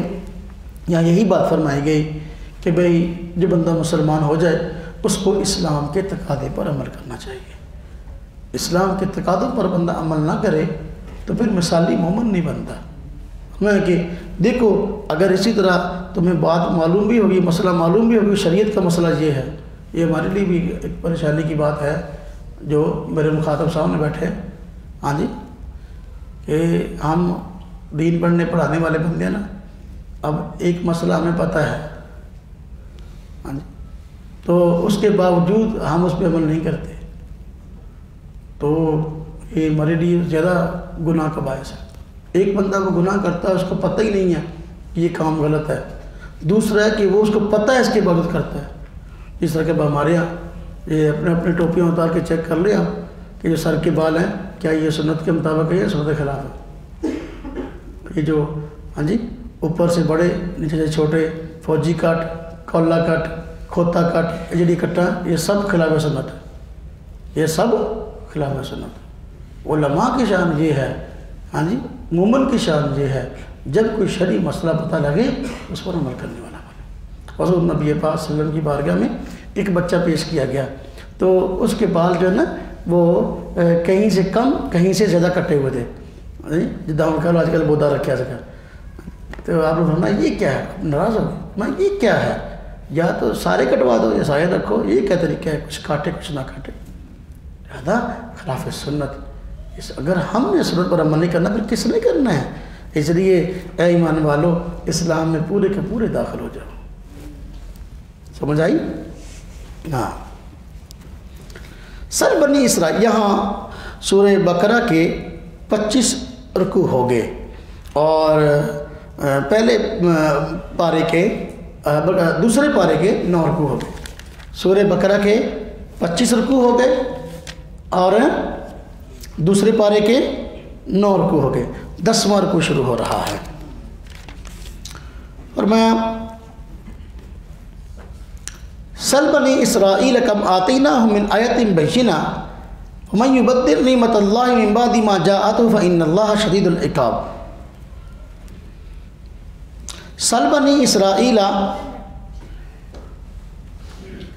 یہاں یہی بات فرمائی گئی کہ بھئی جو بندہ مسلمان ہو جائے اس کو اسلام کے تقاضے پر عمل کرنا چاہیے۔ اسلام کے تقاضوں پر بندہ عمل نہ کرے تو پھر مثالی مومن نہیں بنتا۔ میں کہ دیکھو اگر اسی طرح تمہیں بات معلوم بھی ہوگی، مسئلہ معلوم بھی ہوگی، شریعت کا مسئلہ یہ ہے، یہ ہمارے لیے بھی ایک پریشانی کی بات ہے جو میرے مخاطب سامنے بیٹھے، ہاں جی، کہ ہم دین پڑھنے پڑھانے والے بندے ہیں نا، اب ایک مسئلہ ہمیں پتہ ہے، ہاں جی، تو اس کے باوجود ہم اس پہ عمل نہیں کرتے، تو یہ ہمارے لیے زیادہ گناہ کا باعث ہے۔ ایک بندہ کو گناہ کرتا ہے اس کو پتہ ہی نہیں ہے کہ یہ کام غلط ہے، دوسرا ہے کہ وہ اس کو پتہ ہے اس کے باوجود کرتا ہے۔ اس طرح کہ ہمارے یہاں یہ اپنے اپنے ٹوپیاں اتار کے چیک کر لیا کہ جو سر کے بال ہیں کیا یہ سنت کے مطابق ہے یا سنت کے خلاف ہے۔ یہ جو ہاں جی اوپر سے بڑے نیچے سے چھوٹے، فوجی کٹ، کولا کٹ، کھوتا کٹ، جڑی کٹا، یہ سب خلاف سنت ہے، یہ سب خلاف سنت۔ علماء کی شان یہ ہے، ہاں جی، مومن کی شان یہ ہے جب کوئی شرعی مسئلہ پتہ لگے اس پر عمل کرنے والا بنے۔ حضور نبی پاک صلی اللہ علیہ وسلم کی بارگاہ میں ایک بچہ پیش کیا گیا تو اس کے بال جو ہے نا وہ کہیں سے کم کہیں سے زیادہ کٹے ہوئے تھے، جدہ ان کا آج کل بودا رکھا سکا، تو آپ نے فرمایا یہ کیا ہے؟ ناراض ہو گئے، میں یہ کیا ہے؟ یا تو سارے کٹوا دو یا سارے رکھو، یہ کیا طریقہ ہے؟ کچھ کاٹے کچھ نہ کاٹے، لہذا خلاف سنت۔ اگر ہم نے سنت پر عمل نہیں کرنا پھر کس نے کرنا ہے؟ اس لیے اے ایمان والو اسلام میں پورے کے پورے داخل ہو جاؤ۔ سمجھ آئی؟ ہاں، سر بنی اسرائیل، یہاں سورہ بقرہ کے 25 رکوع ہو گئے اور پہلے پارے کے دوسرے پارے کے 9 رکوع ہو گئے۔ سورہ بقرہ کے 25 رکوع ہو گئے اور دوسرے پارے کے 9 رکوع ہو گئے، 10واں رکوع شروع ہو رہا ہے۔ اور میں سل بنی اسرائیل کم آتیناہم من آیت بینہ ومن یبدل نعمت اللہ من بعد ما جاءتہ فإن اللہ شدید العقاب۔ سل بنی اسرائیل،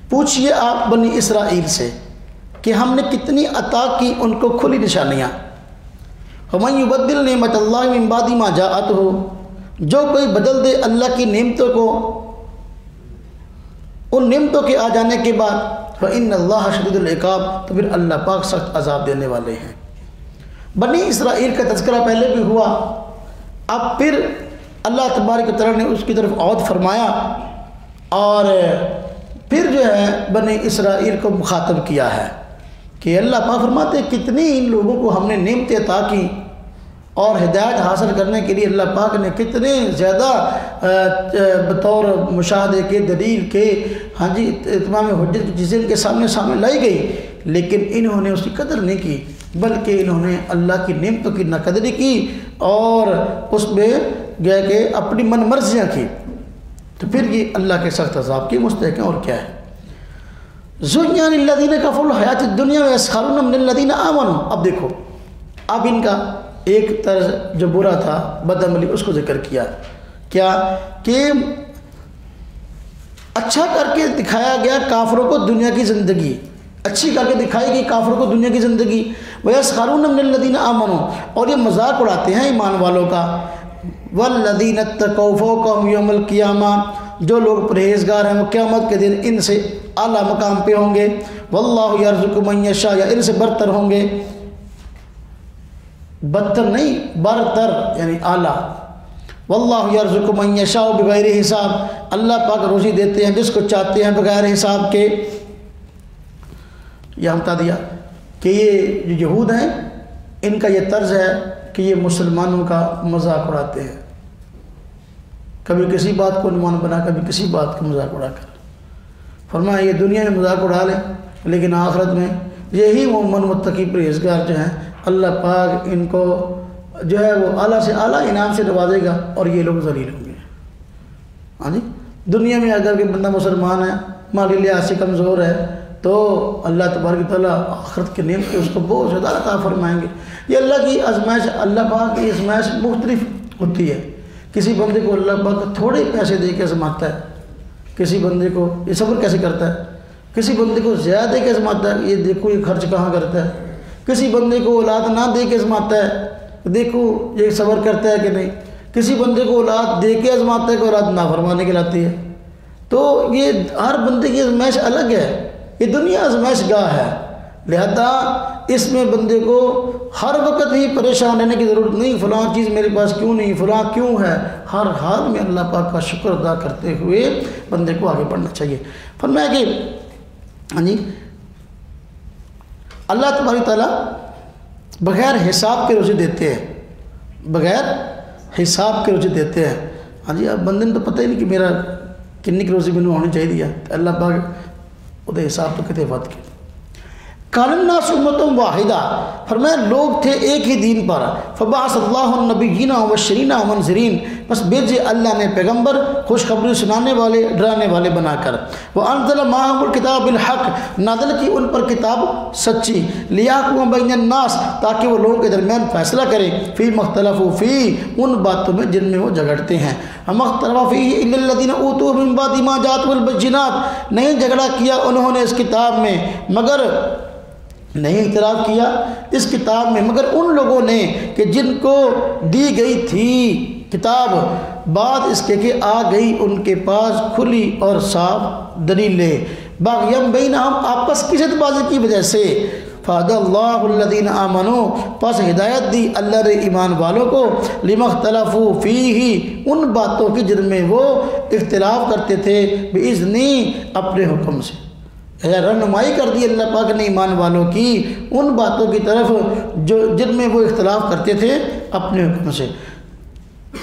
پوچھئے آپ بنی اسرائیل سے کہ ہم نے کتنی عطا کی ان کو کھلی نشانیاں۔ ومن یبدل نعمت اللہ من بعد ما جاءتہ، جو کوئی بدل دے اللہ کی نعمتوں کو ان نعمتوں کے آ جانے کے بعد، فإن اللہ شدید العقاب، تو پھر اللہ پاک سخت عذاب دینے والے ہیں۔ بنی اسرائیل کا تذکرہ پہلے بھی ہوا، اب پھر اللہ تبارک و تعالیٰ نے اس کی طرف عود فرمایا اور پھر جو ہے بنی اسرائیل کو مخاطب کیا ہے کہ اللہ پاک فرماتے ہیں کتنی ان لوگوں کو ہم نے نعمتیں عطا کی اور ہدایت حاصل کرنے کے لیے اللہ پاک نے کتنے زیادہ بطور مشاہدے کے، دلیل کے، ہاں جی، تمام حجت کی چیزیں ان کے سامنے لائی گئی، لیکن انہوں نے اس کی قدر نہیں کی، بلکہ انہوں نے اللہ کی نعمتوں کی ناقدری کی اور اس میں گیا کہ اپنی من مرضیاں کی، تو پھر یہ اللہ کے سخت عذاب کی مستحق ہیں۔ اور کیا ہے؟ زُيَّنَ لِلَّذِينَ كَفَرُوا الْحَيَاةُ الدُّنْيَا وَيَسْخَرُونَ مِنَ الَّذِينَ آمَنُوا۔ اب دیکھو، اب ان کا ایک طرز جو برا تھا، بدعملی، اس کو ذکر کیا، کیا کہ اچھا کر کے دکھایا گیا کافروں کو دنیا کی زندگی، اچھی کر کے دکھائی گئی کافروں کو دنیا کی زندگی، وَيَسْخَرُونَ مِنَ الَّذِينَ آمَنُوا، اور یہ مذاق اڑاتے ہیں ایمان والوں کا، والذین اتقوا فوقہم یوم القیامہ، جو لوگ پرہیزگار ہیں وہ قیامت کے دن ان سے اعلیٰ مقام پہ ہوں گے، واللہ یرزق من یشاء، یا ان سے برتر ہوں گے، بدتر نہیں برتر یعنی اعلیٰ، واللہ یرزق من یشاء بغیر حساب، اللہ پاک روزی دیتے ہیں جس کو چاہتے ہیں بغیر حساب کے۔ یہ ہم بتا دیا کہ یہ جو یہود ہیں ان کا یہ طرز ہے کہ یہ مسلمانوں کا مذاق اڑاتے ہیں، کبھی کسی بات کو عنوان بنا، کبھی کسی بات کا مذاق اڑا کر۔ فرمایا یہ دنیا میں مذاق اڑا لیں لیکن آخرت میں یہی مومن متقی پرہیزگار جو ہیں اللہ پاک ان کو جو ہے وہ اعلیٰ سے اعلیٰ انعام سے نوازے گا اور یہ لوگ ذلیل ہوں گے۔ ہاں جی، دنیا میں اگر کوئی بندہ مسلمان ہے، مالی لحاظ سے کمزور ہے، تو اللہ تبارک تعالیٰ آخرت کے نعمت کے اس کو بہت زیادہ عطا فرمائیں گے۔ یہ اللہ کی آزمائش، اللہ پاک کی آزمائش مختلف ہوتی ہے۔ کسی بندے کو اللہ پاک تھوڑے پیسے دے کے آزماتا ہے، کسی بندے کو یہ صبر کیسے کرتا ہے، کسی بندے کو زیادہ دے کے آزماتا ہے، یہ دیکھو یہ خرچ کہاں کرتا ہے، کسی بندے کو اولاد نہ دے کے آزماتا ہے، دیکھو یہ صبر کرتا ہے کہ نہیں، کسی بندے کو اولاد دے کے آزماتا ہے کہ اولاد نافرمانی کہلاتی ہے۔ تو یہ ہر بندے کی آزمائش الگ ہے، یہ دنیا آزمائش گاہ ہے، لہذا اس میں بندے کو ہر وقت ہی پریشان رہنے کی ضرورت نہیں، فلاں چیز میرے پاس کیوں نہیں، فلاں کیوں ہے، ہر حال میں اللہ پاک کا شکر ادا کرتے ہوئے بندے کو آگے بڑھنا چاہیے۔ فرمایا کہ ہاں جی اللہ تبارک تعالیٰ بغیر حساب کے روزی دیتے ہیں، بغیر حساب کے روزی دیتے ہیں۔ ہاں جی، اب بندے نے تو پتہ ہی نہیں کہ میرا کنی کی روزی میں ہونی چاہیے، اللہ پاک وہ حساب تو کتنے بات کی۔ کان الناس امۃ واحدہ، فرمایا لوگ تھے ایک ہی دین پر، فبعث اللہ النبیین مبشرین ومنذرین، بس بھیجے اللہ نے پیغمبر خوشخبری سنانے والے ڈرانے والے بنا کر، وانزل معهم الکتاب بالحق، نازل کی ان پر کتاب سچی، لیحکم بین الناس، تاکہ وہ لوگوں کے درمیان فیصلہ کرے، فی مختلفوا فی، ان باتوں میں جن میں وہ جھگڑتے ہیں، مختلف فیہ الا الذین اوتوا من بعد ما جاءتهم البینات، نہیں جھگڑا کیا انہوں نے اس کتاب میں مگر نہیں اعتراف کیا اس کتاب میں مگر ان لوگوں نے کہ جن کو دی گئی تھی کتاب بعد اس کے کہ آ گئی ان کے پاس کھلی اور صاف دلیلیں، باغیم بینہم، آپس کی جد بازی کی وجہ سے، فہدی اللہ الذین آمنوا، پس ہدایت دی اللہ نے ایمان والوں کو، لما اختلفوا فیہ، ان باتوں کی جن میں وہ اختلاف کرتے تھے، باذنی، اپنے حکم سے، رہنمائی کر دی اللہ پاک نے ایمان والوں کی ان باتوں کی طرف جو جن میں وہ اختلاف کرتے تھے، اپنے حکم سے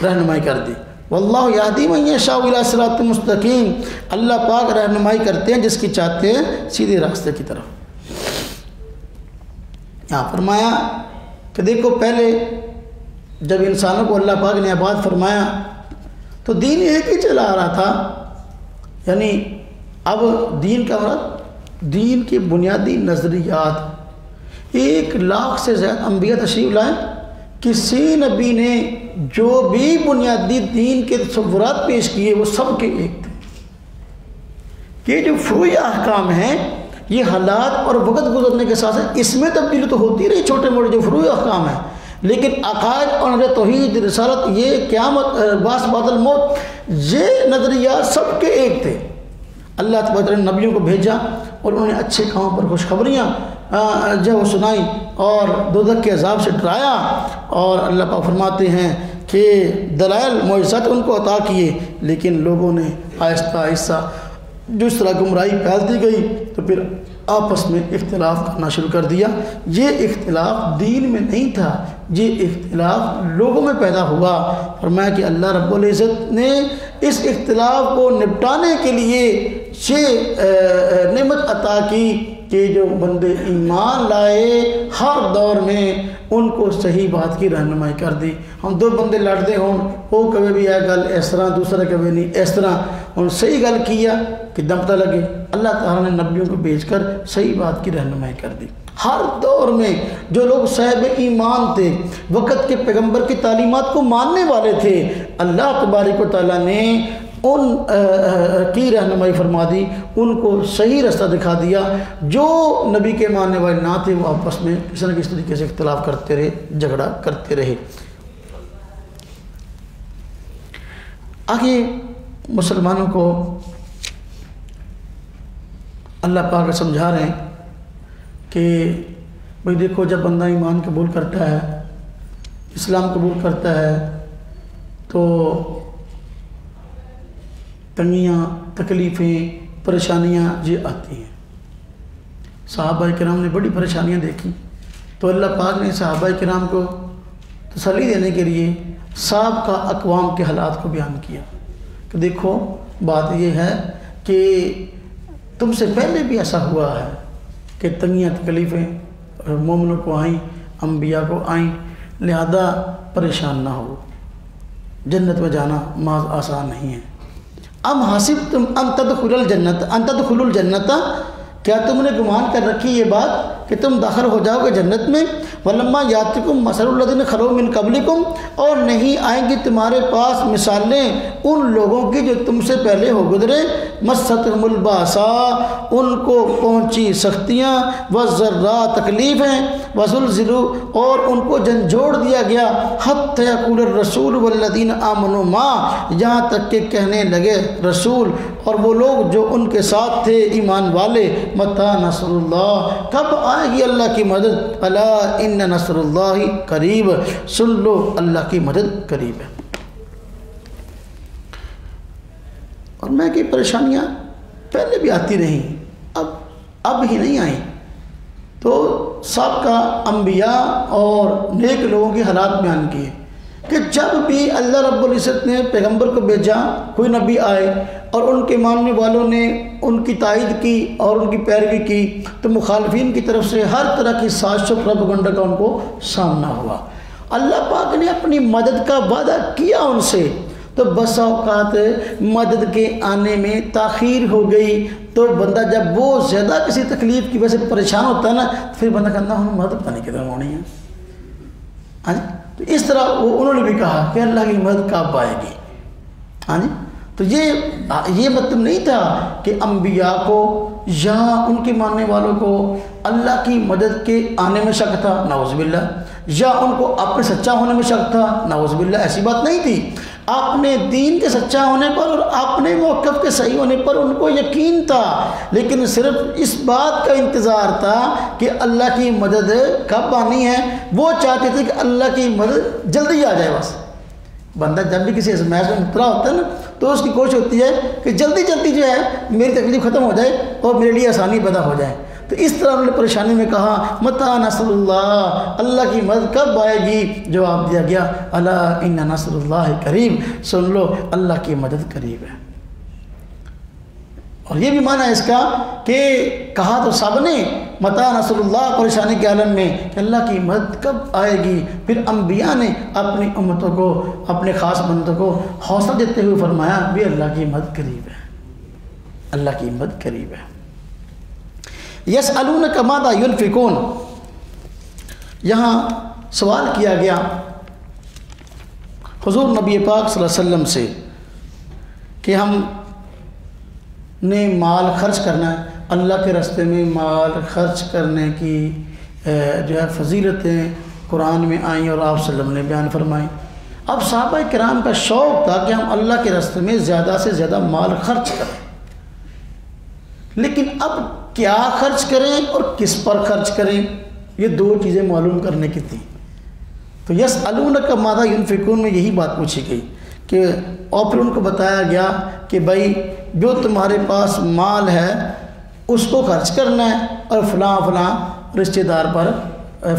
رہنمائی کر دی۔ واللہ یہدی من یشاء الی صراط مستقیم، اللہ پاک رہنمائی کرتے ہیں جس کی چاہتے ہیں سیدھے راستے کی طرف۔ یہاں فرمایا کہ دیکھو پہلے جب انسانوں کو اللہ پاک نے آباد فرمایا تو دین ایک ہی چلا آ رہا تھا، یعنی اب دین کا مراد دین کے بنیادی نظریات، 1,00,000 سے زیادہ انبیاء تشریف لائے، کسی نبی نے جو بھی بنیادی دین کے تصورات پیش کیے وہ سب کے ایک تھے۔ یہ جو فروعی احکام ہیں یہ حالات اور وقت گزرنے کے ساتھ اس میں تبدیلی تو ہوتی رہی، چھوٹے موٹے جو فروعی احکام ہیں، لیکن عقائد اور توحید، رسالت، یہ قیامت، بعث بعد الموت، یہ نظریات سب کے ایک تھے۔ اللہ تبارک نے نبیوں کو بھیجا اور انہوں نے اچھے کاموں پر خوشخبریاں جو وہ سنائی اور دوزخ کے عذاب سے ڈرایا، اور اللہ پاک فرماتے ہیں کہ دلائل معجزات ان کو عطا کیے، لیکن لوگوں نے آہستہ آہستہ جس طرح گمراہی پھیلتی گئی تو پھر آپس میں اختلاف کرنا شروع کر دیا۔ یہ اختلاف دین میں نہیں تھا، یہ اختلاف لوگوں میں پیدا ہوا۔ فرمایا کہ اللہ رب العزت نے اس اختلاف کو نپٹانے کے لیے یہ نعمت عطا کی کہ جو بندے ایمان لائے ہر دور میں ان کو صحیح بات کی رہنمائی کر دی۔ ہم دو بندے لڑتے ہوں، وہ کبھی بھی یہ گل اس طرح، دوسرا کبھی نہیں اس طرح، ہم صحیح گل کیا کہ دم پتہ لگے، اللہ تعالیٰ نے نبیوں کو بھیج کر صحیح بات کی رہنمائی کر دی۔ ہر دور میں جو لوگ صاحب ایمان تھے، وقت کے پیغمبر کی تعلیمات کو ماننے والے تھے، اللہ تبارک و تعالیٰ نے ان کی رہنمائی فرما دی، ان کو صحیح راستہ دکھا دیا۔ جو نبی کے ماننے والے نہ تھے وہ آپس میں کسی نہ کسی طریقے سے اختلاف کرتے رہے، جھگڑا کرتے رہے۔ آگے مسلمانوں کو اللہ پاک سمجھا رہے ہیں کہ بھئی دیکھو، جب بندہ ایمان قبول کرتا ہے، اسلام قبول کرتا ہے، تو تنگیاں، تکلیفیں، پریشانیاں یہ آتی ہیں۔ صحابہ کرام نے بڑی پریشانیاں دیکھی، تو اللہ پاک نے صحابہ کرام کو تسلی دینے کے لیے سابقہ اقوام کے حالات کو بیان کیا کہ دیکھو، بات یہ ہے کہ تم سے پہلے بھی ایسا ہوا ہے کہ تنگیاں، تکلیفیں مومنوں کو آئیں، انبیاء کو آئیں، لہذا پریشان نہ ہو۔ جنت میں جانا محض آسان نہیں ہے۔ ام حسبتم ان تدخلوا الجنت، کیا تم نے گمان کر رکھی یہ بات کہ تم داخل ہو جاؤ گے جنت میں؟ ولما یاتکم مثل الذین خلو من قبلکم، اور نہیں آئیں گی تمہارے پاس مثالیں ان لوگوں کی جو تم سے پہلے ہو گزرے، مستہم الباساء، ان کو پہنچی سختیاں، والضراء، تکلیفیں، وزلزلوا، اور ان کو جھنجھوڑ دیا گیا، حتی یقول الرسول والذین آمنوا معہ، یہاں تک کہ کہنے لگے رسول اور وہ لوگ جو ان کے ساتھ تھے ایمان والے، متی نصر اللہ، کب آئے گی اللہ کی مدد؟ الا ان نصر اللہ قریب، سن لو اللہ کی مدد قریب ہے۔ اور میں کہ پریشانیاں پہلے بھی آتی رہیں، اب ہی نہیں آئیں۔ تو سابقہ انبیاء اور نیک لوگوں کے حالات بیان کیے کہ جب بھی اللہ رب العزت نے پیغمبر کو بھیجا، کوئی نبی آئے اور ان کے ماننے والوں نے ان کی تائید کی اور ان کی پیروی کی، تو مخالفین کی طرف سے ہر طرح کی سازش و پروپیگنڈا کا ان کو سامنا ہوا۔ اللہ پاک نے اپنی مدد کا وعدہ کیا ان سے، تو بس اوقات مدد کے آنے میں تاخیر ہو گئی، تو بندہ جب بہت زیادہ کسی تکلیف کی وجہ سے پریشان ہوتا ہے نا، پھر بندہ کہتا ہوں مدد پتہ نہیں کدھر ہونی ہے۔ ہاں جی، تو اس طرح انہوں نے بھی کہا کہ اللہ کی مدد کب آئے گی۔ ہاں جی، تو یہ مطلب نہیں تھا کہ انبیاء کو یا ان کے ماننے والوں کو اللہ کی مدد کے آنے میں شک تھا، نعوذ باللہ، یا ان کو اپنے سچا ہونے میں شک تھا، نعوذ باللہ، ایسی بات نہیں تھی۔ اپنے دین کے سچا ہونے پر اور اپنے موقف کے صحیح ہونے پر ان کو یقین تھا، لیکن صرف اس بات کا انتظار تھا کہ اللہ کی مدد کب آنی ہے۔ وہ چاہتے تھے کہ اللہ کی مدد جلدی آ جائے۔ بس بندہ جب بھی کسی ازمائش میں مبتلا ہوتا ہے نا، تو اس کی کوشش ہوتی ہے کہ جلدی جلدی جو ہے میری تکلیف ختم ہو جائے اور میرے لیے آسانی پیدا ہو جائے۔ تو اس طرح انہوں نے پریشانی میں کہا متی نصر اللہ، اللہ کی مدد کب آئے گی؟ جواب دیا گیا الا ان نصر اللہ قریب، سن لو اللہ کی مدد قریب ہے۔ اور یہ بھی معنی ہے اس کا کہ کہا تو سب نے متی نصر اللہ، پریشانی کے عالم میں کہ اللہ کی مدد کب آئے گی۔ پھر انبیاء نے اپنی امتوں کو، اپنے خاص بندوں کو حوصلہ دیتے ہوئے فرمایا بھی اللہ کی مدد قریب ہے، اللہ کی مدد قریب ہے۔ یسألونک ماذا ینفقون، یہاں سوال کیا گیا حضور نبی پاک صلی اللہ علیہ وسلم سے کہ ہم نے مال خرچ کرنا ہے، اللہ کے راستے میں مال خرچ کرنے کی جو ہے فضیلتیں قرآن میں آئیں اور آپ صلی اللہ علیہ وسلم نے بیان فرمائیں۔ اب صحابہ کرام کا شوق تھا کہ ہم اللہ کے راستے میں زیادہ سے زیادہ مال خرچ کریں، لیکن اب کیا خرچ کریں اور کس پر خرچ کریں، یہ دو چیزیں معلوم کرنے کی تھیں۔ تو یسألونک ماذا ینفقون میں یہی بات پوچھی گئی کہ، اور پھر ان کو بتایا گیا کہ بھائی جو تمہارے پاس مال ہے اس کو خرچ کرنا ہے اور فلاں فلاں رشتہ دار پر،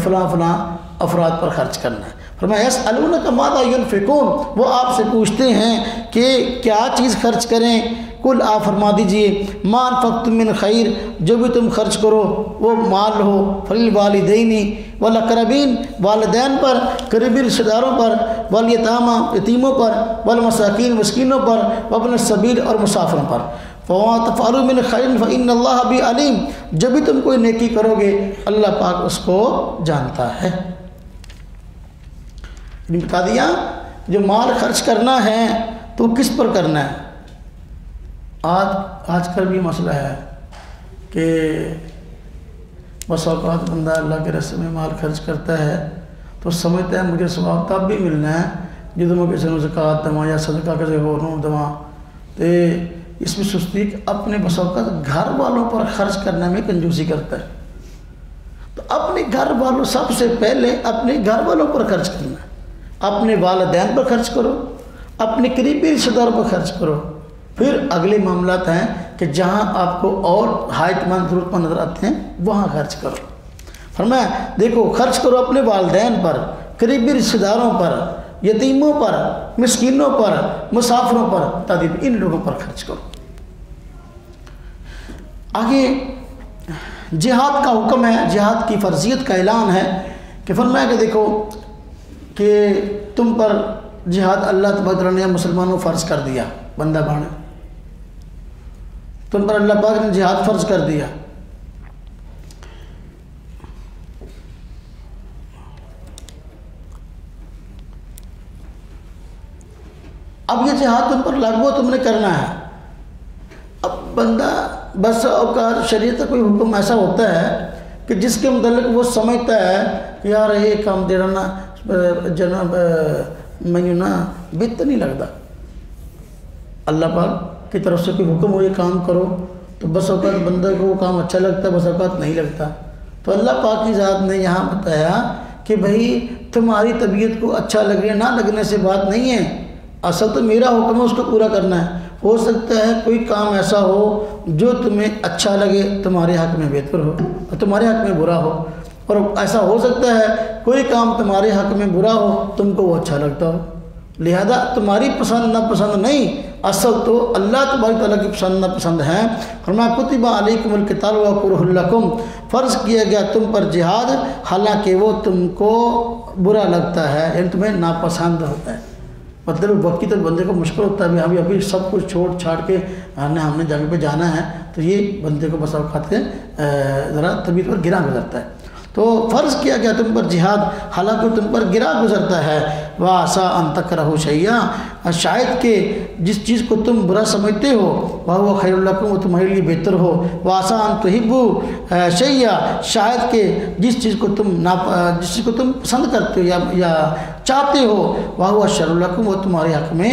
فلاں فلاں افراد پر خرچ کرنا ہے۔ فرمایا یسألونک ماذا ینفقون، وہ آپ سے پوچھتے ہیں کہ کیا چیز خرچ کریں۔ کل آپ فرما دیجئے ما انفقتم من خیر، جو بھی تم خرچ کرو وہ مال ہو، فللوالدین والاقربین، والدین پر، قریبی رشتہ داروں پر، والیتامی، یتیموں پر، والمساکین، مسکینوں پر، وابن السبیل، اور مسافروں پر۔ فَوَمَا تَفْعَلُوا مِنْ خَيْرٍ فَإِنَّ اللَّهَ بِهِ عَلِيمٌ، جب بھی تم کوئی نیکی کرو گے اللہ پاک اس کو جانتا ہے۔ بتا دیا جو مال خرچ کرنا ہے تو کس پر کرنا ہے۔ آج کل بھی مسئلہ ہے کہ بس اوقات بندہ اللہ کے راستے میں مال خرچ کرتا ہے تو سمجھتا ہے مجھے ثواب تب بھی ملنا ہے جدوں میں کسی نے زکوٰۃ دواں یا صدقہ کسی ہور نوں دواں تے اس میں سستی کہ اپنے بس اوقات گھر والوں پر خرچ کرنے میں کنجوسی کرتا ہے. تو اپنے گھر والوں سب سے پہلے اپنے گھر والوں پر خرچ کرنا ہے. اپنے والدین پر خرچ کرو, اپنے قریبی رشتہ داروں پر خرچ کرو, پھر اگلے معاملات ہیں کہ جہاں آپ کو اور حاجت مند ضرورت مند نظر آتے ہیں وہاں خرچ کرو. فرمایا دیکھو خرچ کرو اپنے والدین پر, قریبی رشتہ داروں پر, یتیموں پر, مسکینوں پر, مسافروں پر, تعدیب ان لوگوں پر خرچ کرو. آگے جہاد کا حکم ہے, جہاد کی فرضیت کا اعلان ہے کہ فرمایا کہ دیکھو کہ تم پر جہاد اللہ تبارک و تعالیٰ نے مسلمانوں فرض کر دیا, بندہ بانے تم پر اللہ پاک نے جہاد فرض کر دیا. اب یہ جہاد تم پر لاگو تم نے کرنا ہے. اب بندہ بس اوقات شریعت کا کوئی حکم ایسا ہوتا ہے کہ جس کے متعلق وہ سمجھتا ہے کہ یار یہ کام دے رہا نا جناب میں نا بت نہیں لگتا. اللہ پاک کی طرف سے کوئی حکم ہو یہ کام کرو تو بس اوقات بندہ کو وہ کام اچھا لگتا ہے, بس اوقات نہیں لگتا. تو اللہ پاک کی ذات نے یہاں بتایا کہ بھئی تمہاری طبیعت کو اچھا لگنے نہ لگنے سے بات نہیں ہے, اصل تو میرا حکم ہے اس کو پورا کرنا ہے. ہو سکتا ہے کوئی کام ایسا ہو جو تمہیں اچھا لگے, تمہارے حق میں بہتر ہو اور تمہارے حق میں برا ہو, اور ایسا ہو سکتا ہے کوئی کام تمہارے حق میں برا ہو تم کو وہ اچھا لگتا ہو. لہذا تمہاری پسند نہ پسند نہیں, اصل تو اللہ تبارک تعالیٰ کی پسند نہ پسند ہے. فرمایا کتب علیکم القتال وهو کرہ لکم, فرض کیا گیا تم پر جہاد حالانکہ وہ تم کو برا لگتا ہے, یعنی تمہیں ناپسند ہوتا ہے. مطلب وقت کی تو بندے کو مشکل ہوتا ہے, ابھی سب کچھ چھوڑ چھاڑ کے ہم نے جگہ پہ جانا ہے, تو یہ بندے کو بس اوقات کے ذرا طبیعت پر گرا گزرتا ہے. تو فرض کیا گیا تم پر جہاد حالانکہ تم پر گرا گزرتا ہے. وَعَسَىٰ أَن تَكْرَهُوا شَيْئًا, شاید کہ جس چیز کو تم برا سمجھتے ہو وَهُوَ خَيْرٌ لَكُمْ, وہ تمہارے لیے بہتر ہو. وَعَسَىٰ أَن تُحِبُّوا شَيْئًا, شاید کہ جس چیز کو تم پسند کرتے ہو یا چاہتے ہو وَهُوَ شَرٌ لَكُمْ, وہ تمہارے حق میں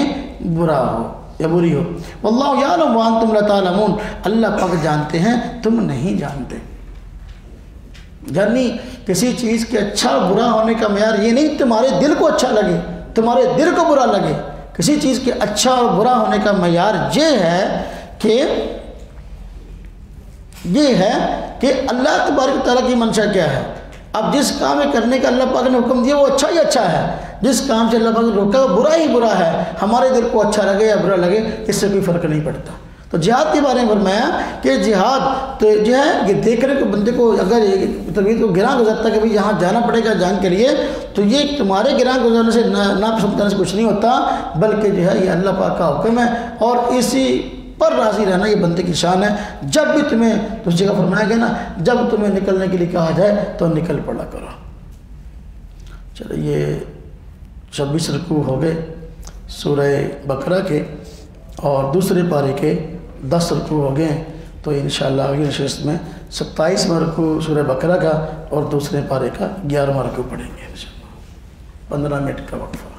برا ہو یا بری ہو. وَاللَّهُ يَعْلَمُ وَأَنْتُمْ لَا تَعْلَمُونَ, اللہ پاک جانتے ہیں تم نہیں جانتے. یعنی کسی چیز کے اچھا برا ہونے کا معیار یہ نہیں تمہارے دل کو اچھا لگے تمہارے دل کو برا لگے. کسی چیز کے اچھا اور برا ہونے کا معیار یہ ہے کہ اللہ تبارک تعالیٰ کی منشا کیا ہے. اب جس کام میں کرنے کا اللہ پاک نے حکم دیا وہ اچھا ہی اچھا ہے, جس کام سے اللہ پاک نے روکا وہ برا ہی برا ہے. ہمارے دل کو اچھا لگے یا برا لگے اس سے کوئی فرق نہیں پڑتا. تو جہاد کے بارے میں فرمایا کہ جہاد تو جو ہے یہ دیکھنے کو بندے کو اگر طبیعت کو گراں گزرتا ہے کہ بھئی یہاں جانا پڑے گا جان کے لیے, تو یہ تمہارے گراں گزرنے سے ناپسند کرنے سے کچھ نہیں ہوتا, بلکہ جو ہے یہ اللہ پاک کا حکم ہے اور اسی پر راضی رہنا یہ بندے کی شان ہے. جب بھی تمہیں تو اس جگہ فرمایا گیا نا, جب تمہیں نکلنے کے لیے کہا جائے تو نکل پڑا کرو. چلو یہ 26 رکوع ہو گئے سورہ بقرہ کے, اور دوسرے پارے کے 10 رکوع ہو گئے ہیں. تو انشاءاللہ اگلی نشست میں 27واں رکوع سورہ بقرہ کا اور دوسرے پارے کا 11واں رکوع پڑھیں گے انشاءاللہ. 15 منٹ کا وقفہ.